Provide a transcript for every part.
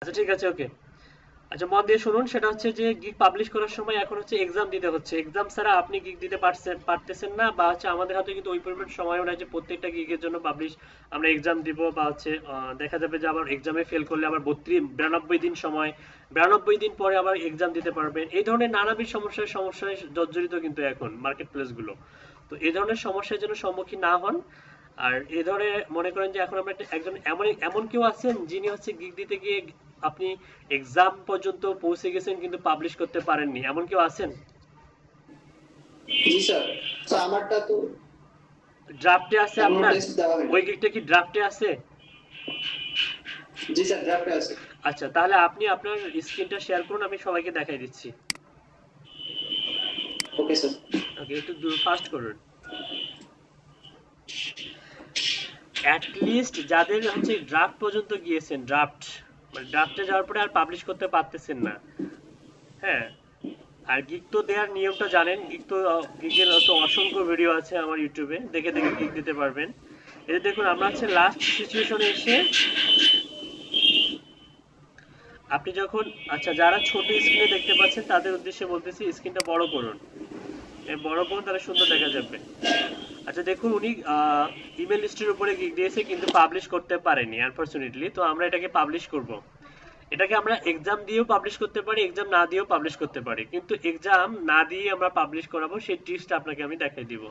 আচ্ছা ঠিক আছে, ওকে। আচ্ছা মন দিয়ে শুনুন, সেটা হচ্ছে যে গিগ পাবলিশ করার সময় এখন হচ্ছে এক্সাম দিতে হচ্ছে। এক্সাম ছাড়া আপনি গিগ দিতে পারতেছেন না, বা হচ্ছে আমাদের হাতে কিন্তু ওই পরিমাণ সময়ও নাই যে প্রত্যেকটা গিগের জন্য পাবলিশ আমরা এক্সাম দিব, বা হচ্ছে দেখা যাবে যে আবার এক্সামে ফেল করলে আবার 92 দিন সময়, 92 দিন পরে আবার এক্সাম দিতে পারবেন। এই ধরনের নানাবিধ সমস্যায় জর্জরিত কিন্তু এখন মার্কেট প্লেস গুলো। তো এই ধরনের সমস্যার জন্য সম্মুখীন না হন। আর এই ধরনের মনে করেন যে এখন আমরা একজন এমন এমন কেউ আছেন যিনি হচ্ছে গিগ দিতে গিয়ে আপনি এক্সাম পর্যন্ত পৌঁছে গেছেন কিন্তু পাবলিশ করতে পারেননি, এমন কেউ আছেন? জি স্যার। স্যার আমারটা তো ড্রাফটে আছে এখনো আপনার? টেস্ট দেওয়া হয়নি। ওই গিগটা কি ড্রাফটে আছে? জি স্যার, ড্রাফটে আছে। আচ্ছা তাহলে আপনি আপনার স্ক্রিনটা শেয়ার করুন, আমি সবাইকে দেখাই দিচ্ছি। ওকে স্যার। ওকে, একটু ফাস্ট করুন। অ্যাট লিস্ট যাদের হচ্ছে ড্রাফট পর্যন্ত গিয়েছেন, ড্রাফট মানে ড্রাফটে যাওয়ার পরে আর পাবলিশ করতে পারতেছেন না। হ্যাঁ, আর গিগ তো দেওয়ার নিয়মটা জানেন। গিগের তো অসংখ্য ভিডিও আছে আমার ইউটিউবে, দেখে দেখে গিগ দিতে পারবেন। এটা দেখুন, আমরা হচ্ছে লাস্ট সিচুয়েশনে এসে আপনি যখন, আচ্ছা যারা ছোট স্ক্রিনে দেখতে পাচ্ছেন তাদের উদ্দেশ্যে বলতেছি স্ক্রিনটা বড় করুন। বড় করুন, তাহলে সুন্দর দেখা যাবে। আচ্ছা দেখুন, উনি ইমেল লিস্টের উপরে গিগ দিয়েছে কিন্তু পাবলিশ করতে পারেনি আনফরচুনেটলি। তো আমরা এটাকে পাবলিশ করব। এটাকে আমরা এক্সাম দিয়েও পাবলিশ করতে পারি, এক্সাম না দিয়েও পাবলিশ করতে পারি, কিন্তু এক্সাম না দিয়ে আমরা পাবলিশ করাবো সেই ট্রিক্সটা আপনাকে আমি দেখাই দিব।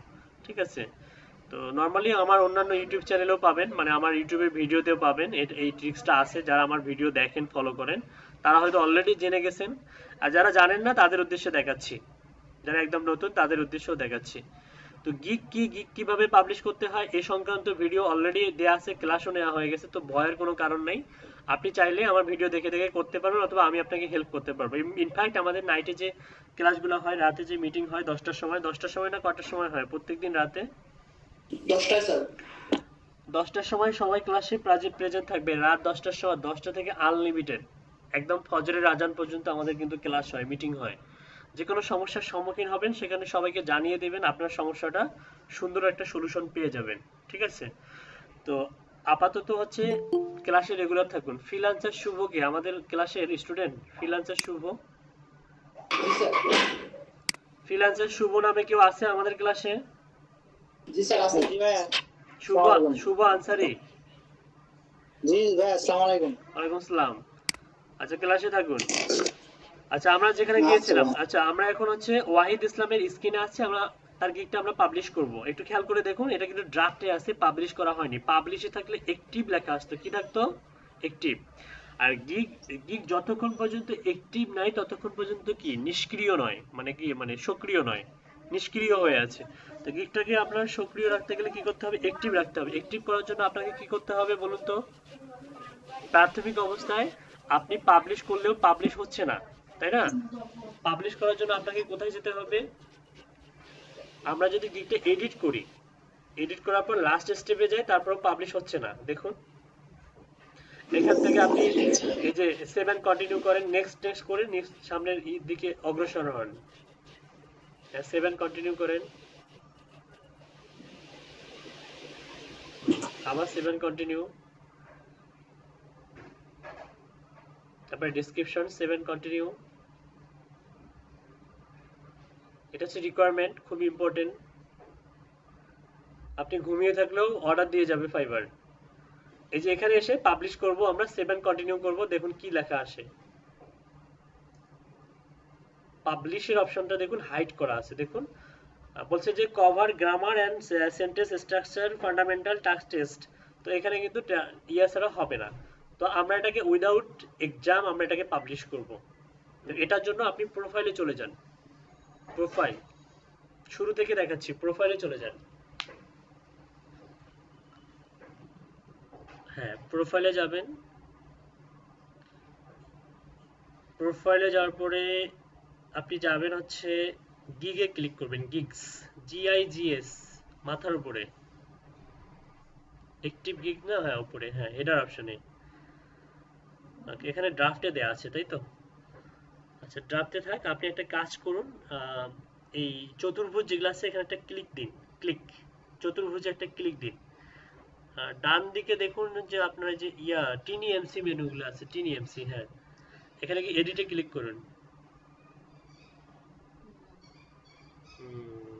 ঠিক আছে? তো নর্মালি আমার অন্যান্য ইউটিউব চ্যানেলেও পাবেন, মানে আমার ইউটিউবের ভিডিওতেও পাবেন, এই ট্রিক্সটা আছে। যারা আমার ভিডিও দেখেন, ফলো করেন, তারা হয়তো অলরেডি জেনে গেছেন। আর যারা জানেন না তাদের উদ্দেশ্যে দেখাচ্ছি, যারা একদম নতুন তাদের উদ্দেশ্যেও দেখাচ্ছি। তো গিগ কিভাবে পাবলিশ করতে হয় এই সংক্রান্ত ভিডিও অলরেডি দেয়া আছে, ক্লাসও নেওয়া হয়ে গেছে, তো ভয়ের কোনো কারণ নেই। আপনি চাইলে আমার ভিডিও দেখে দেখে করতে পারবেন, অথবা আমি আপনাকে হেল্প করতে পারবো। ইনফ্যাক্ট আমাদের নাইটে যে ক্লাসগুলো হয়, রাতে যে মিটিং হয় 10টার সময় না কটার সময় হয় প্রত্যেকদিন রাতে? 10টায় স্যার। 10টার সময় সবাই ক্লাসে প্রেজেন্ট থাকবে। রাত 10টার সময়, 10টা থেকে আনলিমিটেড একদম ফজরের আজান পর্যন্ত আমাদের কিন্তু ক্লাস হয়, মিটিং হয়। যে কোনো সমস্যার সম্মুখীন হবেন সেখানে সবাইকে জানিয়ে দেবেন, আপনার সমস্যাটা সুন্দর একটা সলিউশন পেয়ে যাবেন। ঠিক আছে? তো আপাতত হচ্ছে ক্লাসে রেগুলার থাকুন। ফ্রিল্যান্সার শুভ কে আমাদের ক্লাসের স্টুডেন্ট? ফ্রিল্যান্সার শুভ, জি স্যার। ফ্রিল্যান্সার শুভ নামে কেউ আছে আমাদের ক্লাসে? জি স্যার আছে। জি ভাইয়া। শুভ, আসসালামু আলাইকুম। শুভ আনসারি। জি ভাইয়া, আসসালামু আলাইকুম। ওয়ালাইকুম আসসালাম। আচ্ছা ক্লাসে থাকুন। আচ্ছা আমরা যেখানে আচ্ছা গিয়েছিলাম, ভাইয়া। আচ্ছা আমরা এখন হচ্ছে ওয়াহিদ ইসলামের স্ক্রিনে আছে, আমরা তার গিগটা আমরা পাবলিশ করব। একটু খেয়াল করে দেখুন, এটা কিন্তু ড্রাফটে আছে, পাবলিশ করা হয়নি। পাবলিশে থাকলে অ্যাক্টিভ লেখা আসতো, কি থাকতো? অ্যাক্টিভ। আর গিগ গিগ যতক্ষণ পর্যন্ত অ্যাক্টিভ নাই ততক্ষণ পর্যন্ত কি নিষ্ক্রিয় নয়, মানে কি, মানে সক্রিয় নয়, নিষ্ক্রিয় হয়ে আছে। তো গিগটাকে আপনার সক্রিয় রাখতে গেলে কি করতে হবে? অ্যাক্টিভ রাখতে হবে। অ্যাক্টিভ করার জন্য আপনাকে কি করতে হবে বলুন তো? প্রাথমিক অবস্থায় আপনি পাবলিশ করলেও পাবলিশ হচ্ছে না, তাই না? পাবলিশ করার জন্য আপনাকে কোথায় যেতে হবে? আমরা যদি গিগটা এডিট করি, এডিট করার পর লাস্ট স্টেপে যাই, তারপর পাবলিশ হচ্ছে না, দেখুন। এখান থেকে আপনি এই যে 7 কন্টিনিউ করেন, নেক্সট নেক্সট করে নেক্সট সামনের দিকে অগ্রসর হন। 7 কন্টিনিউ করেন, আবার 7 কন্টিনিউ, তারপর ডেসক্রিপশন 7 কন্টিনিউ। এটা হচ্ছে রিকোয়ারমেন্ট, খুব ইম্পর্টেন্ট। আপনি ঘুমিয়ে থাকলেও অর্ডার দিয়ে যাবে ফাইবার। এই যে এখানে এসে পাবলিশ করব, আমরা 7 কন্টিনিউ করব, দেখুন কি লেখা আসে। পাবলিশের অপশনটা দেখুন হাইড করা আছে, দেখুন। বলছে যে cover grammar and sentence structure fundamental task test. তো এখানে কিন্তু ইয়া ছাড়া হবে না। তো আমরা এটাকে উইদাউট এক্সাম আমরা এটাকে পাবলিশ করব। তো এটার জন্য আপনি প্রোফাইলে চলে যান। প্রোফাইল, শুরু থেকে দেখাচ্ছি, প্রোফাইলে চলে যান। হ্যাঁ, প্রোফাইলে যাবেন। প্রোফাইলে যাওয়ার পরে আপনি যাবেন হচ্ছে গিগে ক্লিক করবেন, গিগস, GIGS, মাথার উপরে অ্যাক্টিভ গিগ না, হ্যাঁ উপরে, হ্যাঁ হেডার অপশনে। ওকে, এখানে ড্রাফটে দেয়া আছে তাই তো? আচ্ছা ড্রাফটে থাক, আপনি একটা কাজ করুন, এই চতুর্ভুজ যেগুলো আছে এখানে একটা ক্লিক দিন, ক্লিক, চতুর্ভুজে একটা ক্লিক দিন। ডান দিকে দেখুন যে আপনার যে টিনি এমসি মেনুগুলো আছে, টিনি এমসি, হ্যাঁ, এখানে কি এডিটে ক্লিক করুন। হুম,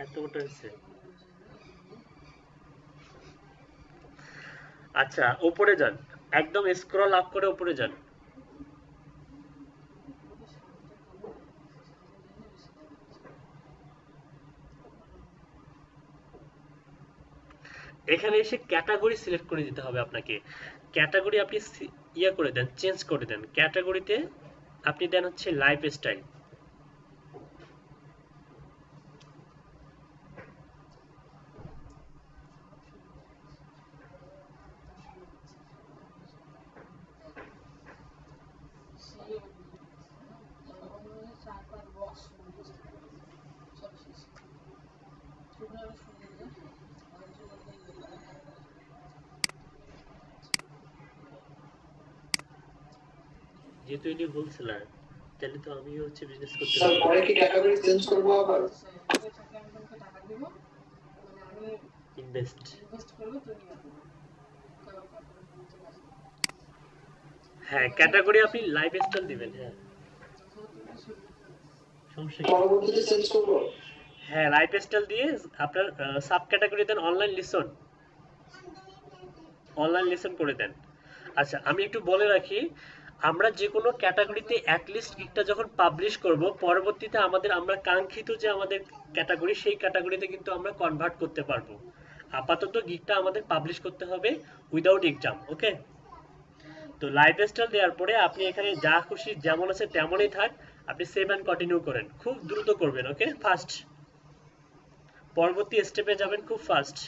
এত ওটা হচ্ছে। আচ্ছা, উপরে যান, একদম স্ক্রল আপ করে উপরে যান। এখানে এসে ক্যাটাগরি সিলেক্ট করে দিতে হবে আপনাকে। ক্যাটাগরি আপনি করে দেন, চেঞ্জ করে দেন। ক্যাটাগরিতে আপনি দেন হচ্ছে লাইফস্টাইল। যেহেতু এটি হোলসেলার, তাহলে তো আমি হচ্ছে বিজনেস করতে স্যার পারবো। পরে কি ক্যাটাগরি চেঞ্জ করব আবার? ইনভেস্ট। হ্যাঁ, ক্যাটাগরি আপনি লাইফস্টাইল দিবেন, হ্যাঁ, সমস্যা কি? পরবর্তীতে চেঞ্জ করব? হ্যাঁ, লাইফস্টাইল দিয়ে আপনার সাব ক্যাটাগরি দেন অনলাইন লিসন, অনলাইন লিসন করে দেন। আচ্ছা, আমি একটু বলে রাখি, আমরা যে কোনো ক্যাটাগরিতে অ্যাটলিস্ট গিগটা যখন পাবলিশ করব, পরবর্তীতে আমরা কাঙ্ক্ষিত যে আমাদের ক্যাটাগরি, সেই ক্যাটাগরিতে কিন্তু আমরা কনভার্ট করতে পারবো। আপাতত গিগটা আমাদের পাবলিশ করতে হবে উইদাউট এক্সাম, ওকে? তো লাইফস্টাইল দেওয়ার পরে আপনি এখানে যা খুশি যেমন আছে তেমনই থাক, আপনি সেভ অ্যান্ড কন্টিনিউ করেন, খুব দ্রুত করবেন, ওকে? ফাস্ট, পরবর্তী স্টেপে যাবেন খুব ফাস্ট।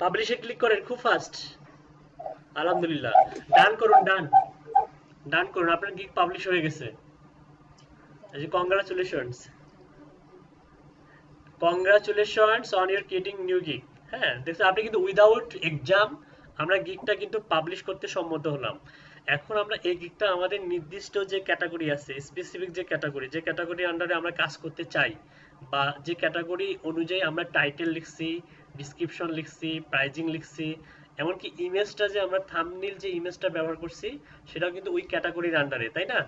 পাবলিশে ক্লিক করেন খুব ফাস্ট। আলহামদুলিল্লাহ, ডান করুন, ডান, ডান করুন, আপনার গিগ পাবলিশ হয়ে গেছে। এই যে congratulations, congratulations on your creating new gig. হ্যাঁ, দেখছেন, আপনি কিন্তু উইদাউট এক্সাম আমরা গিগটা কিন্তু পাবলিশ করতে সম্মত হলাম। এখন আমরা এই গিগটা আমাদের নির্দিষ্ট যে ক্যাটাগরি আছে, স্পেসিফিক যে ক্যাটাগরি, যে ক্যাটাগরি আন্ডারে আমরা কাজ করতে চাই, বা যে ক্যাটাগরি অনুযায়ী আমরা টাইটেল লিখছি, ডিসক্রিপশন লিখছি, প্রাইজিং লিখছি, এমনকি ইমেজটা যে আমরা থাম্বনেইল যে ইমেজটা ব্যবহার করছি, সেটাও কিন্তু ওই ক্যাটাগরির আন্ডারে, তাই না?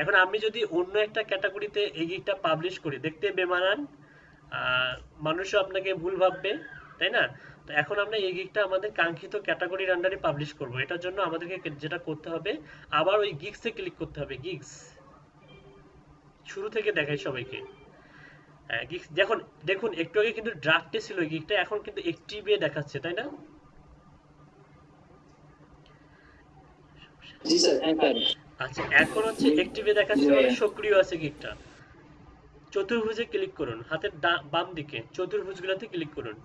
এখন আমি যদি অন্য একটা ক্যাটাগরিতে এই গিগটা পাবলিশ করি, দেখতে বেমানান, মানুষও আপনাকে ভুল ভাববে, তাই না? তো এখন আমরা এই গিগটা আমাদের কাঙ্ক্ষিত ক্যাটাগরির আন্ডারে পাবলিশ করব। এটার জন্য আমাদেরকে যেটা করতে হবে, আবার ওই গিগসে ক্লিক করতে হবে। গিগস শুরু থেকে দেখাই সবাইকে। গিগস দেখুন, দেখুন একটু আগে কিন্তু ড্রাফটে ছিল এই গিগটা, এখন কিন্তু অ্যাক্টিভে দেখাচ্ছে, তাই না? জি স্যার। আচ্ছা, এখন হচ্ছে অ্যাক্টিভে দেখাচ্ছে, মানে সক্রিয় আছে গিগটা। চতুর্ভুজে ক্লিক করুন, হাতের বাম দিকে চতুর্ভুজগুলোতে ক্লিক করুন।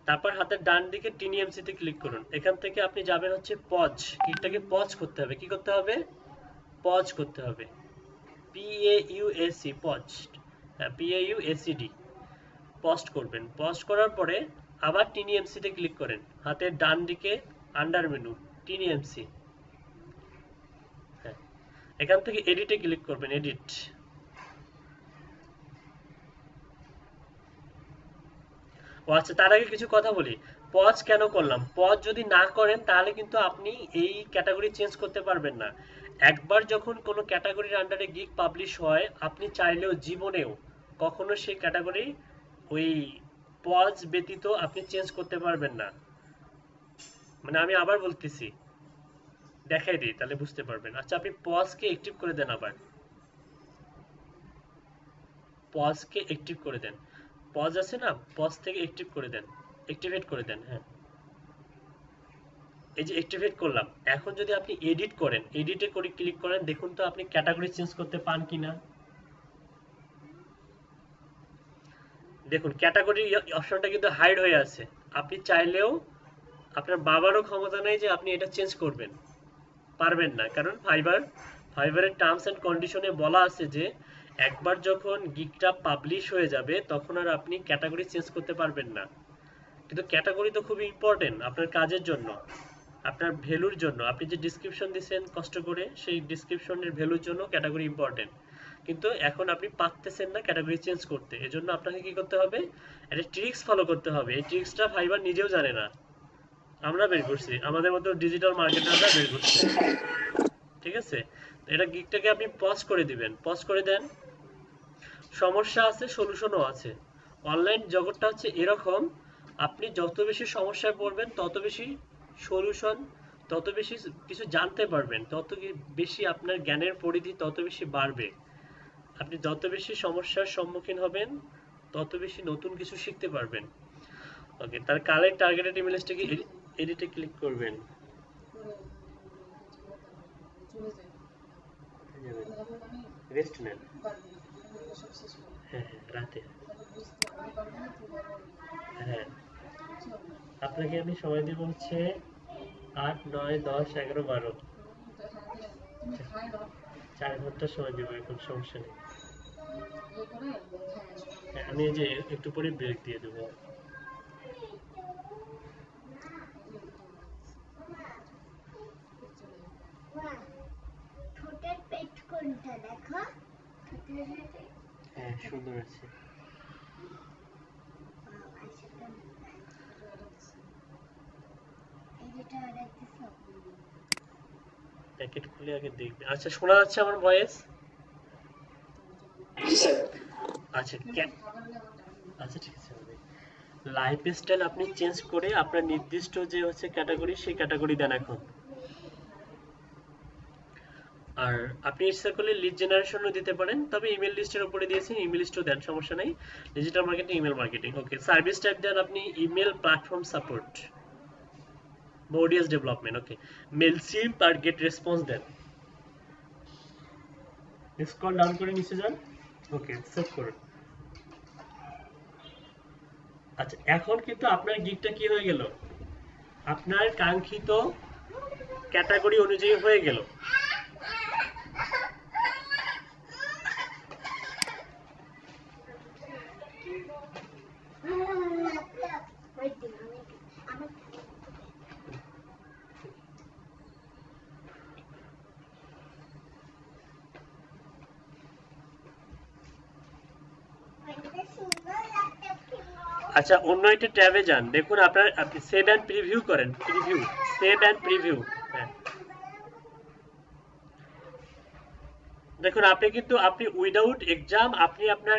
তারপর হাতের ডান দিকে টিনিএমসি তে ক্লিক করুন। এখান থেকে আপনি যাবেন হচ্ছে পজ, গিগটাকে পজ করতে হবে। কি করতে হবে? পজ করতে হবে। PAUSE, পজ, PAUSED, পজ করবেন। পজ করার পরে আবার টিনিএমসি তে ক্লিক করেন, হাতের ডান দিকে আন্ডার মেনু টিনিএমসি। হ্যাঁ, এখান থেকে এডিটে ক্লিক করবেন, এডিট। ও আচ্ছা, তার আগে কিছু কথা বলি। পজ কেন করলাম? পজ যদি না করেন তাহলে কিন্তু আপনি এই ক্যাটাগরি চেঞ্জ করতে পারবেন না। একবার যখন কোনো ক্যাটাগরির আন্ডারে গিগ পাবলিশ হয়, আপনি চাইলেও জীবনেও কখনো সেই ক্যাটাগরি ওই পজ ব্যতীত আপনি চেঞ্জ করতে পারবেন না। মানে আমি আবার বলতেছি, দেখাই দিই তাহলে বুঝতে পারবেন। আচ্ছা, আপনি পজকে অ্যাক্টিভ করে দেন, আবার পজকে অ্যাক্টিভ করে দেন। পজ আছে না, পজ থেকে অ্যাক্টিভ করে দেন, অ্যাক্টিভেট করে দেন। হ্যাঁ, এই যে অ্যাক্টিভেট করলাম। এখন যদি আপনি এডিট করেন, এডিটে করে ক্লিক করেন, দেখুন তো আপনি ক্যাটাগরি চেঞ্জ করতে পান কিনা। দেখুন ক্যাটাগরি অপশনটা কিন্তু হাইড হয়ে আছে। আপনি চাইলেও আপনার বাবারও ক্ষমতা নেই যে আপনি এটা চেঞ্জ করবেন, পারবেন না, কারণ ফাইবার ফাইবারের টার্মস এন্ড কন্ডিশনে বলা আছে যে একবার যখন গিগটা পাবলিশ হয়ে যাবে তখন আর আপনি ক্যাটাগরি চেঞ্জ করতে পারবেন না। কিন্তু ক্যাটাগরি তো খুবই ইম্পর্টেন্ট আপনার কাজের জন্য, আপনার ভ্যালুর জন্য। আপনি যে ডেসক্রিপশন দিচ্ছেন কষ্ট করে, সেই ডেসক্রিপশনের ভ্যালুর জন্য ক্যাটাগরি ইম্পর্টেন্ট। কিন্তু এখন আপনি পারতেছেন না ক্যাটাগরি চেঞ্জ করতে, এজন্য আপনাকে কি করতে হবে, একটা ট্রিক্স ফলো করতে হবে। এই ট্রিক্সটা ফাইবার নিজেও জানে না, আমরা বের করছি, আমাদের মতো ডিজিটাল মার্কেটাররা বের করছে। ঠিক আছে, এটা গিগটাকে আপনি পজ করে দিবেন, পজ করে দেন। সমস্যা আছে, সলিউশনও আছে। অনলাইন জগৎটা হচ্ছে এরকম, আপনি যত বেশি সমস্যায় পড়বেন তত বেশি সলিউশন, তত বেশি কিছু জানতে পারবেন, তত বেশি আপনার জ্ঞানের পরিধি তত বেশি বাড়বে। আপনি যত বেশি সমস্যার সম্মুখীন হবেন তত বেশি নতুন কিছু শিখতে পারবেন। ওকে, তার কালেক্ট টার্গেটেড ইমেল লিস্টে এডিটে ক্লিক করবেন। রেস্ট নেন। হ্যাঁ হ্যাঁ, রাতে। হ্যাঁ, আপনাকে আমি সময় দিব হচ্ছে 8, 9, 10, 11, 12, 4 ঘন্টা সময় দিব, এখন সমস্যা নেই। হ্যাঁ, আমি এই যে একটু পরে ব্রেক দিয়ে দেবো। ঠোঁটের পেট কোনটা দেখো? হ্যাঁ, সুন্দর আছে। প্যাকেট খুলে আগে দেখবে। আচ্ছা, শোনা যাচ্ছে আমার ভয়েস? জি স্যার। আচ্ছা, আচ্ছা ঠিক আছে। লাইফস্টাইল আপনি চেঞ্জ করে আপনার নির্দিষ্ট যে হচ্ছে ক্যাটাগরি, সেই ক্যাটাগরি দেন এখন। আর আপনি ইচ্ছা করলে লিড জেনারেশনও দিতে পারেন, তবে ইমেল লিস্টের উপরে দিয়েছেন, ইমেল লিস্টও দেন, সমস্যা নেই। Digital marketing, email marketing. Okay, service type দেন আপনি email platform support, audience development. Okay, mail সিম্প আর গেট রেসপন্স দেন। স্ক্রল ডাউন করে নিচে যান। ওকে, সেভ করুন। আচ্ছা, এখন কিন্তু আপনার গিগটা কি হয়ে গেল, আপনার কাঙ্ক্ষিত ক্যাটাগরি অনুযায়ী হয়ে গেল। আচ্ছা, অন্য একটা ট্যাবে যান, দেখুন আপনার, আপনি সেভ অ্যান্ড প্রিভিউ করেন, প্রিভিউ, সেভ অ্যান্ড প্রিভিউ। হ্যাঁ, দেখুন আপনি কিন্তু আপনি উইদাউট এক্সাম আপনি আপনার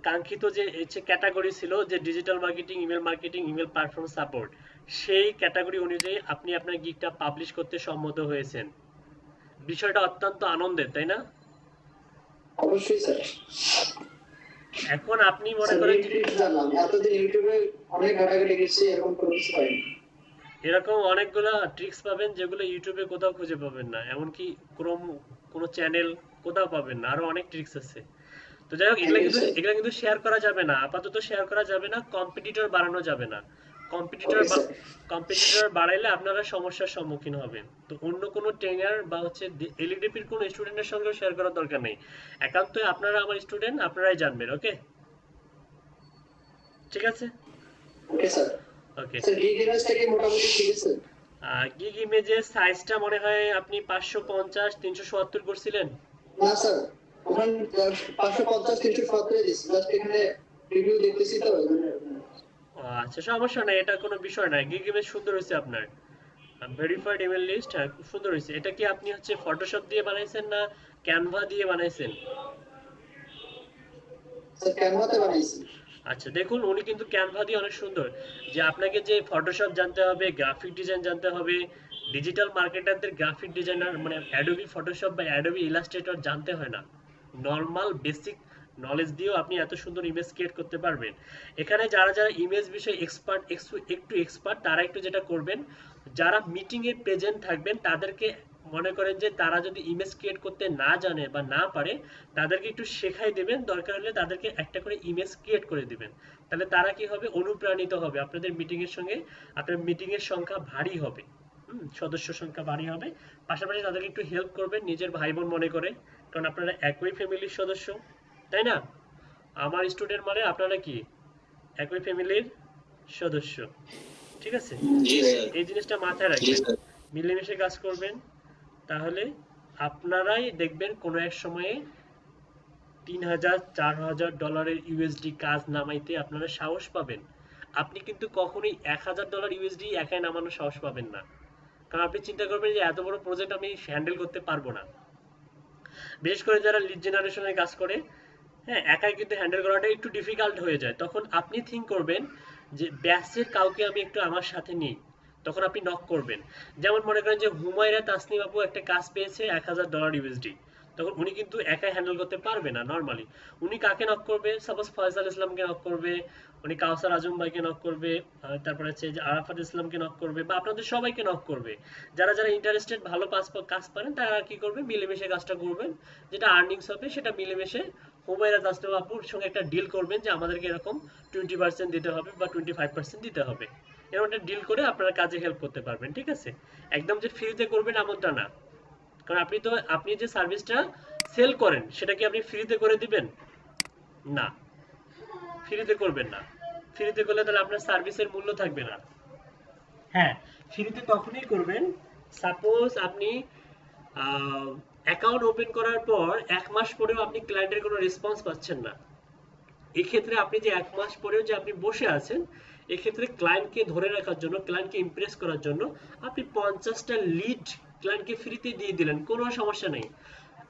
কাঙ্ক্ষিত যে ক্যাটাগরি ছিল, যে digital marketing, email marketing, email platform support, সেই ক্যাটাগরি অনুযায়ী আপনি আপনার গিগটা পাবলিশ করতে সম্মত হয়েছেন। বিষয়টা অত্যন্ত আনন্দের, তাই না? অবশ্যই স্যার। এখন আপনি মনে করেন জানলাম এতদিন ইউটিউবে অনেক ঘাটাঘাটি গেছি, এরকম কোনো কিছু পাইনি। এরকম অনেকগুলো ট্রিক্স পাবেন যেগুলো ইউটিউবে কোথাও খুঁজে পাবেন না, এমনকি কোনো চ্যানেল কোথাও পাবেন না, আরো অনেক ট্রিক্স আছে। তো যাই হোক, এগুলা কিন্তু শেয়ার করা যাবে না, আপাতত শেয়ার করা যাবে না, কম্পিটিটর বাড়ানো যাবে না। কম্পিটিটর বাড়াইলে আপনারা সমস্যার সম্মুখীন হবেন। তো অন্য কোনো ট্রেনার বা হচ্ছে এলইডিপির কোনো স্টুডেন্টের সঙ্গে শেয়ার করার দরকার নেই, একান্তই আপনারা আমার স্টুডেন্ট, আপনারাই জানবেন। ওকে, ঠিক আছে। Okay sir. Okay, sir gig ইমেজটা কি মোটামুটি ঠিক আছে? গিগ ইমেজের সাইজটা মনে হয় আপনি 550, 377 করছিলেন। না স্যার, ওখানে 550 370 দিছি, জাস্ট এখানে রিভিউ দেখতেছি তো। আচ্ছা, সমস্যা নাই, এটা কোনো বিষয় না। গিগ ইমেজ সুন্দর হয়েছে আপনার, ভেরিফাইড ইমেল লিস্ট, হ্যাঁ খুব সুন্দর হয়েছে। এটা কি আপনি হচ্ছে ফটোশপ দিয়ে বানাইছেন না ক্যানভা দিয়ে বানাইছেন? স্যার ক্যানভাতে বানাইছি। আচ্ছা, দেখুন উনি কিন্তু ক্যানভা দিয়ে অনেক সুন্দর। যে আপনাকে যে ফটোশপ জানতে হবে, গ্রাফিক ডিজাইন জানতে হবে, ডিজিটাল মার্কেটারদের গ্রাফিক ডিজাইনার মানে অ্যাডোবি ফটোশপ বা অ্যাডোবি ইলাস্ট্রেটর জানতে হয় না, নর্মাল বেসিক নলেজ দিয়েও আপনি এত সুন্দর ইমেজ ক্রিয়েট করতে পারবেন। এখানে যারা যারা ইমেজ বিষয়ে এক্সপার্ট, একটু এক্সপার্ট, তারা একটু যেটা করবেন, যারা মিটিং এ প্রেজেন্ট থাকবেন তাদেরকে মনে করেন যে তারা যদি ইমেজ ক্রিয়েট করতে না জানে বা না পারে, তাদেরকে একটু শেখাই দেবেন, দরকার হলে তাদেরকে একটা করে ইমেজ ক্রিয়েট করে দিবেন। তাহলে তারা কি হবে, অনুপ্রাণিত হবে আপনাদের মিটিং এর সঙ্গে, আপনার মিটিং এর সংখ্যা ভারী হবে। সদস্য সংখ্যা বাড়ি হবে। পাশাপাশি তাদেরকে একটু হেল্প করবেন নিজের ভাই বোন মনে করে, কারণ আপনারা একই ফ্যামিলির সদস্য, তাই না? আমার স্টুডেন্ট মানে আপনারা কি একই ফ্যামিলির সদস্য, ঠিক আছে? জি স্যার। এই জিনিসটা মাথায় জি রাখবেন, স্যার। মিলেমিশে কাজ করবেন, তাহলে আপনারাই দেখবেন কোনো এক সময়ে $3000-4000 ইউএসডি কাজ নামাইতে আপনারা সাহস পাবেন। আপনি কিন্তু কখনোই $1000 ইউএসডি একাই নামানোর সাহস পাবেন না, কারণ আপনি চিন্তা করবেন যে এত বড় প্রজেক্ট আমি হ্যান্ডেল করতে পারবো না। বিশেষ করে যারা লিড জেনারেশনের কাজ করে, হ্যাঁ, একাই কিন্তু হ্যান্ডেল করাটা একটু ডিফিকাল্ট হয়ে যায়। তখন আপনি থিঙ্ক করবেন যে ব্যাচের কাউকে আমি একটু আমার সাথে নিই, তখন আপনি নক করবেন। যেমন মনে করেন যে হুমায়রা তাসনিম আপু একটা কাজ পেয়েছে $1000 ইউএসডি, তখন উনি কিন্তু একাই হ্যান্ডেল করতে পারবে না নর্মালি। উনি কাকে নক করবে? সাপোজ ফয়সাল ইসলামকে নক করবে, উনি কাউসার আজম ভাইকে নক করবে, তারপরে হচ্ছে যে আরাফাত ইসলামকে নক করবে, বা আপনাদের সবাইকে নক করবে। যারা যারা ইন্টারেস্টেড, ভালো কাজ পারেন, তারা কি করবে? মিলেমিশে কাজটা করবেন, যেটা আর্নিংস হবে সেটা মিলেমিশে হুমায়রা তাসনিম আপুর সঙ্গে একটা ডিল করবেন যে আমাদেরকে এরকম 20% দিতে হবে বা 25% দিতে হবে। এরকম একটা ডিল করে আপনারা কাজে হেল্প করতে পারবেন, ঠিক আছে? একদম যে ফ্রিতে করবেন এমনটা না, কারণ আপনি যে সার্ভিসটা সেল করেন সেটা কি আপনি ফ্রিতে করে দিবেন? না, ফ্রিতে করবেন না। ফ্রিতে করলে তাহলে আপনার সার্ভিসের মূল্য থাকবে না। হ্যাঁ, ফ্রিতে তখনই করবেন সাপোজ আপনি অ্যাকাউন্ট ওপেন করার পর 1 মাস পরেও আপনি ক্লায়েন্টের কোনো রেসপন্স পাচ্ছেন না। এক্ষেত্রে আপনি যে 1 মাস পরেও যে আপনি বসে আছেন, এক্ষেত্রে ক্লায়েন্টকে ধরে রাখার জন্য, ক্লায়েন্টকে ইমপ্রেস করার জন্য আপনি 50টা লিড ক্লায়েন্টকে ফ্রিতে দিয়ে দিলেন, কোনো সমস্যা নেই।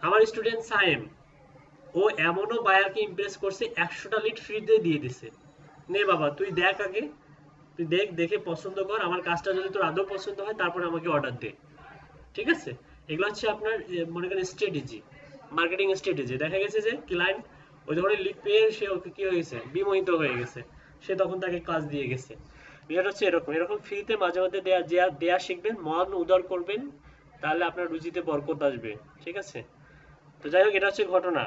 আমার স্টুডেন্ট সায়েম, ও এমনও বায়ারকে ইমপ্রেস করছে 100টা লিড ফ্রিতে দিয়ে দিছে। নে বাবা তুই দেখ আগে, তুই দেখে পছন্দ কর, আমার কাজটা যদি তোর আদৌ পছন্দ হয় তারপরে আমাকে অর্ডার দে, ঠিক আছে? এগুলো হচ্ছে আপনার মনে করেন স্ট্র্যাটেজি, মার্কেটিং স্ট্র্যাটেজি। দেখা গেছে যে ক্লায়েন্ট ওই ধরনের লিড পেয়ে সে ওকে কি হয়েছে, বিমোহিত হয়ে গেছে, সে তখন তাকে কাজ দিয়ে গেছে। বিষয়টা হচ্ছে এরকম এরকম ফ্রিতে মাঝে মধ্যে দেয়া শিখবেন, মন উদার করবেন, তাহলে আপনার রুজিতে বরকত আসবে, ঠিক আছে? তো যাই হোক, এটা হচ্ছে ঘটনা।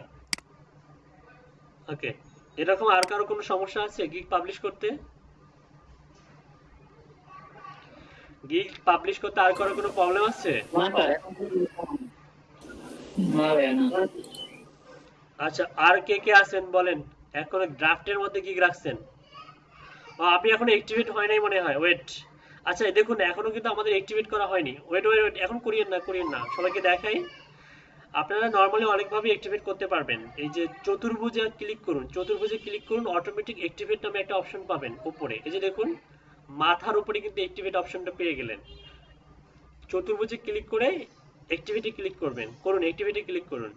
ওকে, এরকম আর কারো কোনো সমস্যা আছে গিগ পাবলিশ করতে? গিগ পাবলিশ করতে আর কারো কোনো প্রবলেম আছে? না স্যার, না ভাইয়া, না। আচ্ছা, আর কে কে আছেন বলেন? এখন ড্রাফটের মধ্যে গিগ রাখছেন? ও, আপনি এখনো অ্যাক্টিভেট হয় নাই মনে হয়, ওয়েট। আচ্ছা দেখুন, এখনো কিন্তু আমাদের অ্যাক্টিভেট করা হয়নি। ওয়েট ওয়েট ওয়েট, এখন করিয়েন না, সবাইকে দেখাই। আপনারা নরমালি অনেকভাবে অ্যাক্টিভেট করতে পারবেন। এই যে চতুর্ভুজে ক্লিক করুন, অটোমেটিক অ্যাক্টিভেট নামে একটা অপশন পাবেন উপরে। এই যে দেখুন, মাথার উপরে কিন্তু অ্যাক্টিভেট অপশনটা পেয়ে গেলেন। চতুর্ভুজে ক্লিক করে অ্যাক্টিভিটি ক্লিক করবেন, অ্যাক্টিভিটি ক্লিক করুন।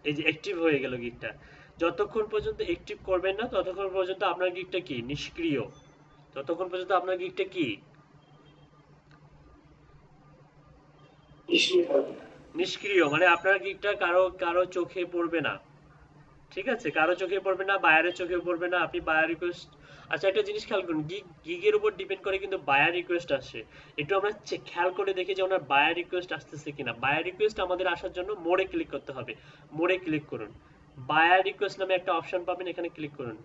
এই যে অ্যাক্টিভ হয়ে গেল গিগটা। যতক্ষণ পর্যন্ত অ্যাক্টিভ করবেন না ততক্ষণ পর্যন্ত আপনার গিগটা কি নিষ্ক্রিয়, ততক্ষণ পর্যন্ত আপনার গিগটা কি নিষ্ক্রিয়, মানে আপনার গিগটা কারো কারো চোখে পড়বে না, ঠিক আছে? কারো চোখে পড়বে না, বায়ারের চোখে পড়বে না। আপনি বায়ার রিকোয়েস্ট, আচ্ছা একটা জিনিস খেয়াল করুন, গিগের উপর ডিপেন্ড করে কিন্তু বায়ার রিকোয়েস্ট আসে। একটু আমরা খেয়াল করে দেখি যে ওনার বায়ার রিকোয়েস্ট আসতেছে কিনা। বায়ার রিকোয়েস্ট আমাদের আসার জন্য মোড়ে ক্লিক করতে হবে। মোড়ে ক্লিক করুন, বায়ার রিকোয়েস্ট নামে একটা অপশন পাবেন, এখানে ক্লিক করুন।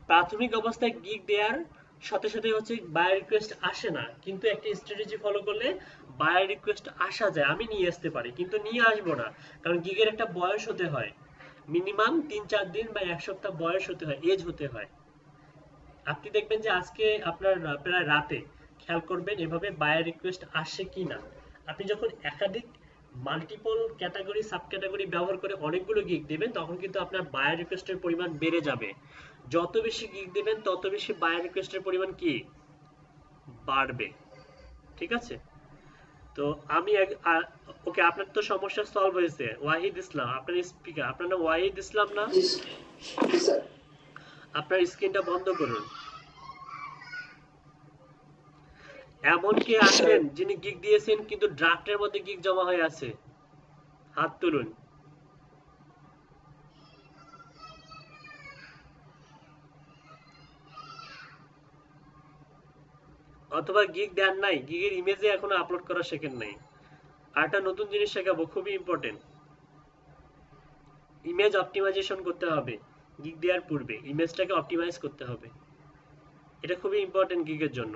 প্রাথমিক অবস্থায় গিগ দেওয়ার সাথে সাথে হচ্ছে বায়ার রিকোয়েস্ট আসে না, কিন্তু একটা স্ট্র্যাটেজি ফলো করলে বায়ার রিকোয়েস্ট আসা যায়। আমি নিয়ে আসতে পারি, কিন্তু নিয়ে আসবো না, কারণ গিগের একটা বয়স হতে হয়, মিনিমাম 3-4 দিন বা 1 সপ্তাহ বয়স হতে হয়, এজ হতে হয়। আপনি দেখবেন যে আজকে আপনার প্রায় রাতে খেয়াল করবেন এভাবে বায়ার রিকোয়েস্ট আসে কি না। আপনি যখন একাধিক মাল্টিপল ক্যাটাগরি সাব ক্যাটাগরি ব্যবহার করে অনেকগুলো গিগ দিবেন, তখন কিন্তু আপনার বায়ার রিকোয়েস্টের পরিমাণ বেড়ে যাবে। যত বেশি গিগ দিবেন তত বেশি বায়ার রিকোয়েস্টের পরিমাণ কি বাড়বে, ঠিক আছে? তো আমি ওকে, আপনার তো সমস্যা সলভ হয়েছে। ওয়াহিদ ইসলাম আপনার স্পিকার, আপনার নাম ওয়াহিদ ইসলাম না? জি স্যার। আপনার স্ক্রিনটা বন্ধ করুন। এমন কে আছেন যিনি গিগ দিয়েছেন কিন্তু ড্রাফটের মধ্যে গিগ জমা হয়ে আছে? হাত তুলুন। অথবা গিগ দেন নাই, গিগের ইমেজে এখনো আপলোড করা শেখেন নাই। আর একটা নতুন জিনিস শেখাবো, খুবই ইম্পর্টেন্ট। ইমেজ অপটিমাইজেশন করতে হবে। গিগ দেওয়ার পূর্বে ইমেজটাকে অপটিমাইজ করতে হবে। এটা খুবই ইম্পর্টেন্ট গিগের জন্য।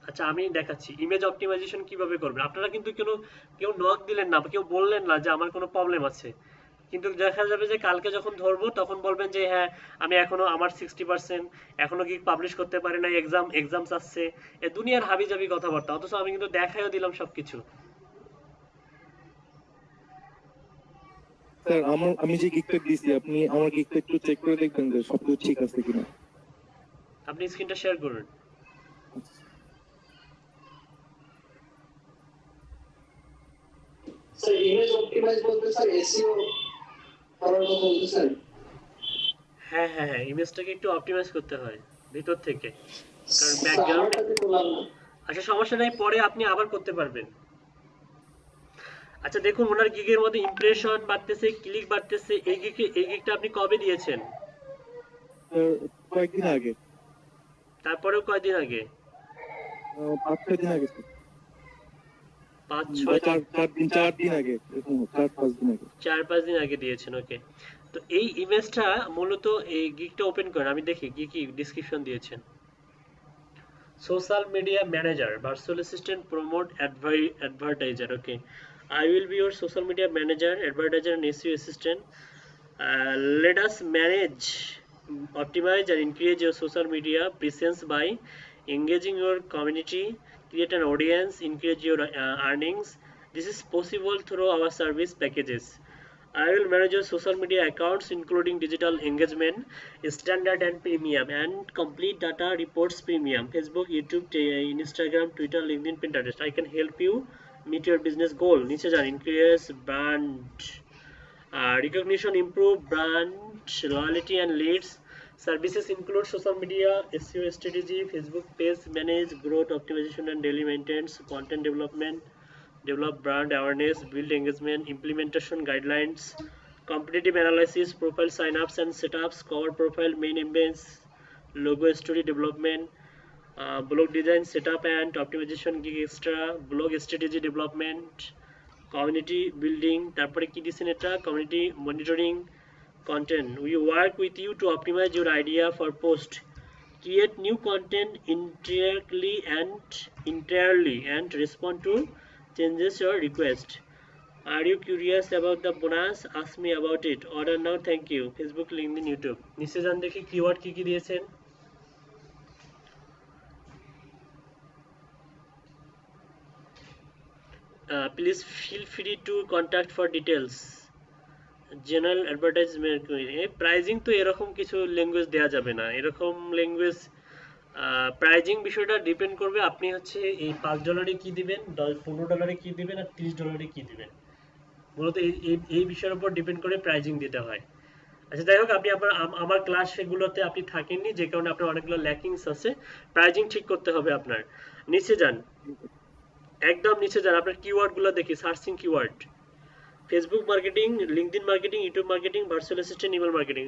আচ্ছা আমি দেখাচ্ছি ইমেজ অপটিমাইজেশন কিভাবে করবেন। আপনারা কিন্তু কেউ নক দিলেন না, কেউ বললেন না যে আমার কোনো প্রবলেম আছে, কিন্তু দেখা যাবে যে কালকে যখন ধরবো তখন বলবেন যে হ্যাঁ আমি এখনো আমার 60%, এখনো কি পাবলিশ করতে পারি না, এক্সামস আসছে, এ দুনিয়ার হাবিজাবি কথাবার্তা, অথচ আমি কিন্তু দেখাইও দিলাম সবকিছু। স্যার আমি যে গিগটা দিছি আপনি আমার গিগটা একটু চেক করে দেখবেন যে সবকিছু ঠিক আছে কিনা। আপনি স্ক্রিনটা শেয়ার করুন। স্যার ইমেজ অপটিমাইজ বলতে স্যার এসইও করার কথা বলতেছেন? হ্যাঁ হ্যাঁ হ্যাঁ, ইমেজটাকে একটু অপটিমাইজ করতে হয় ভিতর থেকে, কারণ স্যার ব্যাকগ্রাউন্ড। আমারটাতে করলাম না। আচ্ছা সমস্যা নাই, পরে আপনি আবার করতে পারবেন। আচ্ছা দেখুন ওনার গিগের মধ্যে ইমপ্রেশন বাড়তেছে, ক্লিক বাড়তেছে, এই গিগটা আপনি কবে দিয়েছেন? স্যার কয়েকদিন আগে, তারপরেও কয়দিন আগে? 5-6 দিন আগে স্যার। 5-6 দিন, 4 দিন আগে, এরকম 4-5 দিন আগে। 4-5 দিন আগে দিয়েছেন, ওকে। তো এই ইমেজটা মূলত এই গিগটা ওপেন করেন, আমি দেখি কি কি ডেসক্রিপশন দিয়েছেন। Social media manager, virtual assistant, promote, advertiser, okay. I will be your social media manager, advertiser and SEO assistant. Let us manage, optimize and increase your social media presence by engaging your community, create an audience, increase your earnings. This is possible through our service packages. I will manage your social media accounts including digital engagement, standard and premium, and complete data reports premium, Facebook, YouTube, Instagram, Twitter, LinkedIn, Pinterest. I can help you meet your business goal. নিচে যান, increase brand recognition, improve brand loyalty and leads. Services include social media, SEO strategy, Facebook page manage, growth optimization and daily maintenance, content development, develop brand awareness, build engagement, implementation guidelines, competitive analysis, profile signups and setups, cover profile, main events, logo story development, blog design setup and optimization, gig extra, blog strategy development, community building, তারপরে কি দিছেন এটা, community monitoring, content. We work with you to optimize your idea for post, create new content entirely and respond to changes or request. Are you curious about the bonus? Ask me about it. Order now. Thank you. Facebook, LinkedIn, YouTube. নিচে যান দেখি keyword কি কি দিয়েছেন। Please feel free to contact for details. General advertisement, pricing তো এরকম কিছু language দেওয়া যাবে না, এরকম ল্যাঙ্গুয়েজ। প্রাইজিং বিষয়টা ডিপেন্ড করবে আপনি হচ্ছে এই $5 কি দিবেন, $15 কি দিবেন, আর $30 কি দিবেন, মূলত এই বিষয়ের উপর ডিপেন্ড করে প্রাইজিং দিতে হয়। আচ্ছা যাই হোক, আপনি আমার ক্লাস সেগুলোতে আপনি থাকেননি, যে কারণে আপনার অনেকগুলো ল্যাকিংস আছে, প্রাইজিং ঠিক করতে হবে আপনার। নিচে যান, একদম নিচে যান, আপনার কিওয়ার্ডগুলো দেখি, searching keyword, Facebook marketing, LinkedIn marketing, YouTube marketing, virtual assistant, email marketing.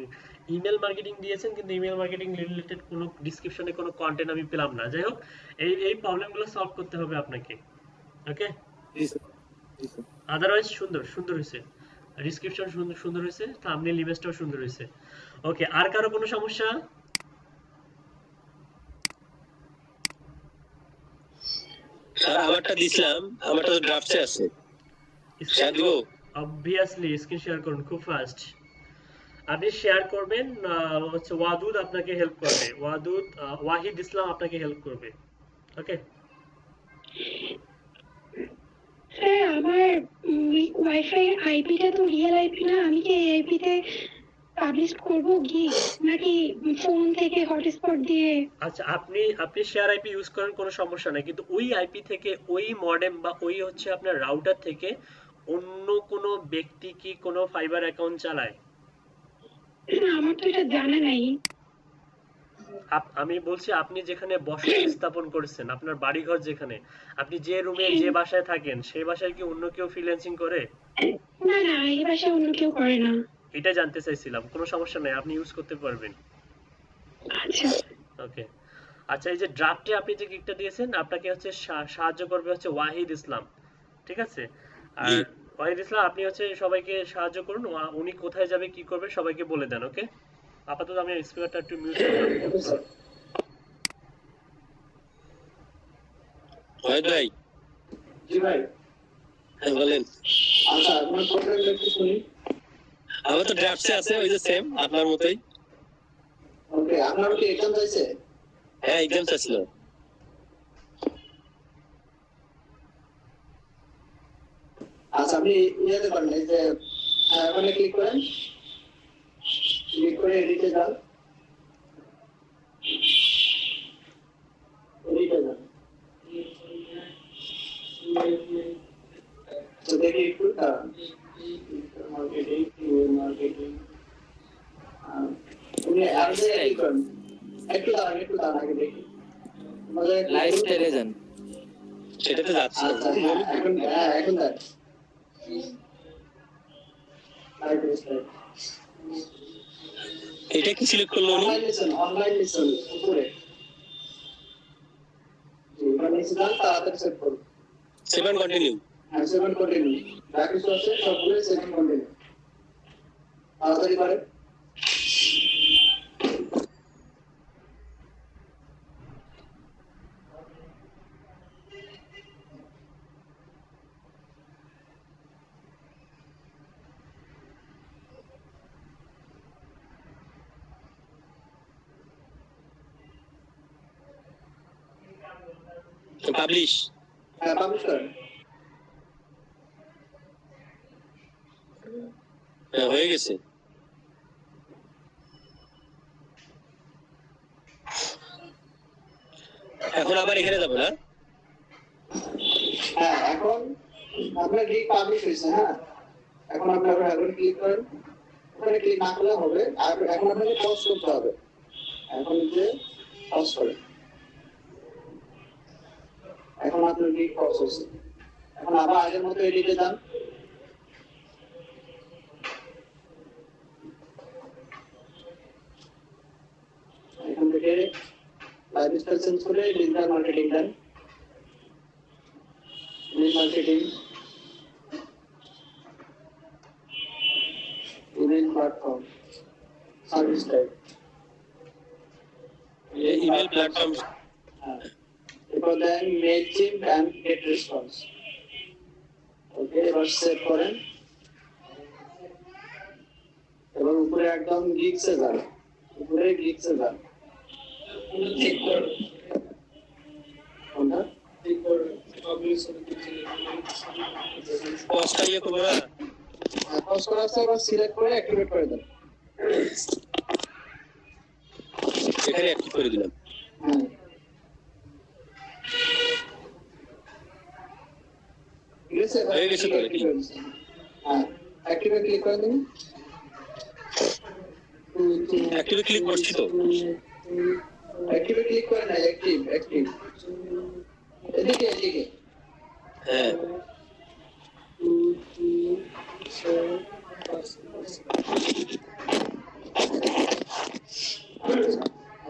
Email marketing দিয়েছেন কিন্তু ইমেল মার্কেটিং রিলেটেড কোনো ডিসক্রিপশনে কোনো কন্টেন্ট আমি পেলাম না। যাই হোক, এই প্রবলেমগুলো সলভ করতে হবে আপনাকে, ওকে। জি স্যার, জি স্যার। আদারওয়াইজ সুন্দর হয়েছে, ডিসক্রিপশন সুন্দর হয়েছে, থাম্বনেল ইমেজটাও সুন্দর হয়েছে, ওকে। আর কারো কোনো সমস্যা? স্যার আমারটা দিছিলাম, আমারটা তো ড্রাফটে আছে, শেয়ার দিব? অবভিয়াসলি স্ক্রিন শেয়ার করুন, খুব ফাস্ট আপনি শেয়ার করবেন। হচ্ছে ওয়াদুদ আপনাকে হেল্প করবে, ওয়াহিদ ইসলাম আপনাকে হেল্প করবে, ওকে। স্যার আমার ওয়াইফাই আইপিটা তো রিয়েল আইপি না, আমি কি এই আইপিতে পাবলিশ করব গিগ নাকি ফোন থেকে হটস্পট দিয়ে? আচ্ছা আপনি শেয়ার আইপি ইউজ করেন, কোনো সমস্যা নাই, কিন্তু ওই আইপি থেকে, ওই মডেম বা ওই হচ্ছে আপনার রাউটার থেকে অন্য কোনো ব্যক্তি কি কোনো ফাইবার অ্যাকাউন্ট চালায়? আমার তো এটা জানা নাই। আমি বলছি আপনি যেখানে বসতি স্থাপন করেছেন, আপনার বাড়িঘর যেখানে, আপনি যে রুমে যে বাসায় থাকেন, সেই বাসায় কি অন্য কেউ ফ্রিল্যান্সিং করে? না না, এই ভাষায় অন্য কেউ করে না। এটা জানতে চাইছিলাম, কোনো সমস্যা নাই, আপনি ইউজ করতে পারবেন, আচ্ছা ওকে। আচ্ছা এই যে ড্রাফটে আপনি যে গিগটা দিয়েছেন, আপনাকে হচ্ছে সাহায্য করবে হচ্ছে ওয়াহিদ ইসলাম, ঠিক আছে? আর ওয়াহিদ ইসলাম আপনি হচ্ছে সবাইকে সাহায্য করুন, উনি কোথায় যাবে কি করবে সবাইকে বলে দেন, ওকে। আপাতত আমি স্পিকারটা একটু মিউট করলাম। Okay sir. ওয়াহিদ ভাই, জি ভাই। হ্যাঁ বলেন। আচ্ছা আপনার প্রোগ্রামটা একটু শুনি। আমার তো ড্রাফটসে আছে ওই যে সেম আপনার মতোই। ওকে, আপনার কি এক্সাম চাইছে? হ্যাঁ এক্সাম ছিল। আচ্ছা আপনি ইয়েতে পারেন, এই যে ওখানে ক্লিক করেন, ক্লিক করে এডিটে যান, এডিটে যান। তো দেখি একটু মার্কেটিং, মার্কেটিং উনি আপনি ক্লিক করেন, একটু দাঁড়ান আগে দেখি লাইফস্টাইলে যান। সেটাতে যাচ্ছে। আচ্ছা এখন দেখ এটা কি সিলেক্ট করলো উনি? অনলাইন লিসন উপরে তাড়াতাড়ি সেট করুন। 7 কন্টিনিউ। হ্যাঁ 7 কন্টিনিউ, যা কিছু আছে সবগুলো 7 কন্টিনিউ, তাড়াতাড়ি পারে। পাবলিশ। হ্যাঁ পাবলিশ করেন। হ্যাঁ হয়ে গেছে। এখন আবার এখানে যাবো না? হ্যাঁ এখন আপনার লিঙ্ক পাবলিশ হয়েছে। হ্যাঁ এখন আপনি এখন ক্লিক করেন, ওখানে ক্লিক না করলে হবে, আর এখন আপনাকে পজ করতে হবে। এখন যে পজ করেন, এখন আপনার লিঙ্ক পজ হয়েছে। এখন আবার আগের মতো এডিটে যান, এখান থেকে লাইফস্টাইল চেঞ্জ করে ডিজিটাল মার্কেটিং দেন, marketing email platform service type, email platform. এরপর দেন Mailchimp and get response. Okay, এবার সেভ করেন এবং উপরে একদম গিগসে যান, উপরে গিগসে যান, ঠিক করুন কোনটা ঠিক করুন, পাবলিশ পজটা ইয়ে করবো না? পজ করা আছে, এবার সিলেক্ট করে অ্যাক্টিভেট করে দেন। এখানে অ্যাক্টিভ করে দিলাম। হ্যাঁ ঠিক আছে, হয়ে গেছে তো নাকি? হ্যাঁ অ্যাক্টিভে ক্লিক করে দিন। অ্যাক্টিভে ক্লিক করছি তো। অ্যাক্টিভে ক্লিক করে না, অ্যাক্টিভ এদিকে হ্যাঁ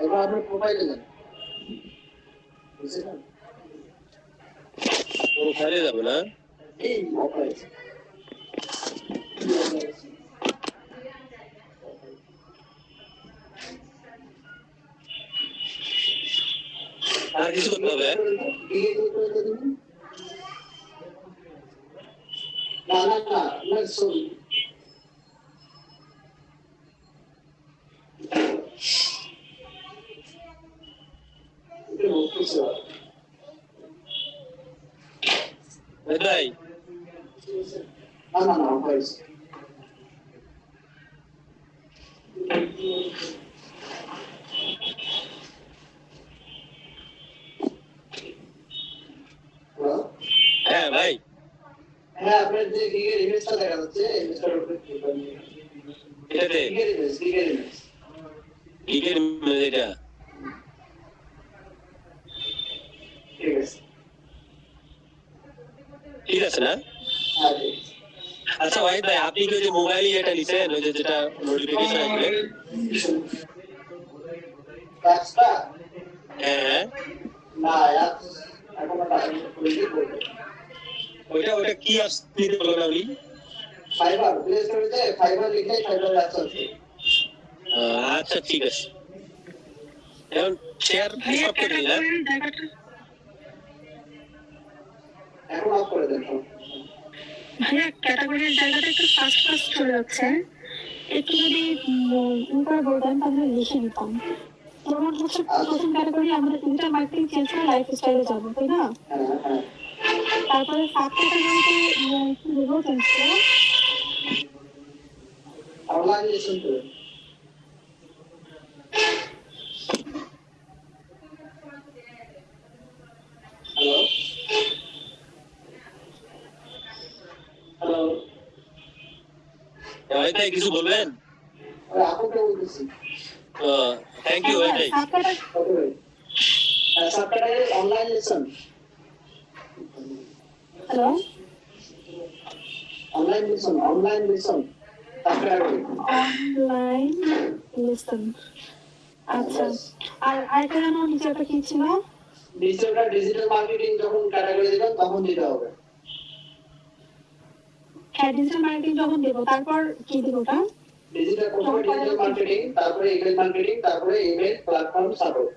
এবার আপনি প্রোফাইলে যান, বুঝলেন? ওখানে যাবো না? এই প্রোফাইল আর কিছু করতে হবে? না সরি ভাই না ভাইস হ্যাঁ ভাই, হ্যাঁ আপনার যে গিগের ইমেজটা দেখা যাচ্ছে, ইমেজটার উপরে ক্লিক করুন। এটাতে গিগের ইমেজ গিগের এটা ঠিক আছে। ঠিক আছে না? হ্যাঁ ঠিক আছে। আচ্ছা ওয়াহিদ ভাই, আপনি কি ওই যে মোবাইল এটা নিছেন, ওই যে যেটা নোটিফিকেশন আসবে? অ্যাপসটা হ্যাঁ না অ্যাপস এখন ডাউনলোড করে দিই। ওইটা কি অ্যাপস নিতে বললো না উনি? ফাইবার প্লে স্টোরে যে ফাইবার লিখে ফাইবার অ্যাপস আছে, আচ্ছা ঠিক আছে, এখন শেয়ার ভাইয়া সব কেটে দিলাম। ক্যাটাগরির জায়গাটা, এখন অফ করে দেন সব। ভাইয়া ক্যাটাগরির জায়গাটা একটু ফাস্ট ফাস্ট চলে যাচ্ছে, একটু যদি করে বলতেন তাহলে লিখে নিতাম। যেমন হচ্ছে প্রথম ক্যাটাগরি আমাদের ডিজিটাল মার্কেটিং চেঞ্জ করে লাইফস্টাইলে যাবো, তাই না? হ্যাঁ হ্যাঁ তারপরে সাব ক্যাটাগরিতে কি দেবো চেঞ্জ করে? অনলাইন লিসেন করে। হ্যালো হ্যালো, ওয়াহিদ ভাই কিছু বলবেন? আপুকে বলতেছি। থ্যাংক ইউ ওয়াহিদ ভাই। Sub category okay, subtitle online listen, hello, online listen subtitle. Online listen. আচ্ছা, আর আরেকটা যেন নিচে একটা কি ছিল? ডিজিটাল মার্কেটিং যখন ক্যাটাগরি দিবেন তখন দিতে হবে। হ্যাঁ, ডিজিটাল মার্কেটিং যখন দেবো তারপর কি দেবো ওটা? প্রথমে ডিজিটাল মার্কেটিং, তারপরে ইমেল মার্কেটিং, তারপরে ইমেল প্ল্যাটফর্ম সাপোর্ট।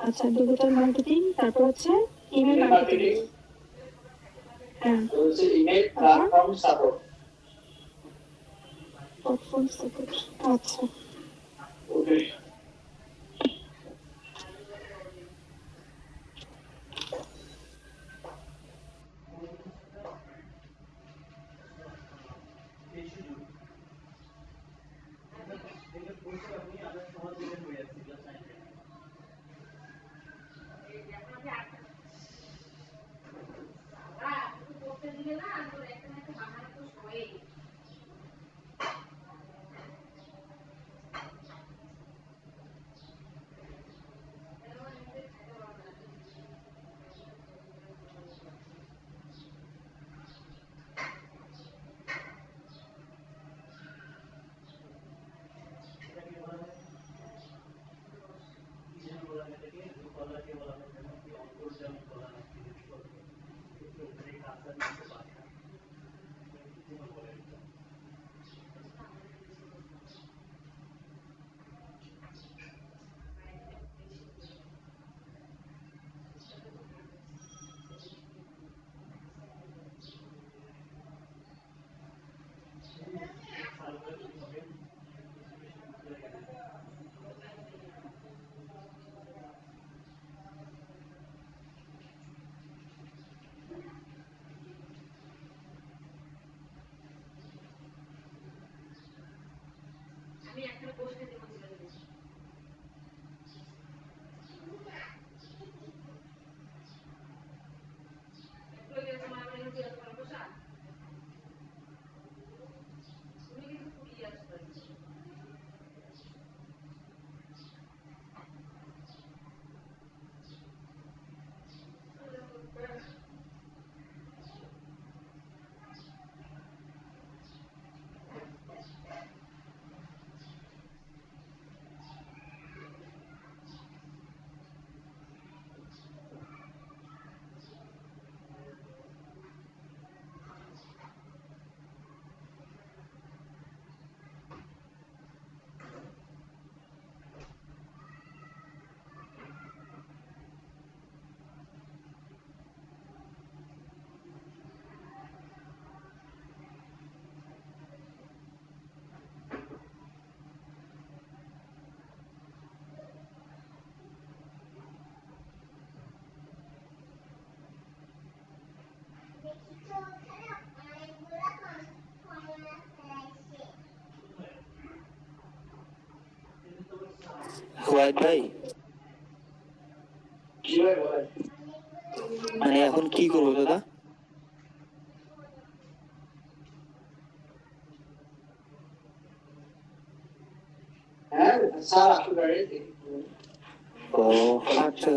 আচ্ছা, ডিজিটাল মার্কেটিং, তারপর হচ্ছে ইমেল মার্কেটিং। হ্যাঁ, হচ্ছে email platform support. Platform support. আচ্ছা, ওকে, ওয়াহিদ ভাই, জি ভাই বলেন। মানে এখন কি করবো দাদা? হ্যাঁ স্যার আসতে পারে। ও আচ্ছা,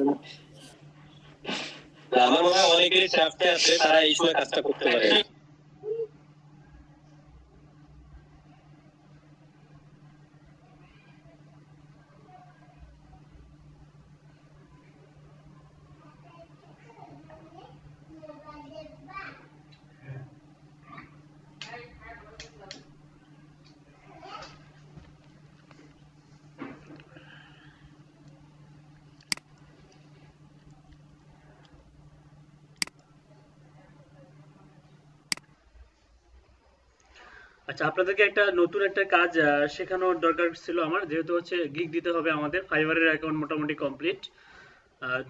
আমার মনে হয় অনেকেরই চাপতে আছে, তারা এই সময় কাজটা করতে পারে। আচ্ছা, আপনাদেরকে একটা নতুন একটা কাজ শেখানোর দরকার ছিল আমার, যেহেতু হচ্ছে গিগ দিতে হবে আমাদের, ফাইবারের অ্যাকাউন্ট মোটামুটি কমপ্লিট।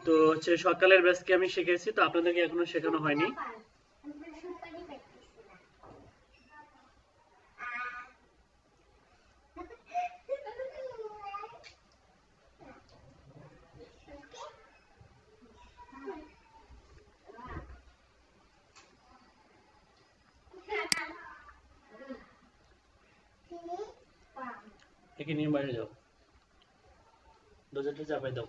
তো হচ্ছে সকালের ব্যাচকে আমি শিখেছি, তো আপনাদেরকে এখনো শেখানো হয়নি। একে নিয়ে বাইরে যাও, দরজাটা চাপাই দাও,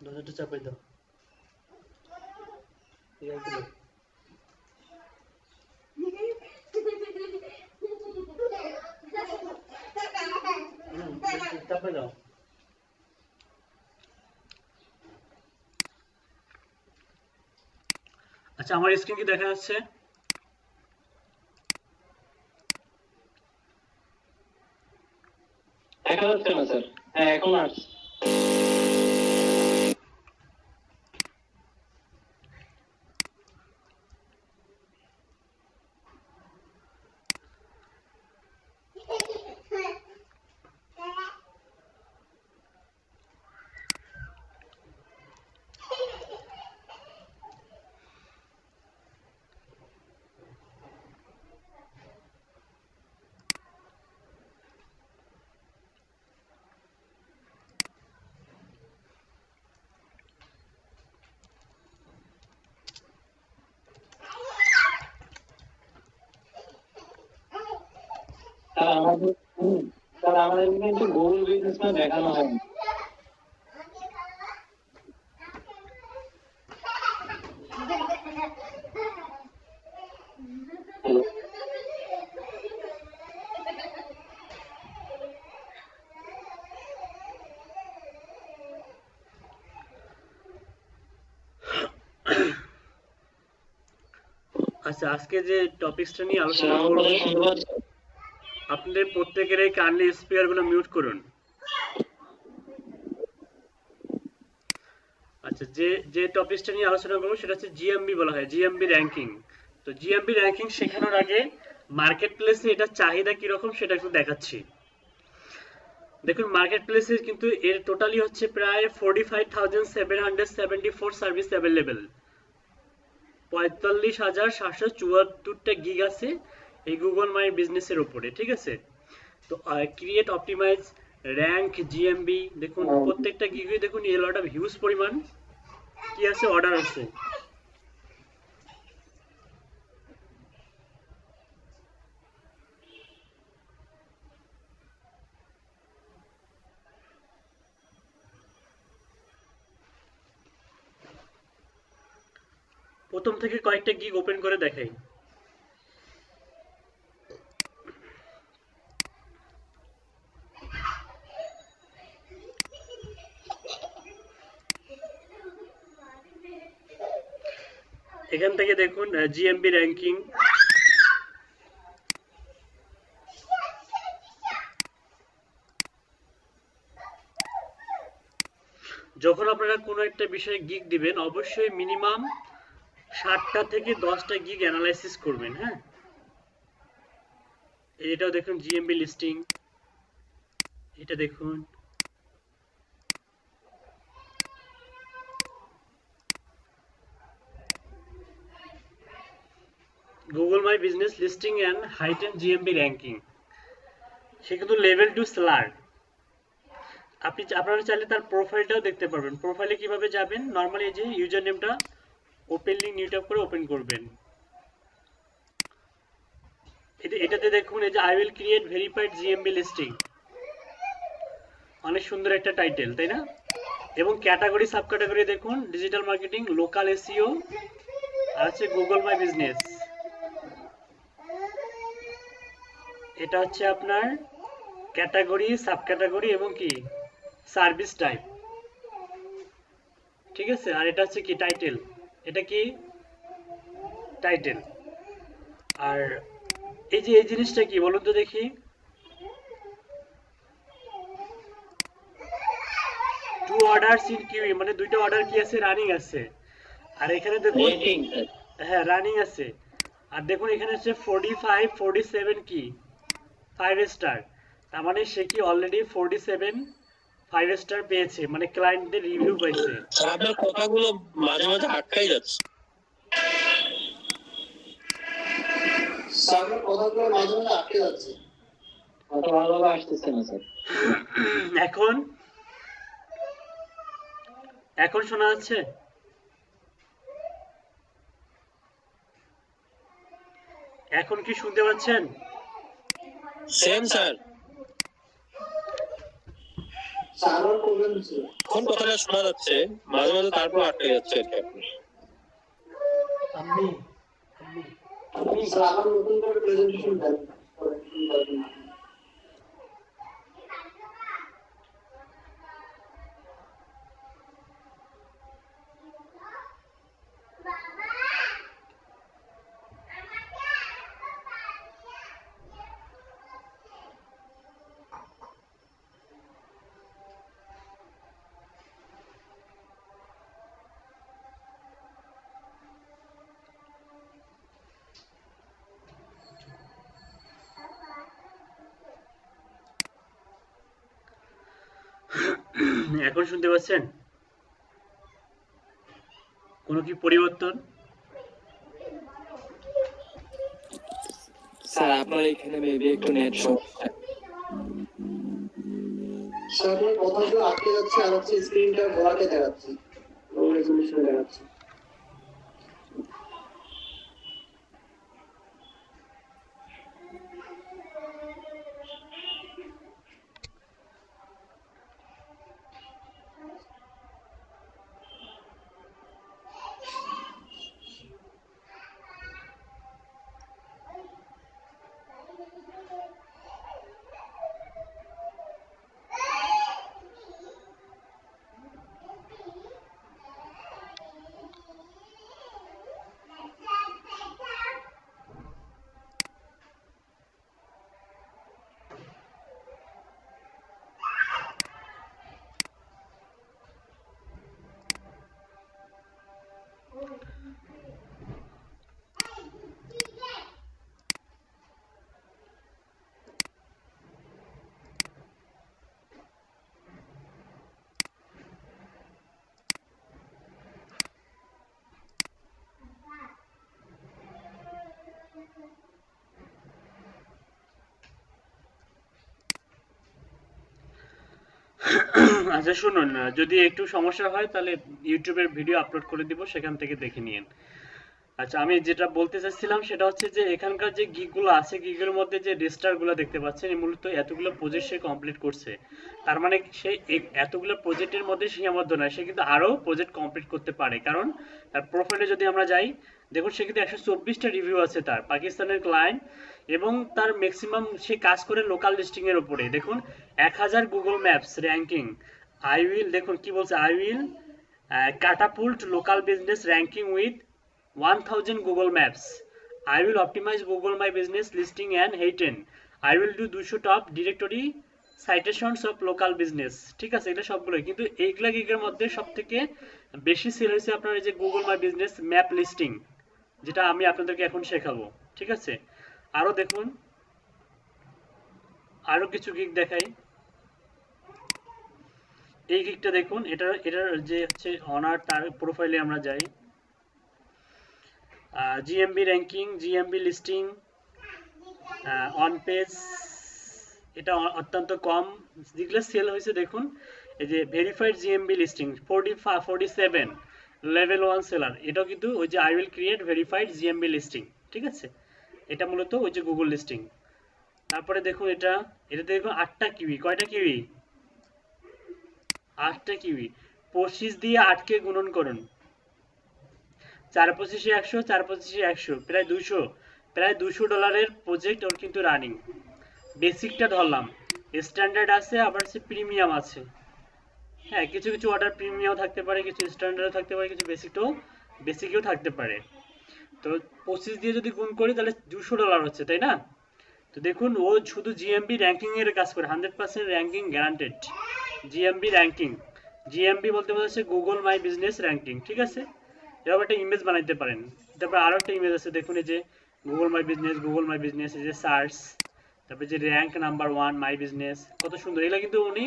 দরজাটা চাপাই দাও। ঠিক আছে, দাও। চাপাই দাও। আচ্ছা, আমার স্ক্রিন কি দেখা যাচ্ছে? দেখা যাচ্ছে না স্যার। হ্যাঁ এখন আসছে। স্যার আমাদের কিন্তু গুগল বিজনেস ম্যাপ দেখানো হয়নি। আচ্ছা, আজকে যে টপিকসটা নিয়ে স্যার আলোচনা আমার করব, কথা শুনতে পাচ্ছেন? আপনাদের প্রত্যেকের এই কানলি স্পিকারগুলো মিউট করুন। আচ্ছা, যে টপিকসটা নিয়ে আলোচনা করব সেটা হচ্ছে জিএমবি বলা হয়, জিএমবি র্যাঙ্কিং। তো জিএমবি র্যাঙ্কিং শেখানোর আগে মার্কেট প্লেসে এটা চাহিদা কিরকম সেটা একটু দেখাচ্ছি। দেখুন, মার্কেট প্লেসে কিন্তু এর টোটালি হচ্ছে প্রায় 45,774 সার্ভিস অ্যাভেলেবেল, 45,774টা গিগ আছে এই গুগল মাই বিজনেসের উপরে, ঠিক আছে? তো ক্রিয়েট, অপটিমাইজ, র্যাঙ্ক, জিএমবি, দেখুন প্রত্যেকটা গিগে দেখুন এ লট অফ হিউজ পরিমাণ কি আছে, অর্ডার আছে। প্রথম থেকে কয়েকটা গিগ ওপেন করে দেখাই। এখান থেকে দেখুন জিএমবি র্যাঙ্কিং, যখন আপনারা কোনো একটা বিষয়ে গিগ দিবেন অবশ্যই মিনিমাম 7টা থেকে 10টা গিগ অ্যানালাইসিস করবেন। হ্যাঁ, এটাও দেখুন জিএমবি লিস্টিং, এটা দেখুন, Google my business listing and heighten GMB ranking. সে কিন্তু লেভেল 2 সেলার। আপনারা চাইলে তার প্রোফাইলটাও দেখতে পারবেন। প্রোফাইলে কিভাবে যাবেন, নর্মালি এই যে ইউজার নেমটা ওপেন লিঙ্ক নিউ ট্যাব করে ওপেন করবেন। এটাতে দেখুন এই যে I will create verified GMB listing, অনেক সুন্দর একটা টাইটেল, তাই না? এবং ক্যাটাগরি সাব ক্যাটাগরি দেখুন, ডিজিটাল মার্কেটিং, লোকাল এসইও, আর হচ্ছে গুগল মাই বিজনেস। এটা হচ্ছে আপনার ক্যাটাগরি, সাব ক্যাটাগরি এবং কি সার্ভিস টাইপ, ঠিক আছে? আর এটা হচ্ছে কি টাইটেল, এটা কি টাইটেল। আর এই যে এই জিনিসটা কি বলুন তো দেখি, টু অর্ডারস ইন কিউ, মানে দুইটা অর্ডার কি আছে, রানিং আছে। আর এখানে দেখুন, হ্যাঁ রানিং আছে। আর দেখুন এখানে হচ্ছে 45 47 কি 5 স্টার, তার মানে সে কি অলরেডি 47 5 স্টার পেয়েছে, মানে ক্লায়েন্টদের রিভিউ পাইছে। স্যার আপনার কথাগুলো মাঝে মাঝে আটকাই যাচ্ছে। সার্ভার কথাগুলো মাঝে মাঝে আটকে যাচ্ছে, কথা ভালোভাবে আসতেছে না স্যার। এখন এখন শোনা যাচ্ছে? এখন কি শুনতে পাচ্ছেন? সেম স্যার, সার্ভার প্রবলেম ছিল। কোন কথাটা শোনা যাচ্ছে মাঝে মাঝে, তারপর আটকে যাচ্ছে আর কি। আমি স্যার আবার নতুন করে প্রেজেন্টেশন দেন। এখন শুনতে পাচ্ছেন? কোনো কি পরিবর্তন? স্যার আপনার এখানে মেবি একটু নেট সমস্যা। সার্ভার কথাগুলো আটকে যাচ্ছে আর হচ্ছে স্ক্রিনটা ঘোরাতে দেখাচ্ছে, লো রেজলিউশনে দেখাচ্ছে। আচ্ছা শুনুন, যদি একটু সমস্যা হয় তাহলে ইউটিউবের ভিডিও আপলোড করে দিব, সেখান থেকে দেখে নিন। আচ্ছা আমি যেটা বলতে চাচ্ছিলাম সেটা হচ্ছে যে এখানকার যে গিগগুলো আছে, গিগের মধ্যে যে রেজিস্টারগুলো দেখতে পাচ্ছেন, এই মূলত এতগুলো প্রজেক্ট সে কমপ্লিট করছে। তার মানে সে এতগুলো প্রজেক্টের মধ্যে সীমাবদ্ধ নয়, সে কিন্তু আরো প্রজেক্ট কমপ্লিট করতে পারে। কারণ তার প্রোফাইলে যদি আমরা যাই, দেখুন সে কিন্তু 124টা রিভিউ আছে তার পাকিস্তানের ক্লায়েন্ট, এবং তার ম্যাক্সিমাম সে কাজ করে লোকাল লিস্টিং এর উপরে। দেখুন 1000 Google maps ranking, I will, দেখুন কি বলছে, I will catapult local business ranking with 1000 Google Maps. I will optimize Google My Business listing and heighten. I will do 200 top directory citations of local business. ঠিক আছে, এটা সবগুলোই, কিন্তু এইগুলা গিগের মধ্যে সবথেকে বেশি সেল হয়েছে আপনার এই যে Google my business map listing, যেটা আমি আপনাদেরকে এখন শেখাবো। ঠিক আছে, আরো দেখুন, আরো কিছু গিগ দেখাই। এই গিগটা দেখুন, এটার যে হচ্ছে অনার, তার প্রোফাইলে আমরা যাই, GMB ranking, GMB listing, on page, এটা অত্যন্ত কম যেগুলো সেল হয়েছে। দেখুন এই যে verified GMB listing 47 level 1 seller, এটাও কিন্তু ওই যে I will create verified GMB listing. ঠিক আছে, এটা মূলত ওই যে গুগল লিস্টিং। তারপরে দেখুন এটাতে দেখুন 8টা কিউই, কয়টা কিউই? 8টা কিউই। 25 দিয়ে 8কে গুণন করুন, 4 25 100, 4 25 100, প্রায় $200 প্রজেক্ট ওর কিন্তু রানিং। বেসিকটা ধরলাম, স্ট্যান্ডার্ড আছে, আবার সে প্রিমিয়াম আছে। হ্যাঁ, কিছু কিছু অর্ডার প্রিমিয়াম থাকতে পারে, কিছু স্ট্যান্ডার্ডও থাকতে পারে, কিছু বেসিকেও থাকতে পারে। তো 25 দিয়ে যদি গুণ করি তাহলে $200 হচ্ছে, তাই না? তো দেখুন ও শুধু জিএমবি র্যাঙ্কিং এর কাজ করে, 100% ranking guaranteed. GMB ranking, GMB বলতে বোঝাচ্ছে গুগল মাই বিজনেস র্যাঙ্কিং। ঠিক আছে, এভাবে একটা ইমেজ বানাইতে পারেন। তারপর আরো একটা ইমেজ আছে, দেখুন এই যে গুগল মাই বিজনেস, এই যে সার্চ, তারপরে যে র্যাঙ্ক নাম্বার 1 মাই বিজনেস, কত সুন্দর। এগুলো কিন্তু উনি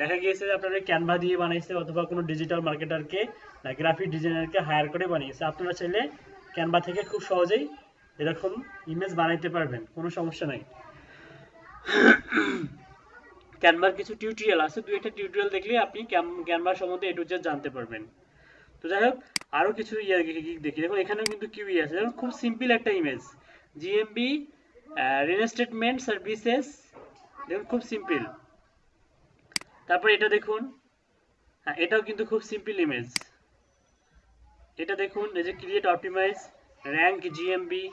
দেখা গিয়েছে যে আপনার ক্যানভা দিয়ে বানাইছে অথবা কোনো ডিজিটাল মার্কেটারকে না গ্রাফিক ডিজাইনারকে হায়ার করে বানিয়েছে। আপনারা চাইলে ক্যানভা থেকে খুব সহজেই এরকম ইমেজ বানাইতে পারবেন, কোনো সমস্যা নাই। ক্যানভার কিছু টিউটোরিয়াল আছে, 2-1টা টিউটোরিয়াল দেখলে আপনি ক্যানভার সম্বন্ধে A to Z জানতে পারবেন। তো যাই হোক, আরও কিছু দেখি। দেখুন এখানেও কিন্তু কিউই আছে, দেখুন খুব সিম্পল একটা ইমেজ, জিএমবি রিইনস্টেটমেন্ট সার্ভিসেস, দেখুন খুব সিম্পল। তারপর এটা দেখুন, হ্যাঁ এটাও কিন্তু খুব সিম্পল ইমেজ। এটা দেখুন, এই যে ক্রিয়েট অপটিমাইজ র্যাঙ্ক জিএমবি।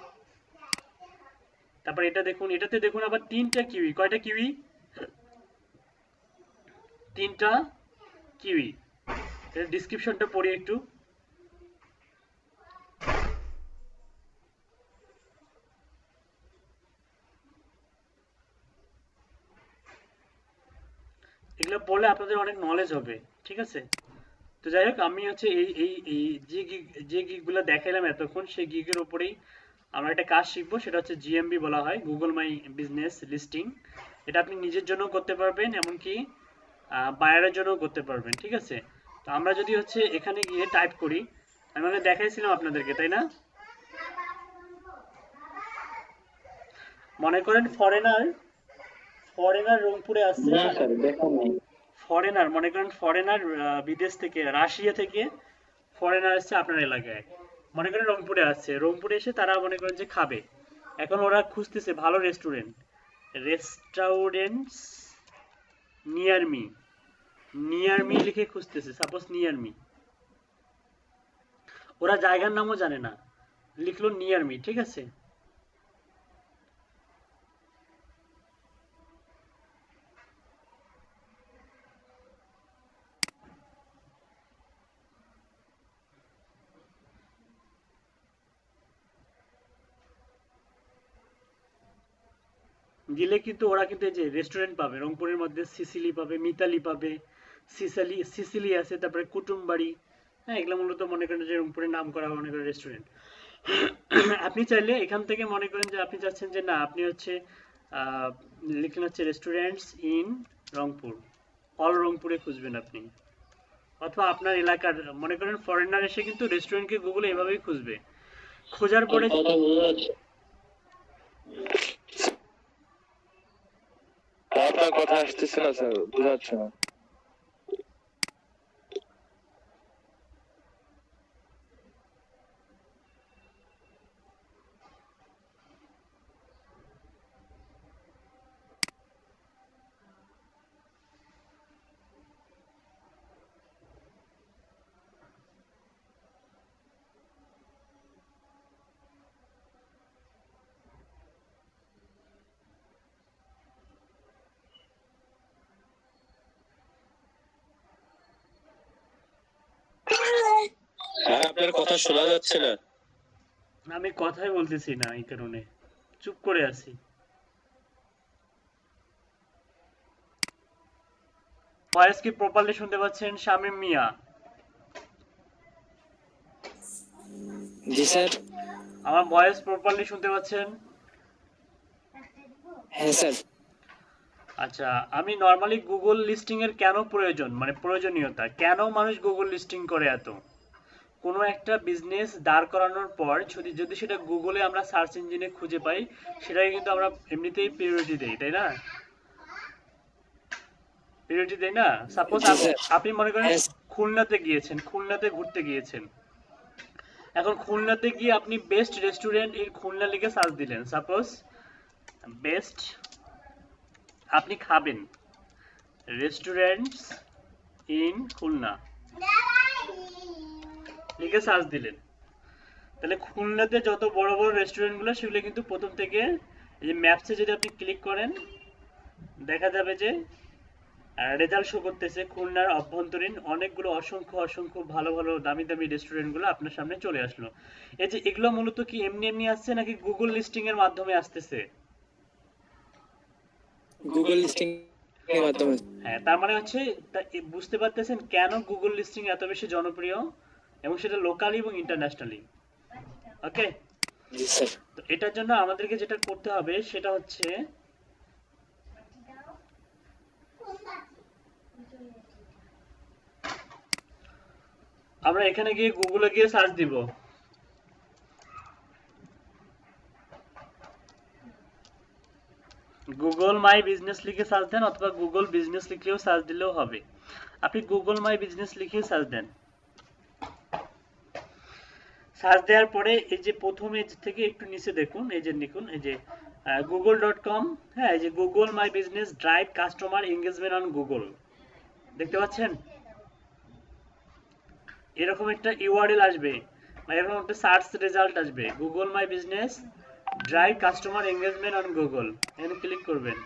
তারপর এটা দেখুন, এটাতে দেখুন আবার 3টা কিউই, কয়টা কিউই? 3টা কিউই। এর ডেসক্রিপশনটা পড়ি একটু। এগুলো পড়লে আপনাদের অনেক নলেজ হবে, ঠিক আছে? তো যাই হোক, আমি হচ্ছে এই যে গিগগুলো দেখাইলাম এতক্ষণ, সেই গিগের উপরেই আমরা একটা কাজ শিখবো, সেটা হচ্ছে জিএমবি বলা হয়, গুগল মাই বিজনেস লিস্টিং। এটা আপনি নিজের জন্য করতে পারবেন, এমনকি বায়ারের জন্য করতে পারবেন, ঠিক আছে? তো আমরা যদি হচ্ছে এখানে গিয়ে টাইপ করি, আমি মানে দেখাইছিলাম আপনাদেরকে, তাই না? মনে করেন ফরেনার রংপুরে আসছে, না স্যার দেখা নাই। ফরেনার মনে করেন ফরেনার বিদেশ থেকে, রাশিয়া থেকে ফরেনার আসছে আপনার এলাকায়, মনে করেন রংপুরে আসছে, রংপুরে এসে তারা মনে করেন যে খাবে। এখন ওরা খুঁজতেছে ভালো রেস্টুরেন্টস নিয়ার মি লিখে খুঁজতেছে, সাপোজ নিয়ার মি। ওরা জায়গার নামও জানে না, লিখলো নিয়ার মি, ঠিক আছে? গেলে কিন্তু ওরা কিন্তু এই যে রেস্টুরেন্ট পাবে, রংপুরের মধ্যে সিসিলি পাবে, মিতালি পাবে, সিসিলি আছে, তারপরে কুটুমবাড়ি, হ্যাঁ এগুলো মূলত মনে করেন যে রংপুরের নাম করা মনে করেন রেস্টুরেন্ট। আপনি চাইলে এখান থেকে মনে করেন যে আপনি চাচ্ছেন যে না, আপনি হচ্ছে লিখলেন হচ্ছে রেস্টুরেন্টস ইন রংপুর, অল রংপুরে খুঁজবেন আপনি, অথবা আপনার এলাকার মনে করেন ফরেনার এসে কিন্তু রেস্টুরেন্টকে গুগলে এভাবেই খুঁজবে, খোঁজার পরে কথা বোঝা যাচ্ছে? আপনার কথা আসতেছে না স্যার, বোঝা যাচ্ছে না। হ্যাঁ আপনার কথা শোনা যাচ্ছে না। আমি কথাই বলতেছি না, এই কারণে চুপ করে আছি। ভয়েস কি প্রপারলি শুনতে পাচ্ছেন শামীম মিয়া? জি স্যার। আমার ভয়েস প্রপারলি শুনতে পাচ্ছেন? হ্যাঁ স্যার। আচ্ছা, আমি নরমালি গুগল লিস্টিং এর কেন প্রয়োজন, মানে প্রয়োজনীয়তা, কেন মানুষ গুগল লিস্টিং করে এত, কোনো একটা বিজনেস দাঁড় করানোর পর যদি সেটা গুগলে আমরা সার্চ ইঞ্জিনে খুঁজে পাই, সেটাকে কিন্তু আমরা এমনিতেই প্রায়োরিটি দেই, তাই না? প্রায়োরিটি দেই না? সাপোজ আপনি মনে করেন খুলনাতে ঘুরতে গিয়েছেন, এখন খুলনাতে গিয়ে আপনি বেস্ট রেস্টুরেন্ট ইন খুলনা লিখে সার্চ দিলেন, সাপোজ বেস্ট, আপনি খাবেন রেস্টুরেন্টস ইন খুলনা লিখে সার্চ দিলেন, তাহলে খুলনাতে যত বড় বড় রেস্টুরেন্টগুলো সেগুলো কিন্তু প্রথম থেকে এই যে ম্যাপসে যদি আপনি ক্লিক করেন দেখা যাবে যে রেজাল্ট শো করতেছে খুলনার অভ্যন্তরীণ অনেকগুলো অসংখ্য ভালো ভালো দামি দামি রেস্টুরেন্টগুলো আপনার সামনে চলে আসলো। এই যে এগুলো মূলত কি এমনি আসছে নাকি গুগল লিস্টিং এর মাধ্যমে আসতেছে? গুগল লিস্টিং এর মাধ্যমে। হ্যাঁ, তার মানে হচ্ছে বুঝতে পারতেছেন কেন গুগল লিস্টিং এত বেশি জনপ্রিয়, এবং সেটা লোকালি এবং ইন্টারন্যাশনালি। ওকে, জি স্যার। তো এটার জন্য আমাদেরকে যেটা করতে হবে সেটা হচ্ছে আমরা এখানে গিয়ে গুগলে গিয়ে সার্চ দিব। গুগল মাই বিজনেস লিখে সার্চ দেন অথবা গুগল বিজনেস লিখলেও সার্চ দিলেও হবে। আপনি গুগল মাই বিজনেস লিখে সার্চ দেন। সার্চ দেওয়ার পরে এই যে প্রথমে থেকে একটু নিচে দেখুন, এই যে লিখুন এই যে google.com, হ্যাঁ এই যে Google my business drive customer engagement on Google, দেখতে পাচ্ছেন? এরকম একটা ইউআরএল আসবে বা এরকম একটা সার্চ রেজাল্ট আসবে, Google my business drive customer engagement on Google, এখানে ক্লিক করবেন।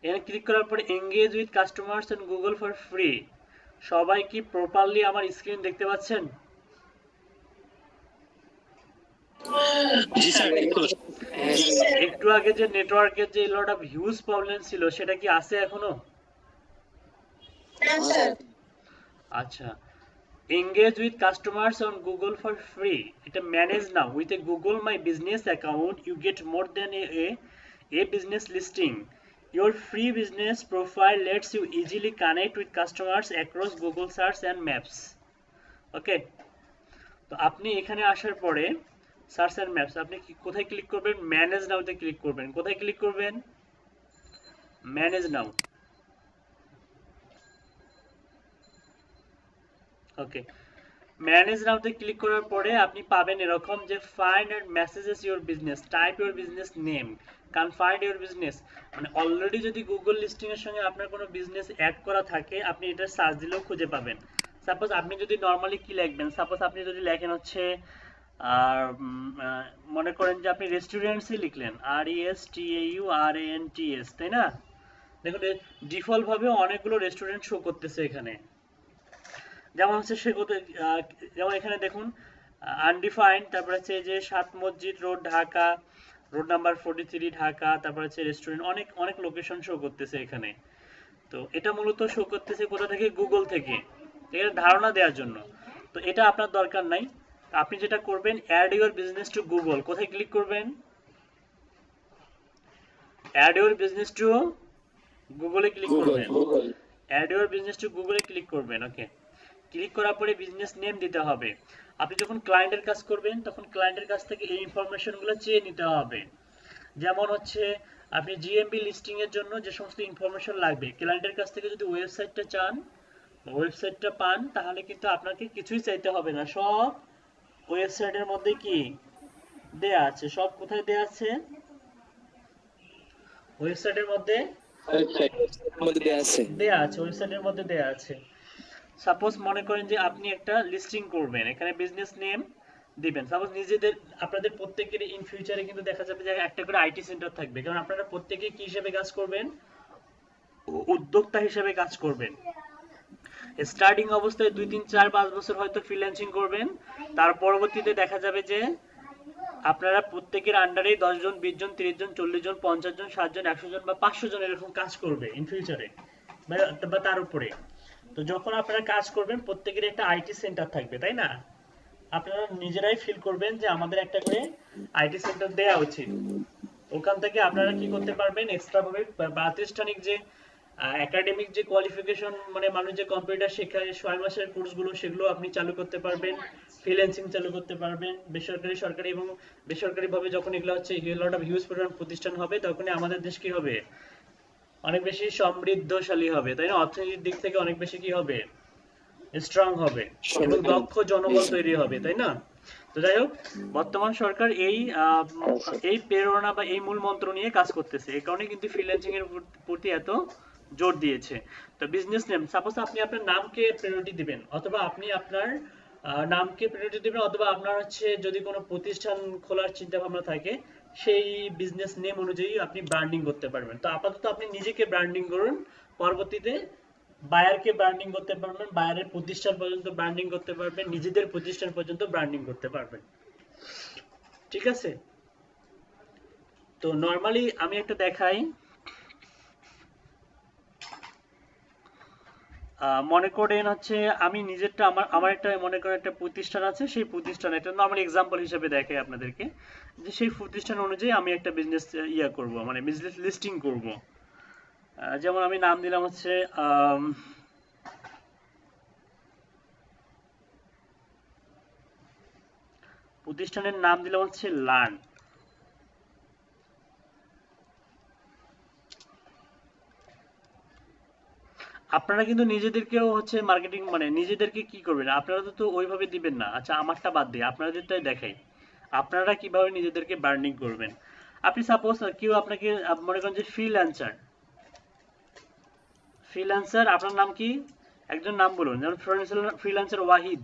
এখানে ক্লিক করার পরে engage with customers on Google for free. সবাই কি প্রপারলি আমার স্ক্রিন দেখতে পাচ্ছেন? জি স্যার, একটু আগে যে নেটওয়ার্কের যে লট অফ হিউজ প্রবলেম ছিল সেটা কি আছে এখনো? আচ্ছা, engage with customers on Google for free. এটা manage now with a Google My Business account. You get more than a business listing. Your free business profile lets you easily connect with customers across Google Search and Maps. Okay, তো আপনি এখানে আসার পরে search and maps আপনি কোথায় click করবেন? Manage নাওতে click করবেন। কোথায় ক্লিক করবেন? Manage now. ওকে, ম্যানেজ নাওতে ক্লিক করার পরে আপনি পাবেন এরকম যে find and messages your business, type your business name, can find your business. মানে অলরেডি যদি গুগল লিস্টিং এর সঙ্গে আপনার কোনো বিজনেস অ্যাড করা থাকে আপনি এটা সার্চ দিলেও খুঁজে পাবেন। সাপোজ আপনি যদি নরমালি কি লিখবেন, সাপোজ আপনি যদি লেখেন হচ্ছে আর মনে করেন যে আপনি রেস্টুরেন্টসই লিখলেন, RESTAURANTS, তাই না? দেখুন ডিফল্ট ভাবে অনেকগুলো রেস্টুরেন্ট শো করতেছে এখানে, যেমন হচ্ছে যেমন এখানে দেখুন আনডিফাইন্ড, তারপর হচ্ছে যে 7 মসজিদ road Dhaka, road number 43 Dhaka, তারপর হচ্ছে রেস্টুরেন্ট, অনেক অনেক লোকেশন শো করতেছে এখানে। তো এটা মূলত শো করতেছে কোথা থেকে? গুগল থেকে, এর ধারণা দেওয়ার জন্য। তো এটা আপনার দরকার নাই। আপনি যেটা করবেন, add your business to Google, কোথায় ক্লিক করবেন? অ্যাড ইউর বিজনেস টু গুগলে ক্লিক করবেন। অ্যাড ইউর বিজনেস টু গুগলে ক্লিক করবেন। ওকে, ক্লিক করার পরে বিজনেস নেম দিতে হবে। আপনি যখন ক্লায়েন্টের কাজ করবেন তখন ক্লায়েন্টের কাছ থেকে এই ইনফরমেশনগুলো চেয়ে নিতে হবে। যেমন হচ্ছে আপনি জিএমবি লিস্টিং এর জন্য যে সমস্ত ইনফরমেশন লাগবে, ক্লায়েন্টের কাছ থেকে যদি ওয়েবসাইটটা চান, ওয়েবসাইটটা পান, তাহলে কিন্তু আপনাকে কিছুই চাইতে হবে না, সব ওয়েবসাইটের মধ্যে কি দেয়া আছে। সব কোথায় দেয়া আছে? ওয়েবসাইটের মধ্যে দেয়া আছে, ওয়েবসাইটের মধ্যে দেয়া আছে। সাপোজ মনে করেন যে আপনি একটা লিস্টিং করবেন, এখানে বিজনেস নেম দিবেন। সাপোজ নিজেদের আপনাদের প্রত্যেকের ইন ফিউচারে কিন্তু দেখা যাবে যে একটা করে আইটি সেন্টার থাকবে, কারণ আপনারা প্রত্যেকে কি হিসেবে কাজ করবেন? উদ্যোক্তা হিসেবে কাজ করবেন। স্টার্টিং অবস্থায় 2, 3, 4, 5 বছর হয়তো ফ্রিল্যান্সিং করবেন, তার পরবর্তীতে দেখা যাবে যে আপনারা প্রত্যেকের আন্ডারে 10 জন, 20 জন, 30 জন, 40 জন, 50 জন, 60 জন, 100 জন বা 500 জন এরকম কাজ করবে ইন ফিউচারে বা তার উপরে। তো যখন আপনারা কাজ করবেন প্রত্যেকের একটা আইটি সেন্টার থাকবে, তাই না? আপনারা নিজেরাই ফিল করবেন যে আমাদের একটা করে আইটি সেন্টার দেওয়া উচিত। ওখান থেকে আপনারা কি করতে পারবেন? এক্সট্রা ভাবে প্রাতিষ্ঠানিক যে একাডেমিক যে কোয়ালিফিকেশন, মানে মানুষ যে কম্পিউটার শেখায় 6 মাসের কোর্সগুলো, সেগুলো আপনি চালু করতে পারবেন, ফ্রিল্যান্সিং চালু করতে পারবেন। বেসরকারি, সরকারি এবং বেসরকারি ভাবে যখন এগুলো হচ্ছে লট অফ হিউজ পরিমাণ প্রতিষ্ঠান হবে, তখনই আমাদের দেশ কি হবে? অনেক বেশি সমৃদ্ধশালী হবে, তাই না? অর্থনৈতিক দিক থেকে অনেক বেশি কি হবে? স্ট্রং হবে এবং দক্ষ জনবল তৈরি হবে, তাই না? তো যাই হোক, বর্তমান সরকার এই প্রেরণা বা এই মূল মন্ত্র নিয়ে কাজ করতেছে, এই কারণে কিন্তু ফ্রিল্যান্সিং এর প্রতি এত জোর দিয়েছে। তো বিজনেস নেম, সাপোজ আপনি আপনার নামকে প্রায়োরিটি দিবেন, অথবা আপনি আপনার নামকে প্রায়োরিটি দিবেন, অথবা আপনার হচ্ছে যদি কোনো প্রতিষ্ঠান খোলার চিন্তা ভাবনা থাকে, সেই বিজনেস নেম অনুযায়ী আপনি ব্র্যান্ডিং করতে পারবেন। তো আপাতত আপনি নিজেকে ব্র্যান্ডিং করুন, পরবর্তীতে বায়ারকে ব্র্যান্ডিং করতে পারবেন, বায়ারের প্রতিষ্ঠান পর্যন্ত ব্র্যান্ডিং করতে পারবেন, নিজেদের প্রতিষ্ঠান পর্যন্ত ব্র্যান্ডিং করতে পারবেন। ঠিক আছে? তো নরমালি আমি একটা দেখাই, মনে করেন হচ্ছে আমি নিজেরটা আমার আমার একটা মনে করেন একটা প্রতিষ্ঠান আছে, সেই প্রতিষ্ঠান এটা নর্মাল এক্সাম্পল হিসেবে দেখাই আপনাদেরকে, যে সেই প্রতিষ্ঠান অনুযায়ী আমি একটা বিজনেস ইয়া করব, মানে বিজনেস লিস্টিং করব। যেমন আমি নাম দিলাম হচ্ছে প্রতিষ্ঠানের নাম দিলাম হচ্ছে লার্ন। আপনারা কিন্তু নিজেদেরকেও হচ্ছে মার্কেটিং মানে নিজেদেরকে কি করবেন, আপনারা তো ওইভাবে দিবেন না। আচ্ছা আমারটা বাদ দিয়ে আপনাদেরটাই দেখাই আপনারা কিভাবে নিজেদেরকে বার্নিং করবেন। আপনি সাপোজ কেউ আপনাকে মনে করেন যে ফ্রিল্যান্সার, ফ্রিল্যান্সার আপনার নাম কি, একজন নাম বলুন, যেমন freelancer Wahid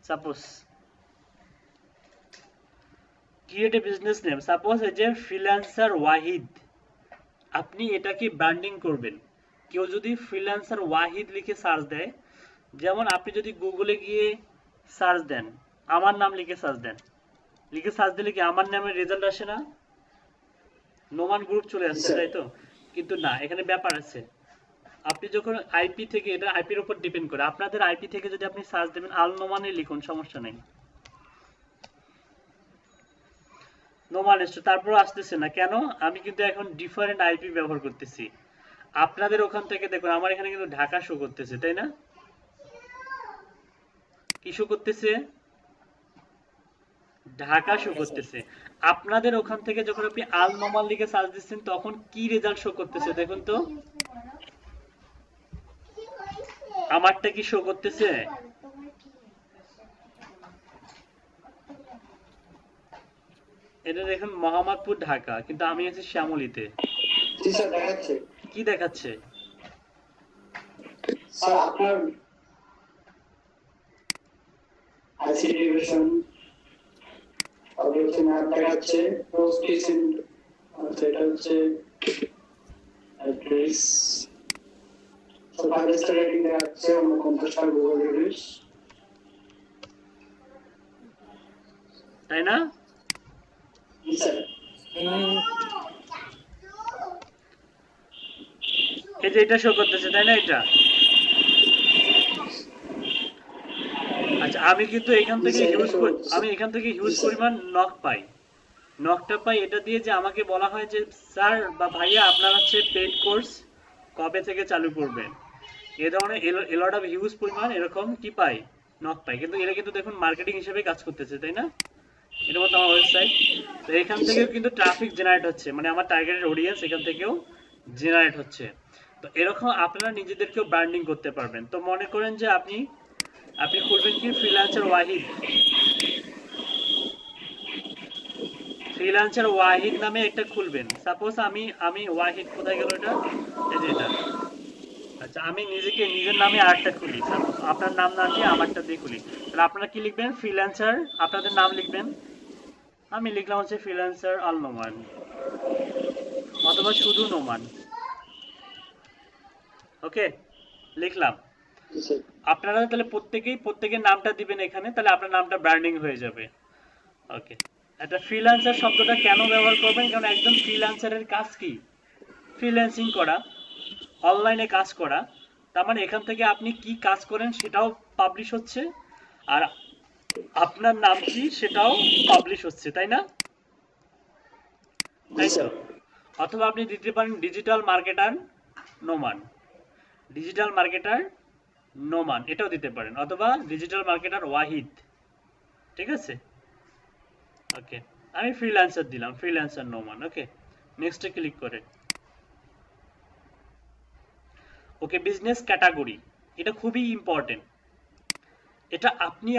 suppose, create a business name suppose এই যে ফ্রিল্যান্সার ওয়াহিদ, আপনি এটাকে ব্র্যান্ডিং করবেন। কেউ যদি ফ্রিল্যান্সার ওয়াহিদ লিখে সার্চ দেয়, যেমন আপনি যদি গুগলে গিয়ে সার্চ দেন আমার নাম লিখে সার্চ দেন, লিখে সার্চ দিলে কি আমার নামের রেজাল্ট আসে না, নোমান গ্রুপ চলে আসছে তাই তো? কিন্তু না, এখানে ব্যাপার আছে। আপনি যখন আইপি থেকে, এটা আইপির উপর ডিপেন্ড করে, আপনাদের আইপি থেকে যদি আপনি সার্চ দেবেন আল নোমানে লিখুন, সমস্যা নেই, নোমান এসছে, তারপর আসতেছে না কেন? আমি কিন্তু এখন ডিফারেন্ট আইপি ব্যবহার করতেছি। আপনাদের ওখান থেকে দেখুন আমার এখানে কিন্তু ঢাকা শো করতেছে, তাই না? কি শো করতেছে? ঢাকা শো করতেছে। আপনাদের ওখান থেকে যখন আপনি আল নোমান লিখে সার্চ দিচ্ছেন তখন কি রেজাল্ট শো করতেছে দেখুন তো, আমারটা কি শো করতেছে? এটা দেখুন মোহাম্মদপুর ঢাকা, কিন্তু আমি আছি শ্যামলীতে। জি স্যার দেখাচ্ছে। কি দেখাচ্ছে? স্যার আপনার আইসিটি ডিভিশন অবজেক্টিভ ম্যাপ দেখাচ্ছে, পোস্ট কিসিন এটা হচ্ছে অ্যাড্রেস, তো 5 স্টার রেটিং দেখাচ্ছে, 49টা গুগল রিভিউস, তাই না? জি স্যার। এই যে এটা শো করতেছে তাই না এটা? আচ্ছা আমি কিন্তু এখান থেকে হিউজ পরিমাণ নক পাই, নকটা পাই এটা দিয়ে যে আমাকে বলা হয় যে স্যার বা ভাইয়া আপনার হচ্ছে পেড কোর্স কবে থেকে চালু করবেন, এ ধরনের এলট অফ হিউজ পরিমাণ এরকম কি পাই, নক পাই। কিন্তু এরা কিন্তু দেখুন মার্কেটিং হিসেবে কাজ করতেছে তাই না? এটা মতো আমার ওয়েবসাইট, তো এখান থেকেও কিন্তু ট্রাফিক জেনারেট হচ্ছে, মানে আমার টার্গেটেড অডিয়েন্স এখান থেকেও জেনারেট হচ্ছে। তো এরকম আপনারা নিজেদেরকেও ব্র্যান্ডিং করতে পারবেন। তো মনে করেন যে আপনি খুলবেন কি ফ্রিল্যান্সার ওয়াহিদ, ফ্রিল্যান্সার ওয়াহিদ নামে একটা খুলবেন। সাপোজ আমি ওয়াহিদ, কোথায় গেল এটা, এই যে এটা। আচ্ছা আমি নিজের নামে আরেকটা খুলি, আপনার নাম না দিয়ে আমারটা দিয়ে খুলি, তাহলে আপনারা কি লিখবেন, ফ্রিল্যান্সার আপনাদের নাম লিখবেন, আমি লিখলাম হচ্ছে ফ্রিল্যান্সার আল নোমান অথবা শুধু নোমান, ওকে লিখলাম। আপনারা তাহলে প্রত্যেকের নামটা দিবেন এখানে, তাহলে আপনার নামটা ব্র্যান্ডিং হয়ে যাবে। ওকে, একটা ফ্রিল্যান্সার শব্দটা কেন ব্যবহার করবেন, কারণ একজন ফ্রিল্যান্সারের কাজ কি, ফ্রিল্যান্সিং করা, অনলাইনে কাজ করা। তার মানে এখান থেকে আপনি কি কাজ করেন সেটাও পাবলিশ হচ্ছে, আর আপনার নাম কি সেটাও পাবলিশ হচ্ছে, তাই না? তাই তো? অথবা আপনি দিতে পারেন digital marketer Noman, digital marketer Noman এটাও দিতে পারেন, অথবা ডিজিটাল মার্কেটার ওয়াহিদ, ঠিক আছে? ওকে আমি ফ্রিল্যান্সার দিলাম, ফ্রিল্যান্সার নোমান। ওকে নেক্সটে ক্লিক করে, ওকে বিজনেস ক্যাটাগরি, এটা খুবই ইম্পর্টেন্ট। এটা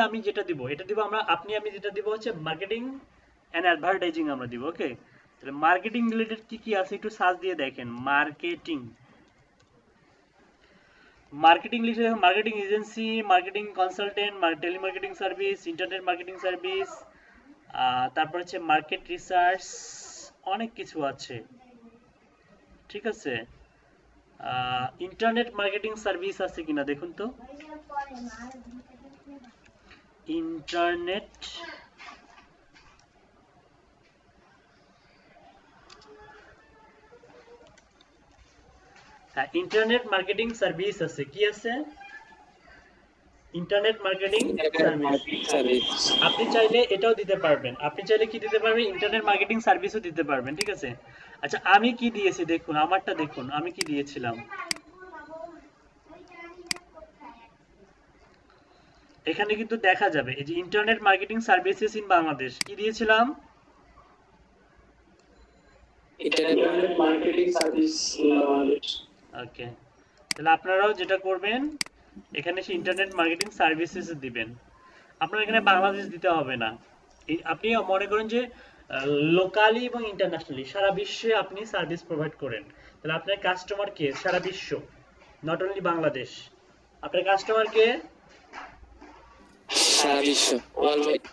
আমি যেটা দিব আমরা, আমি যেটা দিব হচ্ছে মার্কেটিং এন্ড অ্যাডভার্টাইজিং আমরা দিব। ওকে তাহলে মার্কেটিং রিলেটেড কি আছে একটু সার্চ দিয়ে দেখেন, মার্কেটিং লিখে দেখুন, marketing agency, marketing consultant, telemarketing service, internet marketing service, তারপর হচ্ছে মার্কেট রিসার্চ, অনেক কিছু আছে, ঠিক আছে? ইন্টারনেট মার্কেটিং সার্ভিস আছে কিনা দেখুন তো, ইন্টারনেট হ্যাঁ, ইন্টারনেট মার্কেটিং সার্ভিস আছে, কি আছে? Internet marketing service. আপনি চাইলে এটাও দিতে পারবেন, আপনি চাইলে কি দিতে পারবেন, ইন্টারনেট মার্কেটিং সার্ভিসও দিতে পারবেন, ঠিক আছে? আচ্ছা আমি কি দিয়েছি দেখুন, আমারটা দেখুন আমি কি দিয়েছিলাম। এখানে কিন্তু দেখা যাবে এই যে internet marketing services in Bangladesh, কি দিয়েছিলাম? Internet marketing service Bangladesh. Okay, তাহলে আপনারাও যেটা করবেন এখানে সে ইন্টারনেট মার্কেটিং সার্ভিসেস দিবেন। আপনার এখানে বাংলাদেশ দিতে হবে না, আপনি মনে করেন যে লোকালি এবং ইন্টারন্যাশনালি সারা বিশ্বে আপনি সার্ভিস প্রোভাইড করেন, তাহলে আপনার কাস্টমার কে? সারা বিশ্ব, নট অনলি বাংলাদেশ। আপনার কাস্টমার কে? সারা বিশ্ব, ওয়ার্ল্ড।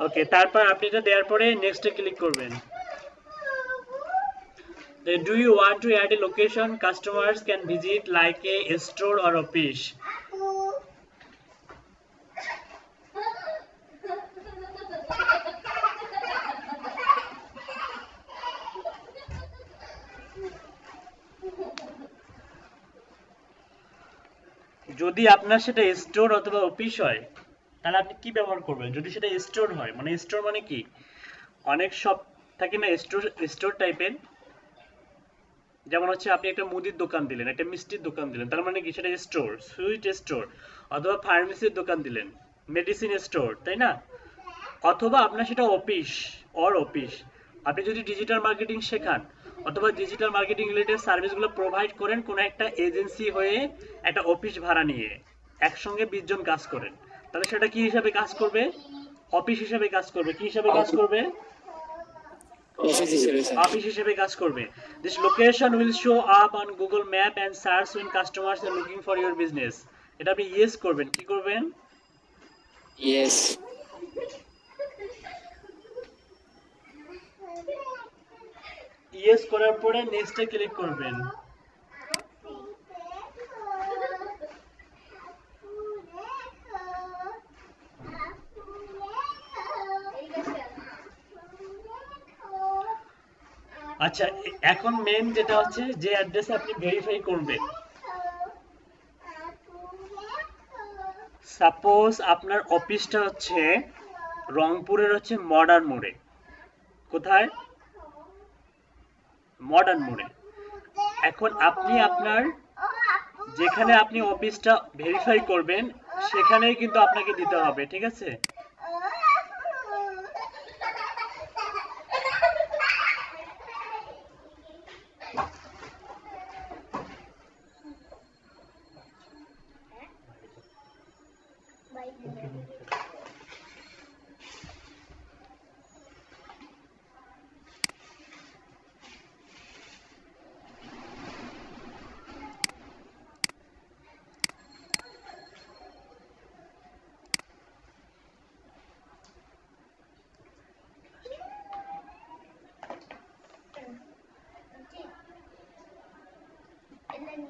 ওকে, তারপর আপনি এটা দেওয়ার পরে নেক্সটে ক্লিক করবেন। Do you want to add a location customers can visit like a store or office? যদি আপনার সেটা স্টোর অথবা অফিস হয় তাহলে আপনি কি ব্যবহার করবেন? যদি সেটা স্টোর হয়, মানে স্টোর মানে কি, অনেক শপ থাকে না স্টোর টাইপের, যেমন হচ্ছে আপনি একটা মুদির দোকান দিলেন, একটা মিষ্টির দোকান দিলেন, তার মানে কি সেটা স্টোর, সুইট স্টোর। অথবা ফার্মেসির দোকান দিলেন, মেডিসিন স্টোর, তাই না? অথবা আপনার সেটা অফিস অফিস। আপনি যদি ডিজিটাল মার্কেটিং শেখান অথবা ডিজিটাল মার্কেটিং রিলেটেড সার্ভিসগুলো প্রোভাইড করেন কোনো একটা এজেন্সি হয়ে, একটা অফিস ভাড়া নিয়ে একসঙ্গে 20 জন কাজ করেন, তাহলে সেটা কি হিসাবে কাজ করবে? অফিস হিসাবে কাজ করবে। কি হিসাবে কাজ করবে? অফিস হিসেবে কাজ করবে। This location will show up on Google Map and search when customers are looking for your business. এটা আপনি ইয়েস করবেন। কি করবেন? ইয়েস। ইয়েস করার পরে নেক্সটে ক্লিক করবেন। আচ্ছা, এখন মেন যেটা হচ্ছে যে অ্যাড্রেসে আপনি ভেরিফাই করবেন। সাপোজ আপনার অফিসটা হচ্ছে রংপুরের হচ্ছে মডার্ন মোড়ে। কোথায়? মডার্ন মোড়ে। এখন আপনি আপনার যেখানে আপনি অফিসটা ভেরিফাই করবেন সেখানেই কিন্তু আপনাকে দিতে হবে, ঠিক আছে?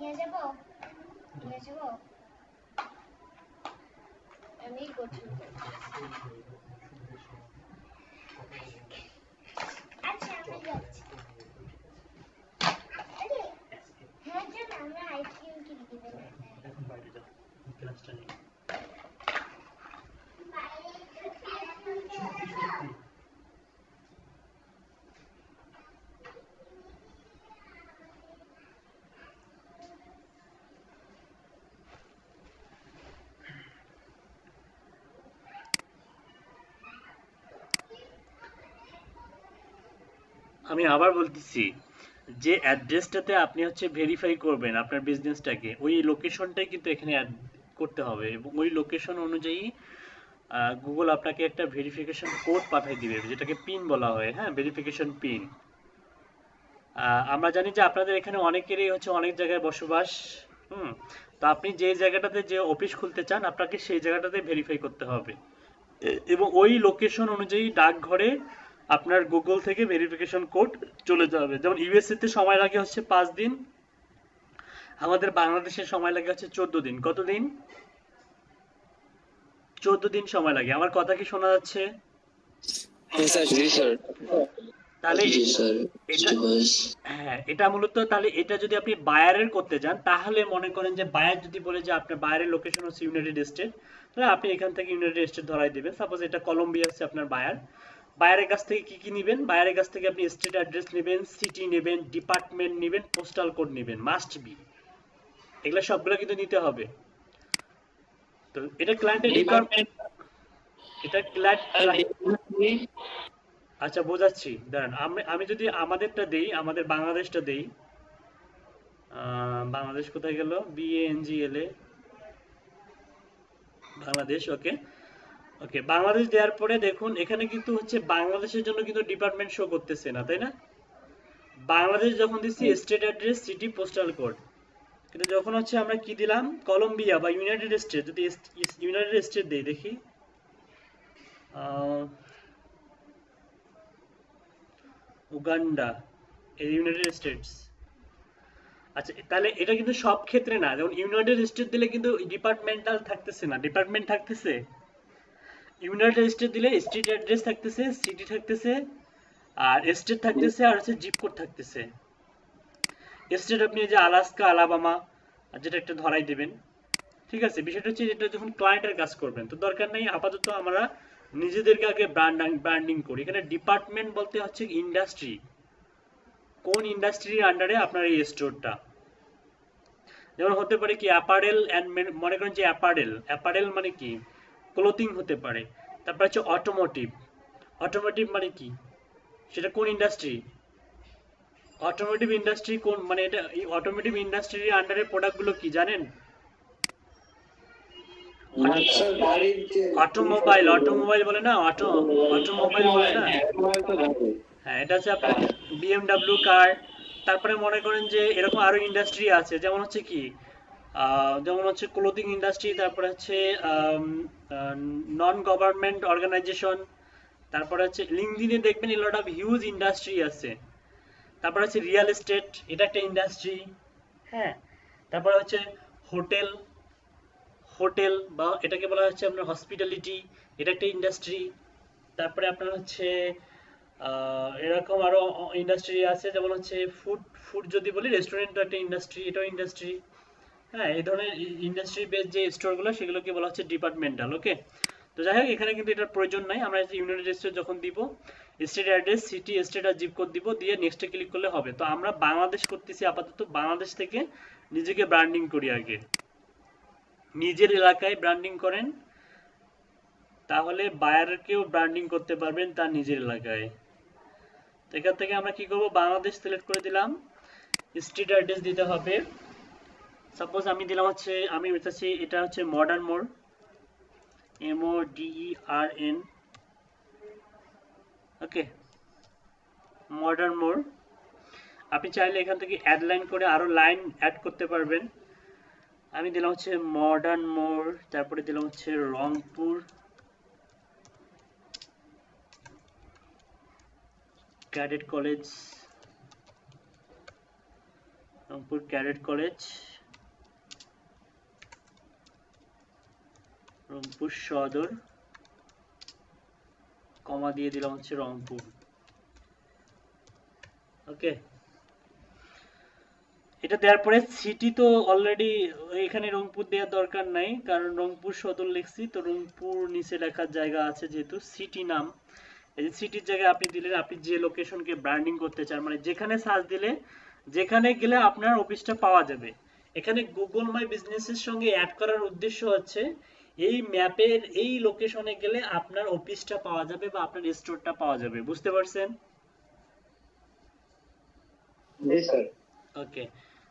নিয়ে যাব আমি গোছল আচ্ছা আমি যাচ্ছি। হ্যাঁ চল আমরা আইসক্রিম কিনে দেবো। এখন বাইরে যাও, ক্লাসটা নেই। আমি আবার বলতেছি, যে অ্যাড্রেসটাতে আপনি হচ্ছে ভেরিফাই করবেন আপনার বিজনেসটাকে, ওই লোকেশনটাই কিন্তু এখানে অ্যাড করতে হবে এবং ওই লোকেশন অনুযায়ী গুগল আপনাকে একটা ভেরিফিকেশন কোড পাঠিয়ে দিবে, যেটাকে পিন বলা হয়। হ্যাঁ, ভেরিফিকেশন পিন। আমরা জানি যে আপনাদের এখানে অনেকেরই হচ্ছে অনেক জায়গায় বসবাস। তো আপনি যে জায়গাটাতে যে অফিস খুলতে চান আপনাকে সেই জায়গাটাতে ভেরিফাই করতে হবে এবং ওই লোকেশন অনুযায়ী ডাকঘরে আপনার গুগল থেকে ভেরিফিকেশন কোড চলে যাবে। যেমন ইউএসএ তে সময় লাগে হচ্ছে 5 দিন, আমাদের বাংলাদেশে সময় লাগে হচ্ছে 14 দিন। কত দিন? 14 দিন সময় লাগে। আমার কথা কি শোনা যাচ্ছে? স্যার জি স্যার তাহলে জি স্যার এটা হ্যাঁ এটা মূলত তাহলে এটা যদি আপনি বায়ারের করতে যান তাহলে মনে করেন যে বায়ার যদি বলে যে আপনার বায়ারের লোকেশন হচ্ছে ইউনাইটেড স্টেট, তাহলে আপনি এখান থেকে ইউনাইটেড স্টেট ধরাই দিবেন। সাপোজ এটা কলম্বিয়া হচ্ছে আপনার বায়ার, বায়ারের কাছ থেকে কি কি নেবেন? বায়ারের কাছ থেকে আপনি স্টেট অ্যাড্রেস নেবেন, সিটি নেবেন, ডিপার্টমেন্ট নেবেন, পোস্টাল কোড নেবেন, মাস্ট বি। এগুলো সবগুলো কিন্তু নিতে হবে। তো এটা ক্লায়েন্টের রিকোয়ারমেন্ট, এটা ক্লায়েন্ট। আচ্ছা বোঝাচ্ছি, দাঁড়ান আমি যদি আমাদেরটা দেই, আমাদের বাংলাদেশটা দেই, বাংলাদেশ কোথায় গেল? BANGLA বাংলাদেশ। ওকে ওকে, বাংলাদেশ দেওয়ার পরে দেখুন এখানে কিন্তু হচ্ছে বাংলাদেশের জন্য কিন্তু ডিপার্টমেন্ট শো করতেছে না, তাই না? বাংলাদেশ যখন দিচ্ছি state address, city, postal code, কিন্তু যখন হচ্ছে আমরা কি দিলাম কলম্বিয়া বা ইউনাইটেড স্টেট, যদি ইউনাইটেড স্টেট দেই দেখি, উগান্ডা, এই ইউনাইটেড স্টেটস। আচ্ছা তাহলে এটা কিন্তু সব ক্ষেত্রে না, যেমন ইউনাইটেড স্টেট দিলে কিন্তু ডিপার্টমেন্টাল থাকতেছে না, ডিপার্টমেন্ট থাকতেছে। ইউনাইটেড স্টেট দিলে স্টেট অ্যাড্রেস থাকতেছে, সিটি থাকতেছে, আর স্টেট থাকতেছে, আর হচ্ছে জিপ কোড থাকতেছে। স্টেট আপনি যে আলাস্কা, আলাবামা যেটা একটা ধরাই দিবেন, ঠিক আছে? বিষয়টা হচ্ছে এটা যখন ক্লায়েন্টের কাজ করবেন তো দরকার নেই, আপাতত আমরা নিজেদেরকে আগে ব্র্যান্ডিং করি। এখানে ডিপার্টমেন্ট বলতে হচ্ছে ইন্ডাস্ট্রি, কোন ইন্ডাস্ট্রির আন্ডারে আপনার এই স্টোরটা। যেমন হতে পারে কি অ্যাপারেল অ্যান্ড, মনে করেন যে অ্যাপারেল মানে কি ক্লোথিং হতে পারে। তারপর হচ্ছে অটোমোটিভ, অটোমোটিভ মানে কি সেটা কোন ইন্ডাস্ট্রি? অটোমোটিভ ইন্ডাস্ট্রি কোন, মানে এটা এই অটোমোটিভ ইন্ডাস্ট্রির আন্ডারে প্রোডাক্টগুলো কি জানেন? স্যার গাড়ির যে অটোমোবাইল বলে না, অটোমোবাইল বলে না। হ্যাঁ এটা হচ্ছে আপনার BMW কার। তারপরে মনে করেন যে এরকম আরো ইন্ডাস্ট্রি আছে, যেমন হচ্ছে কি যেমন হচ্ছে ক্লোথিং ইন্ডাস্ট্রি, তারপরে হচ্ছে নন গভর্নমেন্ট অর্গানাইজেশন, তারপরে হচ্ছে লিঙ্কডইনে দেখবেন এ লট অফ হিউজ ইন্ডাস্ট্রি আছে। তারপরে হচ্ছে রিয়েল এস্টেট, এটা একটা ইন্ডাস্ট্রি। হ্যাঁ তারপরে হচ্ছে হোটেল, বা এটাকে বলা হচ্ছে আপনার হসপিটালিটি, এটা একটা ইন্ডাস্ট্রি। তারপরে আপনার হচ্ছে এরকম আরো ইন্ডাস্ট্রি আছে, যেমন হচ্ছে ফুড যদি বলি রেস্টুরেন্ট একটা ইন্ডাস্ট্রি, এটাও ইন্ডাস্ট্রি। হ্যাঁ এই ধরনের ইন্ডাস্ট্রি বেস যে স্টোরগুলো সেগুলোকে বলা হচ্ছে ডিপার্টমেন্টাল। ওকে, তো যাই হোক এখানে কিন্তু এটার প্রয়োজন নাই, আমরা ইউনাইটেড স্টেট যখন দিব স্টেট অ্যাড্রেস, সিটি, স্টেট আর জিপ কোড দিব, দিয়ে নেক্সটে ক্লিক করলে হবে। তো আমরা বাংলাদেশ করতেছি আপাতত, বাংলাদেশ থেকে নিজেকে ব্র্যান্ডিং করি আগে, নিজের এলাকায় ব্র্যান্ডিং করেন, তাহলে বায়ারকেও ব্র্যান্ডিং করতে পারবেন তার নিজের এলাকায়। তো এখান থেকে আমরা কি করব, বাংলাদেশ সিলেক্ট করে দিলাম, স্ট্রিট অ্যাড্রেস দিতে হবে। সাপোজ আমি দিলাম হচ্ছে, আমি চাচ্ছি এটা হচ্ছে মডার্ন মোড়, MODERN। ওকে মডার্ন মোড়। আপনি চাইলে এখান থেকে অ্যাড লাইন করে আরো লাইন অ্যাড করতে পারবেন। আমি দিলাম হচ্ছে মডার্ন মোড়, তারপরে দিলাম হচ্ছে Rangpur cadet college, Rangpur cadet college, Rangpur সদর, কমা দিয়ে দিলাম হচ্ছে রংপুর। ওকে এটা দেওয়ার পরে সিটি তো অলরেডি এখানে রংপুর দেওয়ার দরকার নাই, কারণ রংপুর সদর লিখছি, তো রংপুর নিচে লেখার জায়গা আছে যেহেতু সিটি নাম, এই যে সিটির জায়গায় আপনি দিলেন আপনি যে লোকেশনকে ব্র্যান্ডিং করতে চান, মানে যেখানে সার্চ দিলে যেখানে গেলে আপনার অফিসটা পাওয়া যাবে। এখানে গুগল মাই বিজনেসের সঙ্গে অ্যাড করার উদ্দেশ্য হচ্ছে এই ম্যাপের এই লোকেশনে গেলে আপনার অফিসটা পাওয়া যাবে বা আপনার স্টোরটা পাওয়া যাবে, বুঝতে পারছেন? জি স্যার। ওকে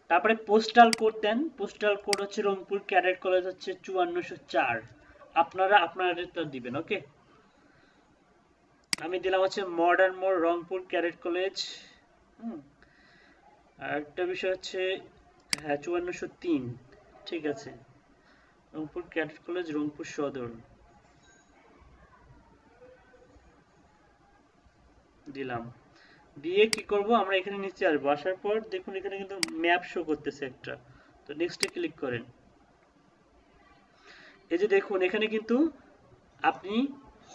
তারপরে পোস্টাল কোড দেন, পোস্টাল কোড হচ্ছে রংপুর ক্যাডেট কলেজ হচ্ছে 5404, আপনারা আপনাদেরটা দিবেন। ওকে আমি দিলাম হচ্ছে মডার্ন মোড় রংপুর ক্যাডেট কলেজ। আর একটা বিষয় হচ্ছে হ্যাঁ 5403, ঠিক আছে, রংপুর ক্যাডেট কলেজ রংপুর সদর দিলাম। দিয়ে কি করব, আমরা এখানে নিচে আসবো, আসার পর দেখুন এখানে কিন্তু ম্যাপ শো করতেছে একটা, তো নেক্সটে ক্লিক করেন। এই যে দেখুন এখানে কিন্তু আপনি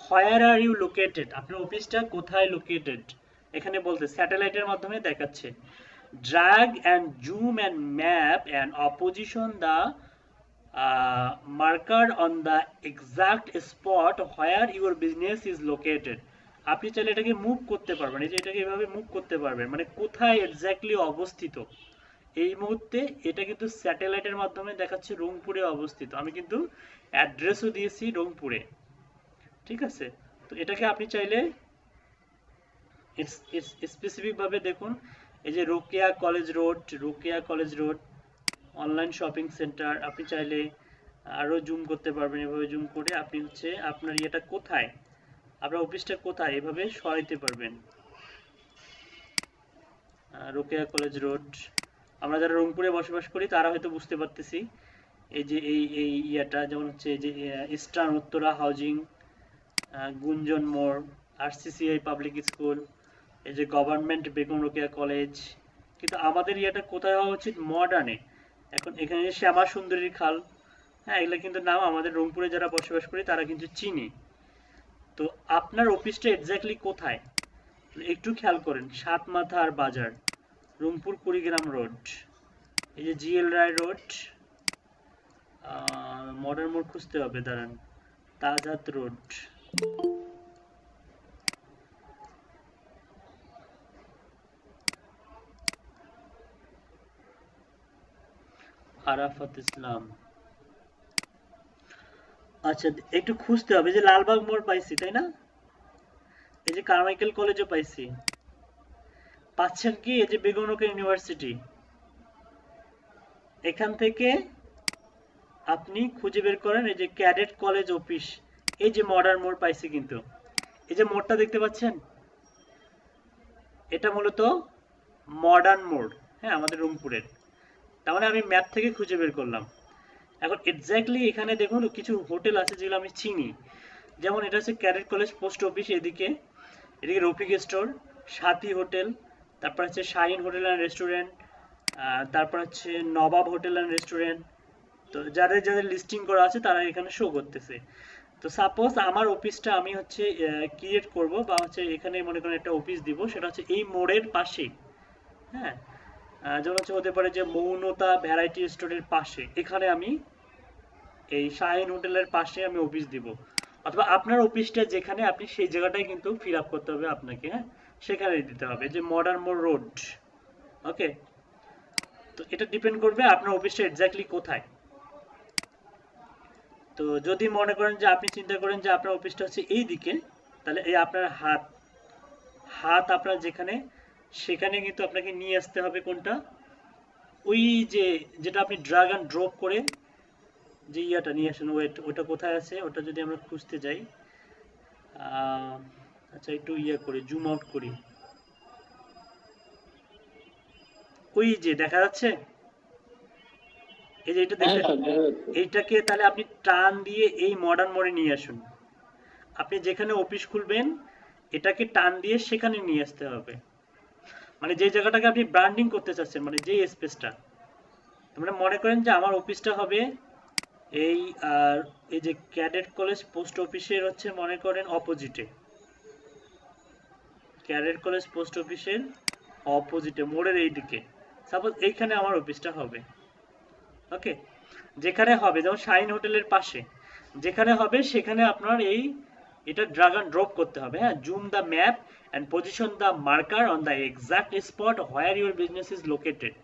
হোয়ার আর ইউ লোকেটেড, আপনার অফিসটা কোথায় লোকেটেড, এখানে বলতে স্যাটেলাইটের মাধ্যমে দেখাচ্ছে। Drag and zoom and map and opposition the marker on the exact spot where your business is located. আপনি চাইলে এটাকে মুভ করতে পারবেন, এই যে এটাকে এভাবে মুভ করতে পারবেন, মানে কোথায় এক্স্যাক্টলি অবস্থিত। এই মুহূর্তে এটা কিন্তু স্যাটেলাইটের মাধ্যমে দেখাচ্ছে রংপুরে অবস্থিত, আমি কিন্তু অ্যাড্রেসও দিয়েছি রংপুরে, ঠিক আছে। তো এটাকে আপনি চাইলে স্পেসিফিক ভাবে দেখুন, এই যে Rokeya college road online shopping centre, আপনি চাইলে আরো জুম করতে পারবেন, এভাবে জুম করে আপনি হচ্ছে আপনার ইয়েটা কোথায়, আপনার অফিসটা কোথায় এভাবে সরাইতে পারবেন। রোকেয়া কলেজ রোড, আমরা যারা রংপুরে বসবাস করি তারা হয়তো বুঝতে পারতেছি। এই যে এই ইয়াটা যেমন হচ্ছে এই যে ইস্টার্ন উত্তরা হাউজিং, গুঞ্জন মোড়, আরসিসিআই পাবলিক স্কুল, এই যে গভর্নমেন্ট বেগম রোকেয়া কলেজ। কিন্তু আমাদের ইয়েটা কোথায় হওয়া উচিত, মডার্নে। এখন এখানে শ্যামা সুন্দরী খাল, হ্যাঁ এগুলো কিন্তু নাম আমাদের রংপুরে যারা বসবাস করি তারা কিন্তু চিনি। তো আপনার অফিসটা এক্স্যাক্টলি কোথায় একটু খেয়াল করেন, সাতমাথার বাজার, রংপুর কুড়িগ্রাম রোড, এই যে জিএল রায় রোড, মডার্ন মোড় খুঁজতে হবে, দাঁড়ান, তাজহাট রোড, আরাফাত ইসলাম। আচ্ছা একটু খুঁজতে হবে, যে লালবাগ মোড় পাইছি তাই না, এই যে কারমাইকেল কলেজও পাইছি, পাচ্ছেন কি, এই যে বেগম রোকেয়া ইউনিভার্সিটি, এখান থেকে আপনি খুঁজে বের করেন এই যে ক্যাডেট কলেজ অফিস, এই যে মডার্ন মোড় পাইছি, কিন্তু এই যে মোড়টা দেখতে পাচ্ছেন এটা মূলত মডার্ন মোড়, হ্যাঁ আমাদের রংপুরের। তার মানে আমি ম্যাপ থেকে খুঁজে বের করলাম। এখন এক্স্যাক্টলি এখানে দেখুন কিছু হোটেল আছে যেগুলো আমি চিনি, যেমন এটা হচ্ছে ক্যাডেট কলেজ পোস্ট অফিস, এদিকে রফিক স্টোর, সাথী হোটেল, তারপর হচ্ছে শাহিন হোটেল অ্যান্ড রেস্টুরেন্ট, তারপর হচ্ছে নবাব হোটেল অ্যান্ড রেস্টুরেন্ট। তো যাদের যাদের লিস্টিং করা আছে তারা এখানে শো করতেছে। তো সাপোজ আমার অফিসটা আমি হচ্ছে ক্রিয়েট করব, বা হচ্ছে এখানে মনে করেন একটা অফিস দিব, সেটা হচ্ছে এই মোড়ের পাশে, হ্যাঁ যেমন হচ্ছে হতে পারে যে মৌনতা ভ্যারাইটি স্টোরের পাশে, এখানে আমি এই শাহিন হোটেলের পাশে আমি অফিস দিব, অথবা আপনার অফিসটা যেখানে আপনি সেই জায়গাটাই কিন্তু ফিল আপ করতে হবে আপনাকে, হ্যাঁ সেখানে দিতে হবে যে মডার্ন মোড় রোড। ওকে, তো এটা ডিপেন্ড করবে আপনার অফিসটা এক্স্যাক্টলি কোথায়। তো যদি মনে করেন যে আপনি চিন্তা করেন যে আপনার অফিসটা হচ্ছে এই দিকে, তাহলে এই আপনার হাত আপনার যেখানে, সেখানে কিন্তু আপনাকে নিয়ে আসতে হবে কোনটা, ওই যে যেটা আপনি ড্রাগ অ্যান্ড ড্রপ করে যে ইয়াটা নিয়ে আসেন, ওটা কোথায় আছে, ওটা যদি আমরা খুঁজতে যাই, আচ্ছা একটু করি, জুম আউট করি, ওই যে দেখা যাচ্ছে এই যে এটা দেখতে, এইটাকে তাহলে আপনি টান দিয়ে এই মডার্ন মোড়ে নিয়ে আসুন। আপনি যেখানে অফিস খুলবেন এটাকে টান দিয়ে সেখানে নিয়ে আসতে হবে, মানে যে জায়গাটাকে আপনি ব্র্যান্ডিং করতে চাচ্ছেন, মানে যে স্পেসটা, মানে মনে করেন যে আমার অফিসটা হবে এই এই যে ক্যাডেট কলেজ পোস্ট অফিসের হচ্ছে মনে করেন অপোজিটে, ক্যাডেট কলেজ পোস্ট অফিসের অপোজিটে মোড়ের এই দিকে, সাপোজ এইখানে আমার অফিসটা হবে। ওকে, যেখানে হবে যেমন শাইন হোটেলের পাশে যেখানে হবে সেখানে আপনার এটা ড্রাগ অ্যান্ড ড্রপ করতে হবে, হ্যাঁ, zoom the map and position the marker on the exact spot where your business is located.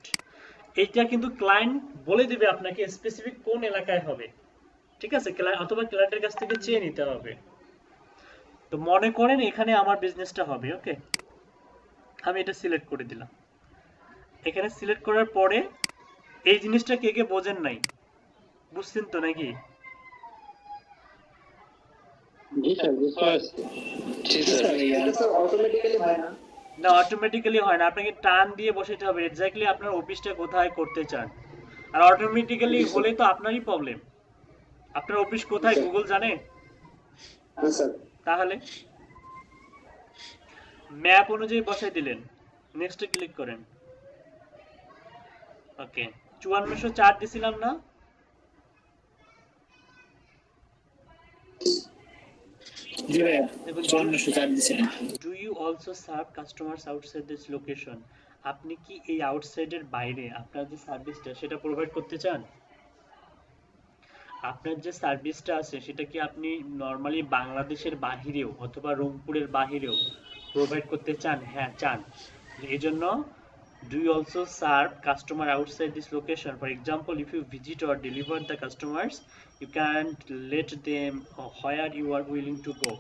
এইটা কিন্তু ক্লায়েন্ট বলে দিবে আপনাকে স্পেসিফিক কোন এলাকায় হবে, ঠিক আছে, অথবা ক্লায়েন্টের কাছ থেকে চেয়ে নিতে হবে। তো মনে করেন এখানে আমার বিজনেসটা হবে। ওকে, আমি এটা সিলেক্ট করে দিলাম। এখানে সিলেক্ট করার পরে এই জিনিসটা কে কে বোঝেন নাই, বুঝছেন তো নাকি? না, অটোমেটিক্যালি হয় না, আপনাকে টান দিয়ে বসাতে হবে এক্স্যাক্টলি আপনার অফিসটা কোথায় করতে চান। আর অটোমেটিক্যালি হলে তো আপনারই প্রবলেম। আপনার অফিস কোথায় গুগল জানে? তাহলে ম্যাপ অনুযায়ী বসাই দিলেন, নেক্সটে ক্লিক করেন। ওকে, 5404 দিছিলাম না? জি ভাইয়া দেখুন 5404 দিছিলেন। Do you also serve customers outside this location, আপনি কি এই আউটসাইডের বাইরে আপনার যে সার্ভিসটা সেটা প্রোভাইড করতে চান? আপনার যে সার্ভিসটা আছে সেটা কি আপনি নর্মালি বাংলাদেশের বাহিরেও অথবা রংপুরের বাহিরেও প্রোভাইড করতে চান? হ্যাঁ চান। এই জন্য do you also serve customer outside this location? For example, if you visit or deliver the customers, you can let them where you are willing to go.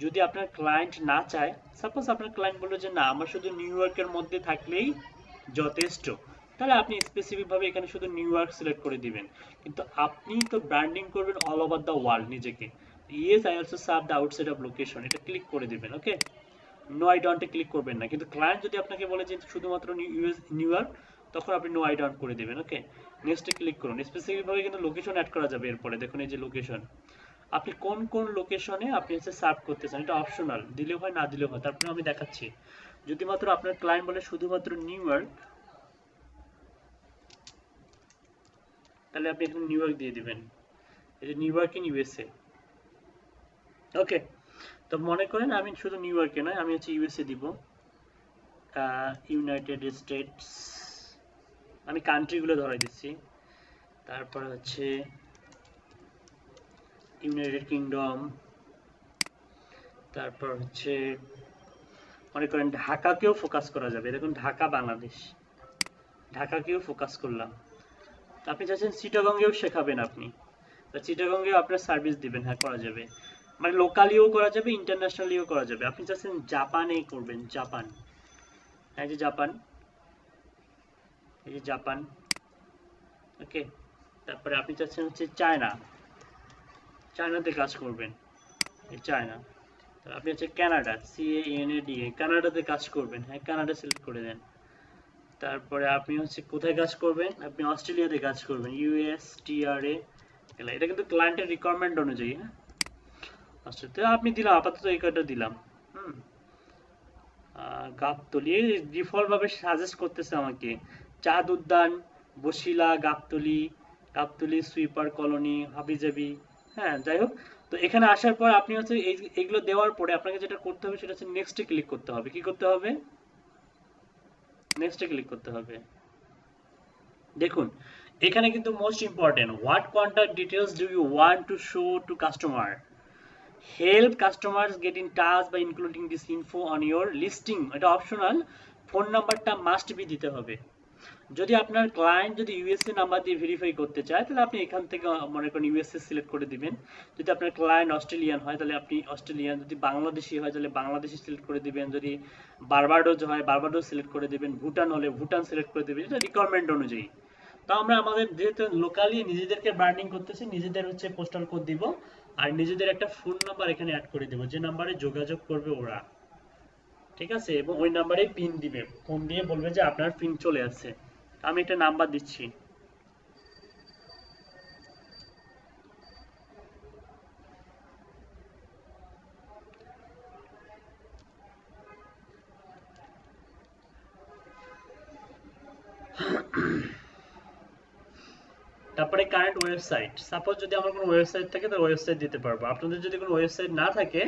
যদি আপনার ক্লায়েন্ট না চায়, সাপোজ আপনার ক্লায়েন্ট বললো যে না আমার শুধু নিউ ইয়র্কের মধ্যে থাকলেই যথেষ্ট, তাহলে আপনি স্পেসিফিকভাবে এখানে শুধু নিউ ইয়র্ক সিলেক্ট করে দিবেন। কিন্তু আপনি তো ব্র্যান্ডিং করবেন অল ওভার দ্য ওয়ার্ল্ড নিজেকে। Yes I also serve the outside of location, এটা ক্লিক করে দিবেন। ওকে, নো আই ডোন্টে ক্লিক করবেন না। কিন্তু ক্লায়েন্ট যদি আপনাকে বলে যে শুধুমাত্র নিউ ইয়র্ক, তখন আপনি নো আই ডোন্ট করে দেবেন। ওকে, নেক্সটে ক্লিক করুন। স্পেসিফিকভাবে কিন্তু লোকেশন অ্যাড করা যাবে এরপরে। দেখুন এই যে লোকেশন, আপনি কোন কোন লোকেশনে আপনি হচ্ছে সার্ভ করতে চান, এটা অপশনাল, দিলেও হয় না দিলেও হয়। তারপরে আমি দেখাচ্ছি, যদি মাত্র আপনার ক্লায়েন্ট বলে শুধুমাত্র নিউ ইয়র্ক, তাহলে আপনি এখানে নিউ ইয়র্ক দিয়ে দিবেন। এই যে নিউ ইয়র্ক ইন ইউএসএ। ওকে, তো মনে করেন আমি শুধু নিউ ইয়র্কে নয়, আমি হচ্ছে ইউএসএ দিব, ইউনাইটেড স্টেটস, আমি কান্ট্রিগুলো ধরাই দিচ্ছি। তারপর হচ্ছে ইউনাইটেড কিংডম, তারপর হচ্ছে মনে করেন ঢাকাকেও ফোকাস করা যাবে। দেখুন ঢাকা বাংলাদেশ, ঢাকাকেও ফোকাস করলাম। আপনি চাচ্ছেন চিটাগংয়েও শেখাবেন আপনি, চিটাগংয়েও আপনার সার্ভিস দিবেন, হ্যাঁ করা যাবে। মানে লোকালিও করা যাবে, ইন্টারন্যাশনালিও করা যাবে। আপনি চাচ্ছেন জাপানে করবেন, জাপান, এই যে জাপান, এই যে জাপান। ওকে, তারপরে আপনি চাচ্ছেন হচ্ছে চায়না, চায়নাতে কাজ করবেন, এই চায়না। আপনি হচ্ছে কানাডা, CANADA, কানাডাতে কাজ করবেন, হ্যাঁ কানাডা সিলেক্ট করে দেন। তারপরে আপনি হচ্ছে কোথায় কাজ করবেন, আপনি অস্ট্রেলিয়াতে কাজ করবেন, USTRA। এটা কিন্তু ক্লায়েন্টের রিকোয়ারমেন্ট অনুযায়ী, হ্যাঁ। আচ্ছা, তো আপনি দিলাম, আপাতত এই কয়টা দিলাম। গাবতলী ডিফল্ট ভাবে সাজেস্ট করতেছে আমাকে, চাঁদ উদ্যান, বসিলা, গাবতলী, সুইপার কলোনি, হাবিজাবি, হ্যাঁ যাই হোক। তো এখানে আসার পর আপনি হচ্ছে এইগুলো দেওয়ার পরে আপনাকে যেটা করতে হবে সেটা হচ্ছে নেক্সটে ক্লিক করতে হবে। কি করতে হবে? নেক্সটে ক্লিক করতে হবে। দেখুন এখানে কিন্তু most important, what contact details do you want to show to customer, help customers get in touch by including this info on your listing, এটা অপশনাল। ফোন নাম্বারটা মাস্ট বি দিতে হবে। যদি আপনার ক্লায়েন্ট যদি ইউএসএ নাম্বার দিয়ে verify করতে চায় তাহলে আপনি এখান থেকে মনে করেন ইউএসএ সিলেক্ট করে দিবেন। যদি আপনার ক্লায়েন্ট অস্ট্রেলিয়ান হয় তাহলে আপনি অস্ট্রেলিয়ান, যদি বাংলাদেশি হয় তাহলে বাংলাদেশি সিলেক্ট করে দিবেন, যদি বারবাডোজ হয় বারবাডোজ সিলেক্ট করে দিবেন, ভুটান হলে ভুটান সিলেক্ট করে দিবেন, এটা রিকোয়ারমেন্ট অনুযায়ী। তো আমরা আমাদের যেহেতু লোকালি নিজেদেরকে ব্র্যান্ডিং করতেছি, নিজেদের হচ্ছে পোস্টাল কোড দিব আর নিজেদের একটা ফোন নাম্বার এখানে অ্যাড করে দেব, যে নাম্বারে যোগাযোগ করবে ওরা, ঠিক আছে। এবং ওই নাম্বারে পিন দিবে, ফোন দিয়ে বলবে যে আপনার পিন চলে আসছে। আমি একটা নাম্বার দিচ্ছি, তারপরে কারেন্ট ওয়েবসাইট, সাপোজ যদি আমার কোনো ওয়েবসাইট থাকে তাহলে ওয়েবসাইট দিতে পারবো। আপনাদের যদি কোনো ওয়েবসাইট না থাকে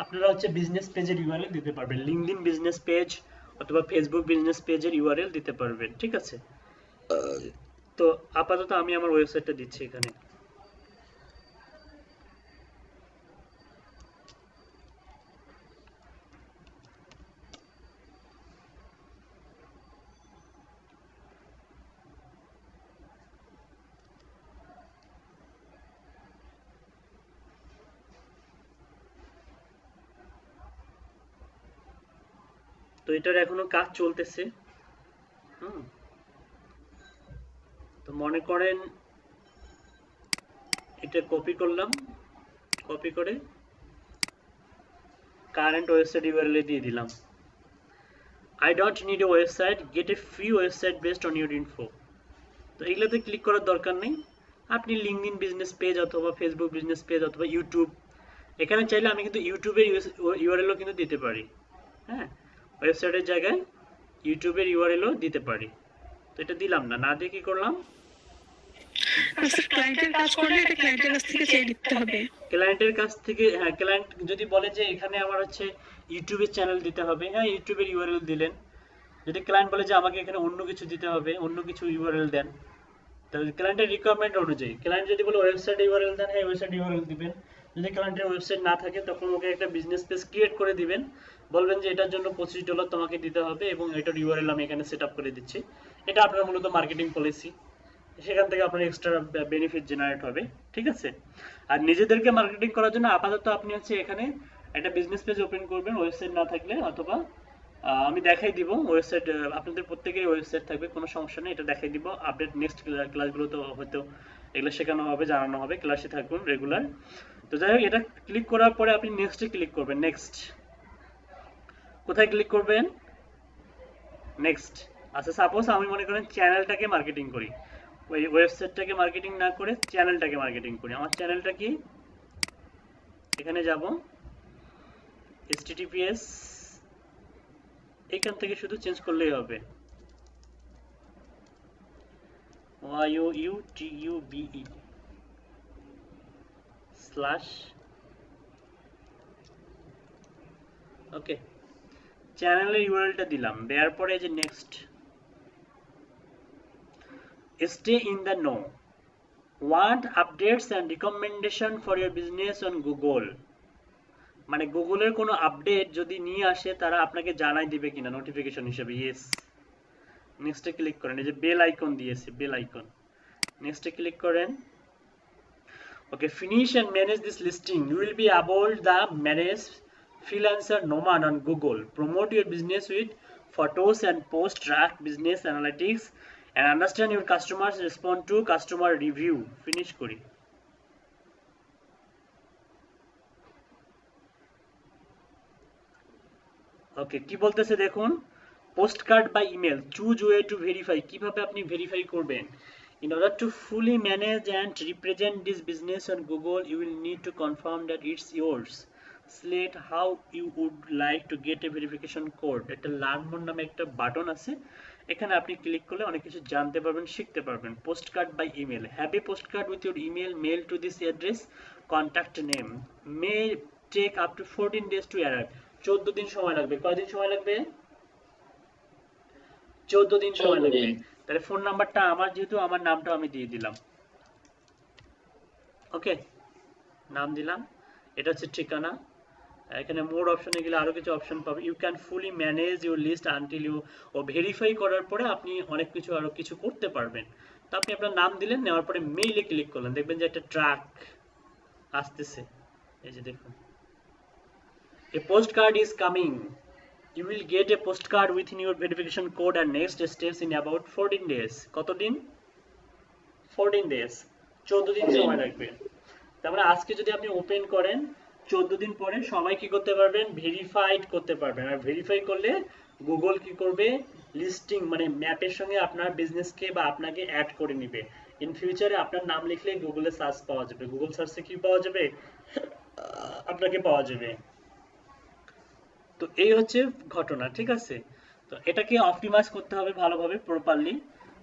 আপনারা হচ্ছে বিজনেস পেজের ইউআরএল দিতে পারবেন, লিঙ্কডইন বিজনেস পেজ অথবা ফেসবুক বিজনেস পেজের ইউআরএল দিতে পারবেন, ঠিক আছে। তো আপাতত আমি আমার ওয়েবসাইটটা দিচ্ছি এখানে। তো এটার এখনো কাজ চলতেছে। তো মনে করেন এটা কপি করলাম, কপি করে কারেন্ট ওয়েবসাইট ইউআরএল দিয়ে দিলাম, I don't need a website, get a free website based on your info। তো এইগুলোতে ক্লিক করার দরকার নেই। আপনি লিঙ্কডইন বিজনেস পেজ অথবা ফেসবুক বিজনেস পেজ অথবা ইউটিউব, এখানে চাইলে আমি কিন্তু ইউটিউবের ইউআরএলও কিন্তু দিতে পারি, হ্যাঁ ওয়েবসাইটের জায়গায় ইউটিউবের ইউআরএলও দিতে পারি। তো এটা দিলাম না, না দিয়ে কি করলাম, স্যার ক্লায়েন্টের কাজ করলে এটা ক্লায়েন্টের কাছ থেকে চেয়ে নিতে হবে। ক্লায়েন্টের কাছ থেকে, হ্যাঁ ক্লায়েন্ট যদি বলে যে এখানে আমার হচ্ছে ইউটিউবের চ্যানেল দিতে হবে, হ্যাঁ ইউটিউবের ইউআরএল দিলেন। যদি ক্লায়েন্ট বলে যে আমাকে এখানে অন্য কিছু দিতে হবে, অন্য কিছু ইউআরএল দেন, তাহলে ক্লায়েন্টের রিকোয়ারমেন্ট অনুযায়ী ক্লায়েন্ট যদি বলে ওয়েবসাইট ইউআরএল দেন, হ্যাঁ ওয়েবসাইট ইউআরএল দিবেন। যদি ক্লায়েন্টের ওয়েবসাইট না থাকে তখন ওকে একটা বিজনেস পেজ ক্রিয়েট করে দিবেন, বলবেন যে এটার জন্য $25 তোমাকে দিতে হবে এবং এটার ইউআরএল আমি এখানে সেট আপ করে দিচ্ছি। এটা আপনার মূলত মার্কেটিং পলিসি, সেখান থেকে আপনার এক্সট্রা বেনিফিট জেনারেট হবে, ঠিক আছে। আর নিজেদেরকে মার্কেটিং করার জন্য আপাতত আপনি হচ্ছে এখানে একটা বিজনেস পেজ ওপেন করবেন, ওয়েবসাইট না থাকলে, অথবা আমি দেখাই দিব ওয়েবসাইট, আপনাদের প্রত্যেকেরই ওয়েবসাইট থাকবে, কোনো সমস্যা নেই, এটা দেখাই দিব। আপডেট নেক্সট ক্লাসগুলোতে হয়তো এগুলো শেখানো হবে, জানানো হবে, ক্লাসে থাকুন রেগুলার। তো যাই হোক, এটা ক্লিক করার পরে আপনি নেক্সটে ক্লিক করবেন। নেক্সট কোথায় ক্লিক করবেন? নেক্সট। আচ্ছা সাপোজ আমি মনে করেন চ্যানেলটাকে মার্কেটিং করি, ওই ওয়েবসাইটটাকে মার্কেটিং না করে চ্যানেলটাকে মার্কেটিং করি। আমার চ্যানেলটা কি? এখানে যাব, https এখান থেকে শুধু চেঞ্জ করলেই হবে, youtube/, ওকে চ্যানেলের ইউআরএলটা দিলাম, দেওয়ার পরে যে next, stay in the know, want updates and recommendation for your business on Google, মানে গুগলের কোনো আপডেট যদি নিয়ে আসে তারা আপনাকে জানাই দিবে কিনা নোটিফিকেশন হিসেবে। ইয়েস, নেক্সটে ক্লিক করেন, এই যে বেল আইকন দিয়েছে, বেল আইকন, নেক্সটে ক্লিক করেন। Okay, finish and manage this listing, you will be able the manage freelancer nomad on Google, promote your business with photos and post, track business analytics and understand your customers, respond to customer review। Finish করি। Okay, কি বলতেছে দেখুন, postcard by email, choose way to verify, কিভাবে আপনি verify করবেন। In order to fully manage and represent this business on Google, you will need to confirm that it's yours. Select how you would like to get a verification code। একটা learn more নামে একটা button আছে, এখানে আপনি click করলে অনেক কিছু জানতে পারবেন, শিখতে পারবেন। Postcard by email, have a postcard with your email mail to this address, contact name, may take up to 14 days to arrive। 14 দিন সময় লাগবে। কয়দিন সময় লাগবে? 14 দিন সময় লাগবে। তাহলে ফোন নাম্বারটা আমার, যেহেতু আমার নামটা আমি দিয়ে দিলাম, ওকে নাম দিলাম, এটা হচ্ছে ঠিকানা। এখানে মোর অপশনে গেলে আরো কিছু অপশন পাবে। You can fully manage your list until you, ও ভেরিফাই করার পরে আপনি অনেক কিছু আরো কিছু করতে পারবেন। তো আপনি আপনার নাম দিলেন, নেওয়ার পরে মেইলে ক্লিক করলেন, দেখবেন যে একটা ট্র্যাক আসতেছে, এই যে দেখুন, a postcard is coming, you will get a postcard within your verification code and next steps in about 14 days। কতদিন? 14 days, 14 দিন সময় লাগবে। তারপরে আজকে যদি আপনি ওপেন করেন, 14 দিন পরে সবাই কি করতে পারবেন? ভেরিফাইড করতে পারবেন। আর ভেরিফাই করলে গুগল কি করবে? লিস্টিং মানে ম্যাপের সঙ্গে আপনার বিজনেসকে বা আপনাকে অ্যাড করে নিবে। ইন ফিউচারে আপনার নাম লিখলে গুগলে সার্চ পাওয়া যাবে, গুগল সার্চে কি পাওয়া যাবে? আপনাকে পাওয়া যাবে। তো এই হচ্ছে ঘটনা, ঠিক আছে। তো এটাকে অপটিমাইজ করতে হবে ভালোভাবে, প্রপারলি।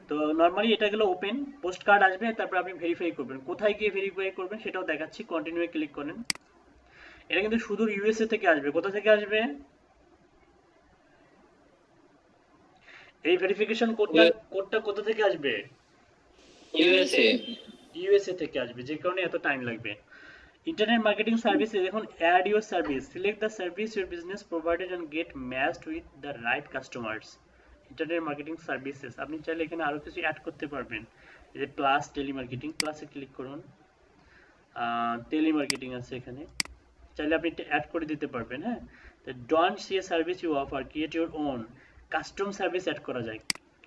তো নরমালি এটা গেল ওপেন, পোস্ট কার্ড আসবে, তারপর আপনি ভেরিফাই করবেন। কোথায় গিয়ে ভেরিফাই করবেন সেটাও দেখাচ্ছি, কন্টিনিউ ক্লিক করেন। এটা কিন্তু সুদূর ইউএসএ থেকে আসবে। কোথা থেকে আসবে? এই ভেরিফিকেশন কোডটা কোথা থেকে আসবে? ইউএসএ থেকে আসবে, যে কারণে এত টাইম লাগবে। ইন্টারনেট মার্কেটিং সার্ভিস, দেখুন add your service, select the service your business provided and get matched with the right customers. Internet marketing services, আপনি চাইলে এখানে আরো কিছু অ্যাড করতে পারবেন। এই যে প্লাস টেলিমার্কেটিং, প্লাসে ক্লিক করুন, টেলিমার্কেটিং আছে এখানে, চাইলে আপনি অ্যাড করে দিতে পারবেন। হ্যাঁ, তো don't see a service you offer, create your own, custom service add করা যায়।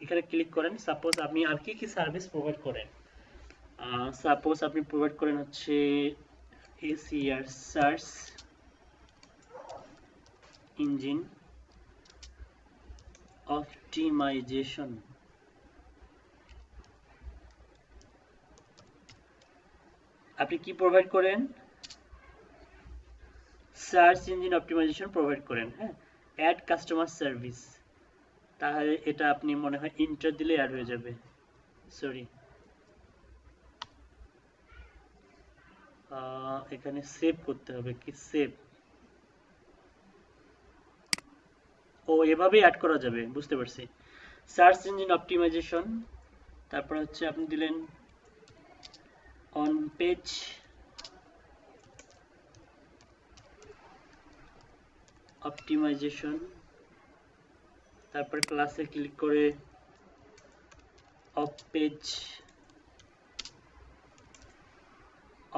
এখানে ক্লিক করেন। সাপোজ আপনি আর কি কি সার্ভিস প্রোভাইড করেন, সাপোজ আপনি প্রোভাইড করেন হচ্ছে SER সার্চ ইঞ্জিন অপটিমাইজেশন, আপনি কি প্রোভাইড করেন? সার্চ ইঞ্জিন অপটিমাইজেশন প্রোভাইড করেন। হ্যাঁ, অ্যাড কাস্টমার সার্ভিস, তাহলে এটা আপনি মনে হয় ইন্টার দিলে অ্যাড হয়ে যাবে। সরি, এখানে সেভ করতে হবে, কি সেভ, ও এভাবেই অ্যাড করা যাবে, বুঝতে পারছি। সার্চ ইঞ্জিন অপটিমাইজেশন, তারপর হচ্ছে আপনি দিলেন অন পেজ অপটিমাইজেশন, তারপর ক্লাসে ক্লিক করে অফ পেজ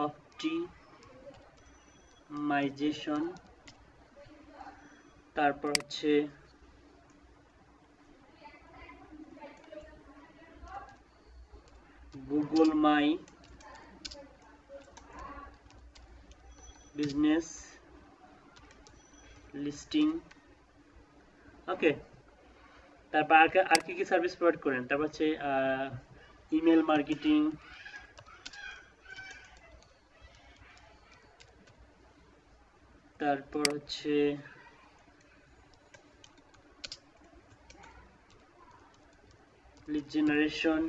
অপটিমাইজেশন, তারপর হচ্ছে গুগল মাই বিজনেস লিস্টিং। ওকে, তারপর আর কি সার্ভিস প্রোভাইড করেন, তারপর হচ্ছে ইমেল মার্কেটিং, তারপর হচ্ছে lead generation,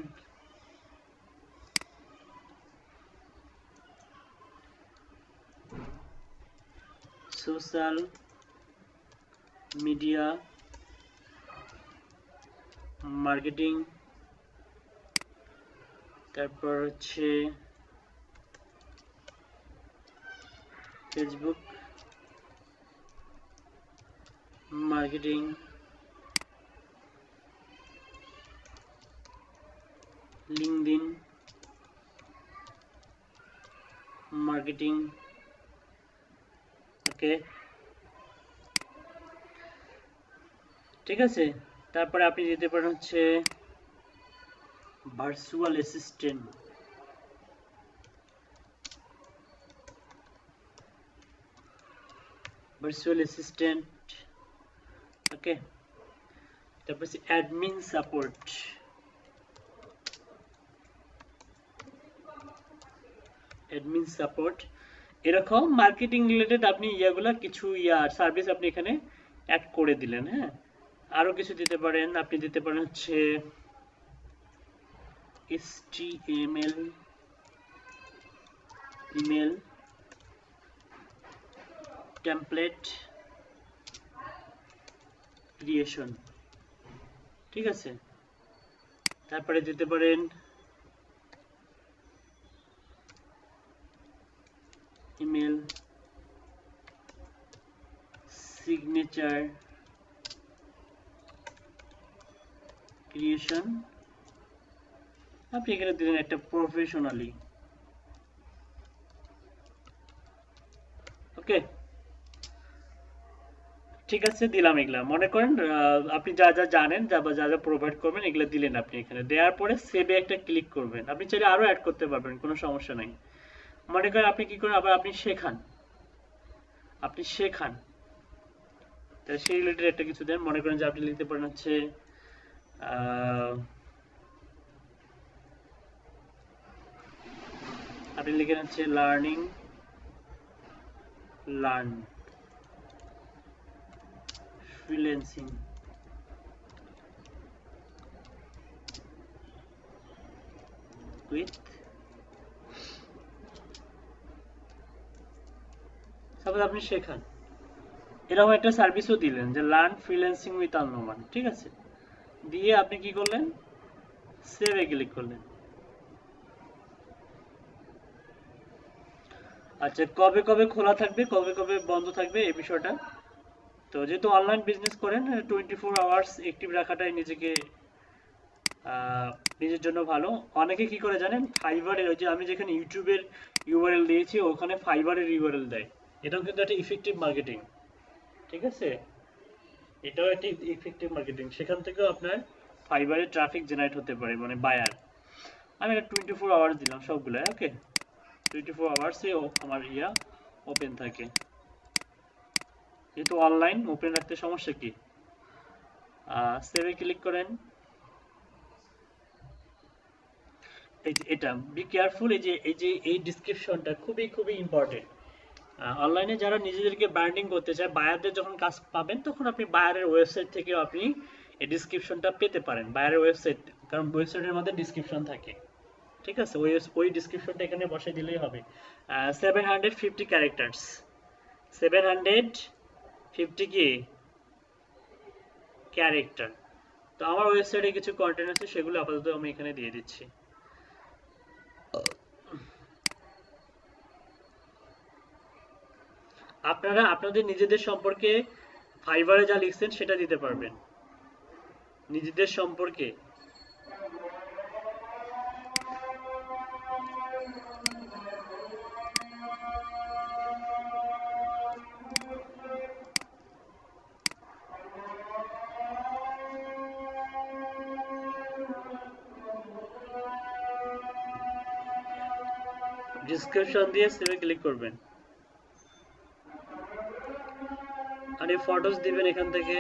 social media marketing, তারপর হচ্ছে ফেসবুক মার্কেটিং, লিঙ্কডইন মার্কেটিং। ওকে, ঠিক আছে। তারপরে আপনি দিতে পারেন হচ্ছে ভার্চুয়াল অ্যাসিস্ট্যান্ট, ভার্চুয়াল অ্যাসিস্ট্যান্ট। ওকে, তারপর হচ্ছে অ্যাডমিন সাপোর্ট, অ্যাডমিন সাপোর্ট। এরকম মার্কেটিং রিলেটেড আপনি ইয়াগুলা কিছু সার্ভিস আপনি এখানে অ্যাড করে দিলেন। হ্যাঁ, আরো কিছু দিতে পারেন, আপনি দিতে পারেন হচ্ছে HTML ইমেল টেমপ্লেট ক্রিয়েশন, ঠিক আছে। তারপরে দিতে পারেন ইমেল সিগনেচার ক্রিয়েশন, আপনি এখানে দিলেন একটা প্রফেশনালি। ওকে, ঠিক আছে, দিলাম এগুলা। মনে করেন আপনি যা যা জানেন, যা যা প্রোভাইড করবেন এগুলা দিলেন আপনি এখানে। দেওয়ার পরে সেভে একটা ক্লিক করবেন। আপনি চাইলে আরো অ্যাড করতে পারবেন, কোনো সমস্যা নাই। মনে করেন আপনি কি করেন, আবার আপনি শেখান, তাহলে সেই রিলেটেড একটা কিছু দেন। মনে করেন যে আপনি লিখতে পারেন হচ্ছে আপনি লিখেন হচ্ছে লার্ন ফ্রিল্যান্সিং উইথ, তারপর আপনি শেখান। এরকম একটা সার্ভিসও দিলেন যে লার্ন ফ্রিল্যান্সিং উইথ আল-নোমান, ঠিক আছে। দিয়ে আপনি কি করলেন, সেভে ক্লিক করলেন। আচ্ছা, কবে কবে খোলা থাকবে, কবে কবে বন্ধ থাকবে এই বিষয়টা, তো যেহেতু অনলাইন বিজনেস করেন 24 আওয়ার্স অ্যাক্টিভ রাখাটাই নিজের জন্য ভালো। অনেকে কি করে জানেন, ফাইবারের, ওই যে আমি যেখানে ইউটিউবের ইউআরএল দিয়েছি ওখানে ফাইবারের ইউআরএল দেয়। এটাও কিন্তু একটা ইফেক্টিভ মার্কেটিং, ঠিক আছে, এটাও একটা ইফেক্টিভ মার্কেটিং। সেখান থেকেও আপনার ফাইবারের ট্রাফিক জেনারেট হতে পারে, মানে বায়ার। আমি এটা 24 আওয়ার্স দিলাম সবগুলো। ওকে, 24 আওয়ার্সে আমার ওপেন থাকে, যেহেতু অনলাইন ওপেন রাখতে সমস্যা কি। সেভে ক্লিক করেন। এটা বি কেয়ারফুল, এই ডেসক্রিপশনটা খুবই ইম্পর্টেন্ট। অনলাইনে যারা নিজেদেরকে ব্র্যান্ডিং করতে চায়, বায়ারদের যখন কাজ পাবেন তখন আপনি বায়ারের ওয়েবসাইট থেকে আপনি এই ডেসক্রিপশনটা পেতে পারেন, বায়ারের ওয়েবসাইট, কারণ ওয়েবসাইটের মধ্যে ডেসক্রিপশন থাকে, ঠিক আছে, ওই ডেসক্রিপশনটা এখানে বসাই দিলেই হবে। 750 ক্যারেক্টার্স, 750 কি ক্যারেক্টার। তো আমার ওয়েবসাইটে কিছু কন্টেন্ট আছে, সেগুলো আপাতত আমি এখানে দিয়ে দিচ্ছি। আপনারা আপনাদের নিজেদের সম্পর্কে ফাইবারে যা লিখছেন সেটা দিতে পারবেন, নিজেদের সম্পর্কে। ডিসক্রিপশন দিয়ে সেভে ক্লিক করবেন আর এই ফটোস দিবেন এখান থেকে।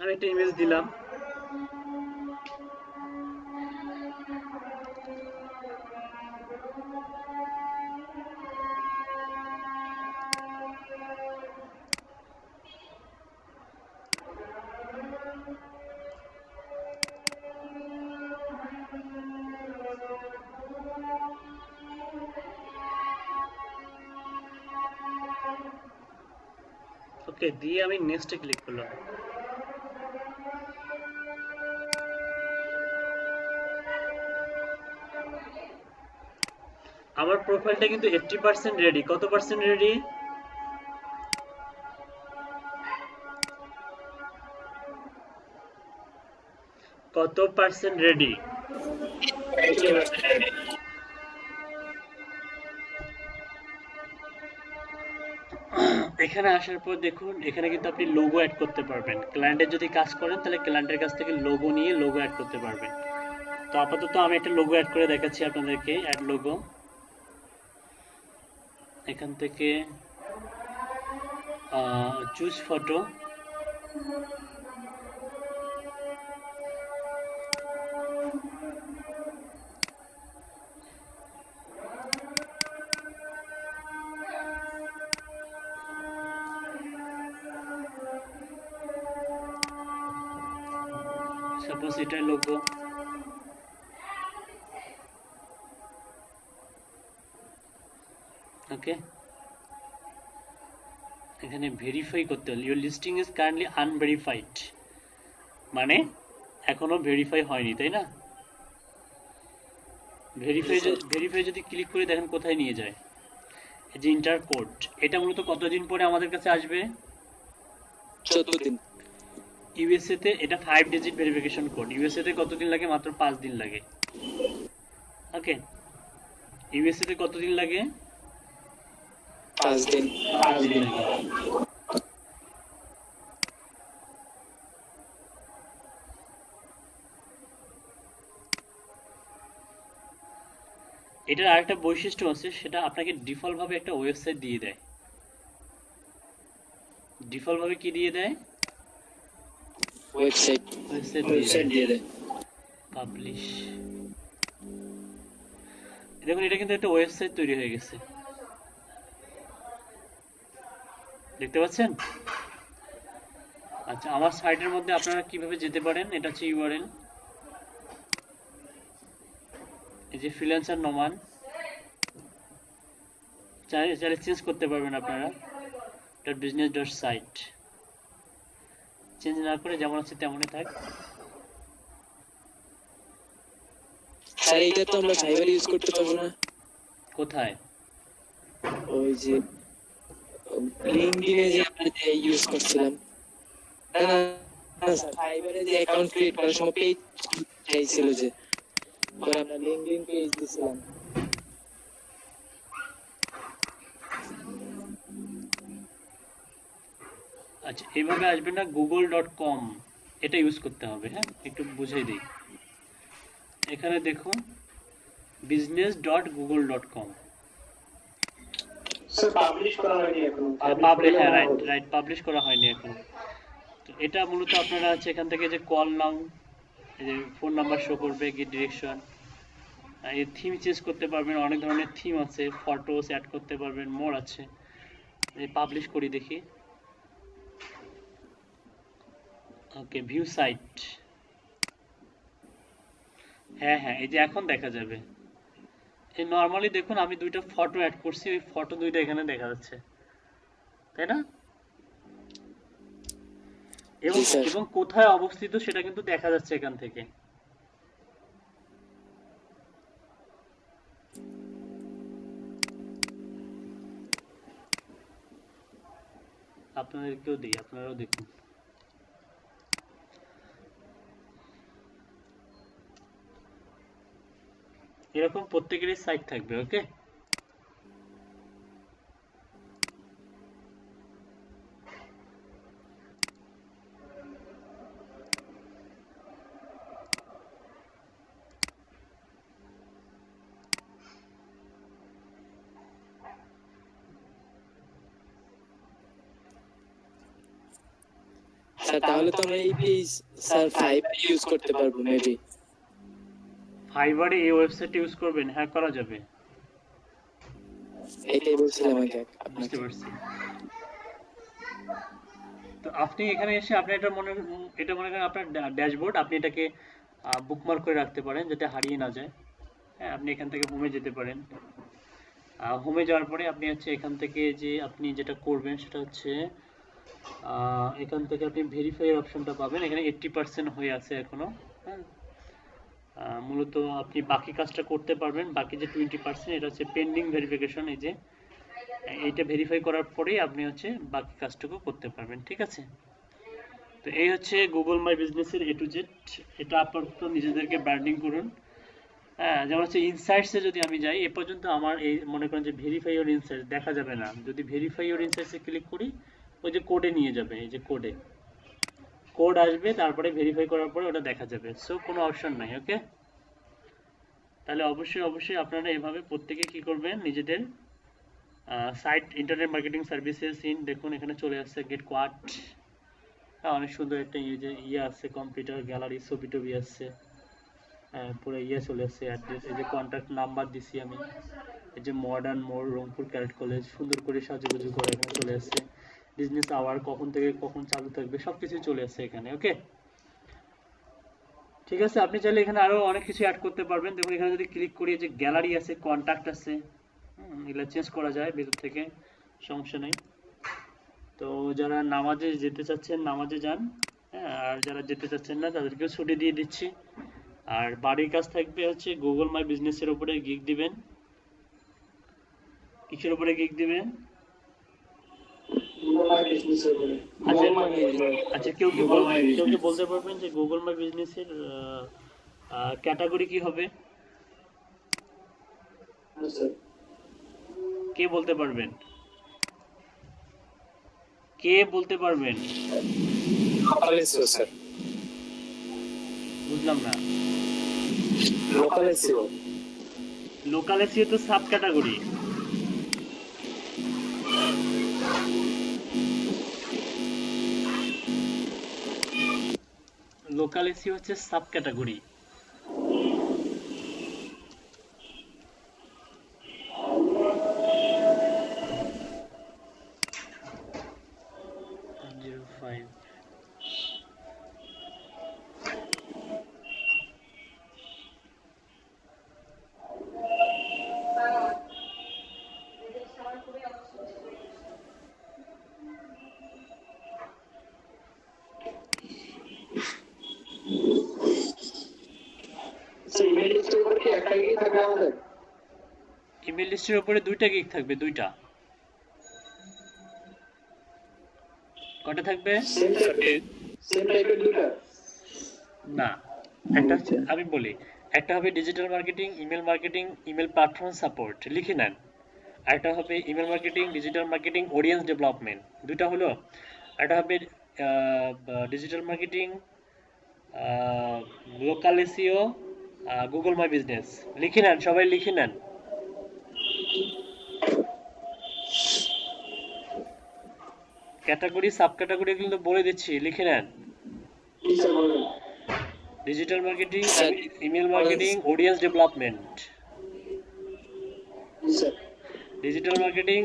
আমি একটা ইমেজ দিলাম। ওকে, দিয়ে আমি নেক্সটে ক্লিক করলাম। আমার প্রোফাইলটা কিন্তু 80% রেডি। কত পার্সেন্ট রেডি? কত পার্সেন্ট রেডি? এখানে আসার পর দেখুন, এখানে কিন্তু আপনি লোগো অ্যাড করতে পারবেন। ক্লায়েন্টের যদি কাজ করেন তাহলে ক্লায়েন্টের কাছ থেকে লোগো নিয়ে লোগো অ্যাড করতে পারবেন। তো আপাতত আমি একটা লোগো অ্যাড করে দেখাচ্ছি আপনাদেরকে। অ্যাড লোগো, এখান থেকে চুজ ফটো, সাপোজ এটাই লোগো। ওকে, এখানে ভেরিফাই করতে হলে your listing is currently unverified, মানে এখনো ভেরিফাই হয়নি, তাই না? ভেরিফাই যদি ক্লিক করে দেখেন কোথায় নিয়ে যায়, এই যে ইন্টার কোড। এটা মূলত কতদিন পরে আমাদের কাছে আসবে? 14 দিন। ইউএসএ তে এটা 5 ডিজিট ভেরিফিকেশন কোড। ইউএসএ তে কতদিন লাগে? মাত্র 5 দিন লাগে। ওকে, ইউএসএ তে কতদিন লাগে? 5 দিন। 5 দিন লাগে। এটার আরেকটা বৈশিষ্ট্য আছে, সেটা আপনাকে ডিফল্ট ভাবে একটা ওয়েবসাইট দিয়ে দেয়। ডিফল্ট ভাবে কি দিয়ে দেয়? ওয়েবসাইট দিয়ে দেয়। পাবলিশ। দেখুন, এটা কিন্তু একটা ওয়েবসাইট তৈরি হয়ে গেছে, দেখতে পাচ্ছেন? আচ্ছা, আমার সাইটের মধ্যে আপনারা কিভাবে যেতে পারেন, এটা হচ্ছে ইউআরএল। এই যে ফ্রিল্যান্সার নোমান, চাইলে চেঞ্জ করতে পারবেন আপনারা। .business.site চেঞ্জ না করে যেমন আছে তেমনই থাক। স্যার এইটা তো আমরা ফাইবার ইউজ করতে পারবো না। কোথায়? ওই যে লিংকডইনে যে আমরা ইউজ করছিলাম, না না স্যার, ফাইবারে যে অ্যাকাউন্ট ক্রিয়েট করার সময় পেজ চাইছিল, যে পরে আমরা লিংকডইন পেজ দিছিলাম। আচ্ছা, এইভাবে আসবে না, google.com এটা ইউজ করতে হবে। হ্যাঁ, একটু বুঝাই দিই। এখানে দেখুন business.google.com, স্যার পাবলিশ করা হয়নি এখনো। পাবলিশ, হ্যাঁ রাইট রাইট, পাবলিশ করা হয়নি এখন। তো এটা মূলত আপনারা হচ্ছে এখান থেকে যে কল নাও, এই যে ফোন নাম্বার শো করবে, গেট ডিরেকশন, এই থিম চেঞ্জ করতে পারবেন, অনেক ধরনের থিম আছে, ফটোস অ্যাড করতে পারবেন, মোর আছে। এই পাবলিশ করি দেখি। ওকে, ভিউ সাইট, হ্যাঁ হ্যাঁ, এই যে এখন দেখা যাবে। এই নরমালি দেখুন আমি দুইটা ফটো অ্যাড করছি, ওই ফটো দুইটা এখানে দেখা যাচ্ছে, তাই না? এবং জি, স্যার। এবং কোথায় অবস্থিত সেটা কিন্তু দেখা যাচ্ছে এখান থেকে। আপনাদেরকেও দিই, আপনারাও দেখুন। এরকম প্রত্যেকেরই সাইট থাকবে, ওকে? স্যার তাহলে তো আমরা এই পেজ স্যার 5 ইউজ করতে পারবো মেবি। ফাইবারে এই ওয়েবসাইট ইউজ করবেন? হ্যাঁ, করা যাবে, এটাই বলছিলাম আগে বুঝতে আপনাকে। পারছি। তো আপনি এখানে এসে আপনি এটা মনে করেন আপনার ড্যাশবোর্ড, আপনি এটাকে বুকমার্ক করে রাখতে পারেন যাতে হারিয়ে না যায়। হ্যাঁ, আপনি এখান থেকে হোমে যেতে পারেন। হোমে যাওয়ার পরে আপনি হচ্ছে এখান থেকে যে আপনি যেটা করবেন সেটা হচ্ছে এখান থেকে আপনি ভেরিফাইয়ের অপশনটা পাবেন। এখানে 80% হয়ে আছে এখনো। হ্যাঁ, মূলত আপনি বাকি কাজটা করতে পারবেন। বাকি যে 20% এটা হচ্ছে পেন্ডিং ভেরিফিকেশন। এই যে এইটা ভেরিফাই করার পরেই আপনি হচ্ছে বাকি কাজটুকু করতে পারবেন, ঠিক আছে? তো এই হচ্ছে গুগল মাই বিজনেসের A to Z। এটা আপাতত নিজেদেরকে ব্র্যান্ডিং করুন। হ্যাঁ, যেমন হচ্ছে ইনসাইটসে যদি আমি যাই, এ পর্যন্ত আমার এই মনে করেন যে ভেরিফাই ইওর ইনসাইটস দেখা যাবে না। যদি ভেরিফাই ইওর ইনসাইটসে ক্লিক করি, ওই যে কোডে নিয়ে যাবে, এই যে কোড আসবে, তারপরে ভেরিফাই করার পরে ওটা দেখা যাবে। সো কোনো অপশন নাই, ওকে? তাহলে অবশ্যই আপনারা এভাবে প্রত্যেকে কি করবেন, নিজেদের সাইট ইন্টারনেট মার্কেটিং সার্ভিসেস দেখুন এখানে চলে আসছে গেট কোয়াট। অনেক সুন্দর একটা ইয়ে আছে, কম্পিউটার গ্যালারি, ছবি টবি আসছে, পুরো ইয়ে চলে আসছে, অ্যাড্রেস, এই যে কন্ট্যাক্ট নাম্বার দিছি আমি, এই যে মডার্ন মোড়, রংপুর ক্যাডেট কলেজ, সুন্দর করে সাজুগুজু করে এখানে চলে আসছে। বিজনেস আওয়ার কখন থেকে কখন চালু থাকবে সবকিছু চলে আসছে এখানে, ওকে? ঠিক আছে, আপনি চাইলে এখানে আরো অনেক কিছু অ্যাড করতে পারবেন। দেখুন এখানে যদি ক্লিক করি, যে গ্যালারি আছে, কন্ট্যাক্ট আছে, এগুলো চেঞ্জ করা যায় ভেতর থেকে, সমস্যা নেই। তো যারা নামাজে যেতে চাচ্ছেন নামাজে যান, হ্যাঁ, আর যারা যেতে চাচ্ছেন না তাদেরকেও ছুটি দিয়ে দিচ্ছি। আর বাড়ির কাজ থাকবে হচ্ছে গুগল মাই বিজনেসের উপরে গিগ দিবেন। কিসের উপরে গিগ দিবেন? গুগল মাই বিজনেসের উপরে। আচ্ছা, কেউ কি বলতে পারবেন যে গুগল মাই বিজনেসের ক্যাটাগরি কি হবে? হ্যাঁ স্যার। কে বলতে পারবেন? Local SEO sir. বুঝলাম না। Local SEO. লোকাল এসইও তো সাব ক্যাটাগরি। লোকাল এসইও হচ্ছে সাব ক্যাটাগরি। স্যার ইমেল লিস্টের উপরে কি একটা কি থাকবে আমাদের? ইমেল লিস্টের উপরে দুইটা গিগ থাকবে, দুইটা। কটা থাকবে? সেম টাইপের দুটো? না, একটা হচ্ছে, আমি বলি, একটা হবে digital marketing, email platform support, লিখে নেন। আরেকটা হবে email marketing, digital marketing, audience development, দুইটা হলো। একটা হবে digital marketing, local SEO, Google my business. লিখে নেন, সবাই লিখে নেন। ক্যাটাগরি সাব ক্যাটাগরি কিন্তু বলে দিচ্ছি, লিখে নেন। জি স্যার বলেন। Digital marketing, sir, email marketing, audience development. জি sir. Digital marketing,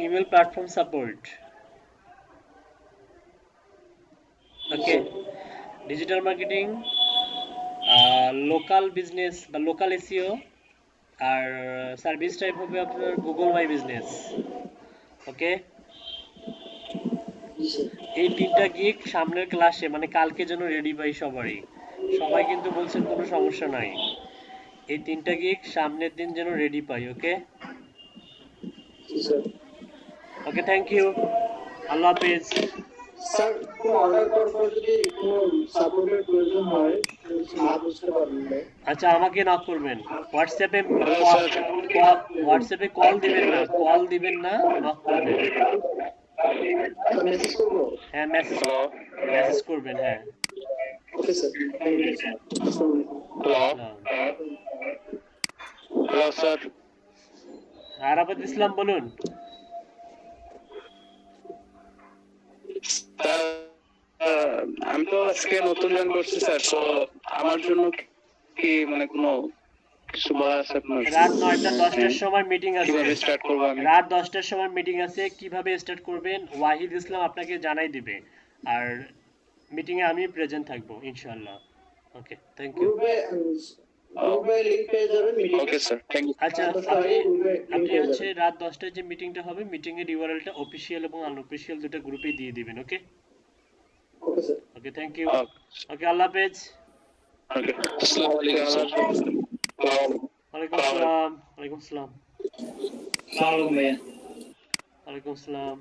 email platform support. Okay, digital marketing, local business বা লোকাল এসইও, আর সার্ভিস টাইপ হবে আপনার গুগল মাই বিজনেস। ওকে, জি স্যার। এই তিনটা গিগ সামনের ক্লাসে মানে কালকে যেন রেডি পাই সবারই। সবাই কিন্তু বলছেন কোনো সমস্যা নাই, এই তিনটা গিগ সামনের দিন যেন রেডি পাই। ওকে জি স্যার। ওকে, থ্যাংক ইউ, আল্লাহ হাফেজ। স্যার কোনো অর্ডার করার পর যদি কোনো সাপোর্টের প্রয়োজন হয় না বুঝতে পারবেন না, আচ্ছা, আমাকে নক করবেন হোয়াটসঅ্যাপে, হোয়াটসঅ্যাপে কল দিবেন না, নক করবেন। মেসেজ করবো। হ্যাঁ, মেসেজ করবেন। হ্যাঁ, okay sir, thank you sir. আসসালামু আলাইকুম। Hello sir. আরাফাত ইসলাম বলুন। আমি তো আজকে নতুন জয়েন করছি স্যার, তো আমার জন্য কি মানে কোনো কিছু বলা আছে আপনার? রাত 9টা 10টার সময় মিটিং আছে। কিভাবে স্টার্ট করব আমি? রাত 10টার সময় মিটিং আছে, কিভাবে স্টার্ট করবেন ওয়াহিদ ইসলাম আপনাকে জানাই দিবে, আর মিটিং এ আমি প্রেজেন্ট থাকবো ইনশাআল্লাহ। Okay, thank you. গ্রুপে লিংক পেয়ে যাবেন meeting. Okay sir, thank you. আচ্ছা, আপনি হচ্ছে রাত 10টায় যে মিটিংটা হবে, মিটিং এর ইউআরএলটা অফিশিয়াল এবং আনঅফিশিয়াল দুটো গ্রুপেই দিয়ে দিবেন। Okay okay sir. Okay, thank you. Okay, আল্লাহ হাফেজ। ওকে, আসসালামু আলাইকুম স্যার। ওয়ালাইকুম আসসালাম। ওয়ালাইকুম আসসালাম। সালাম ভাইয়া। ওয়ালাইকুম আসসালাম।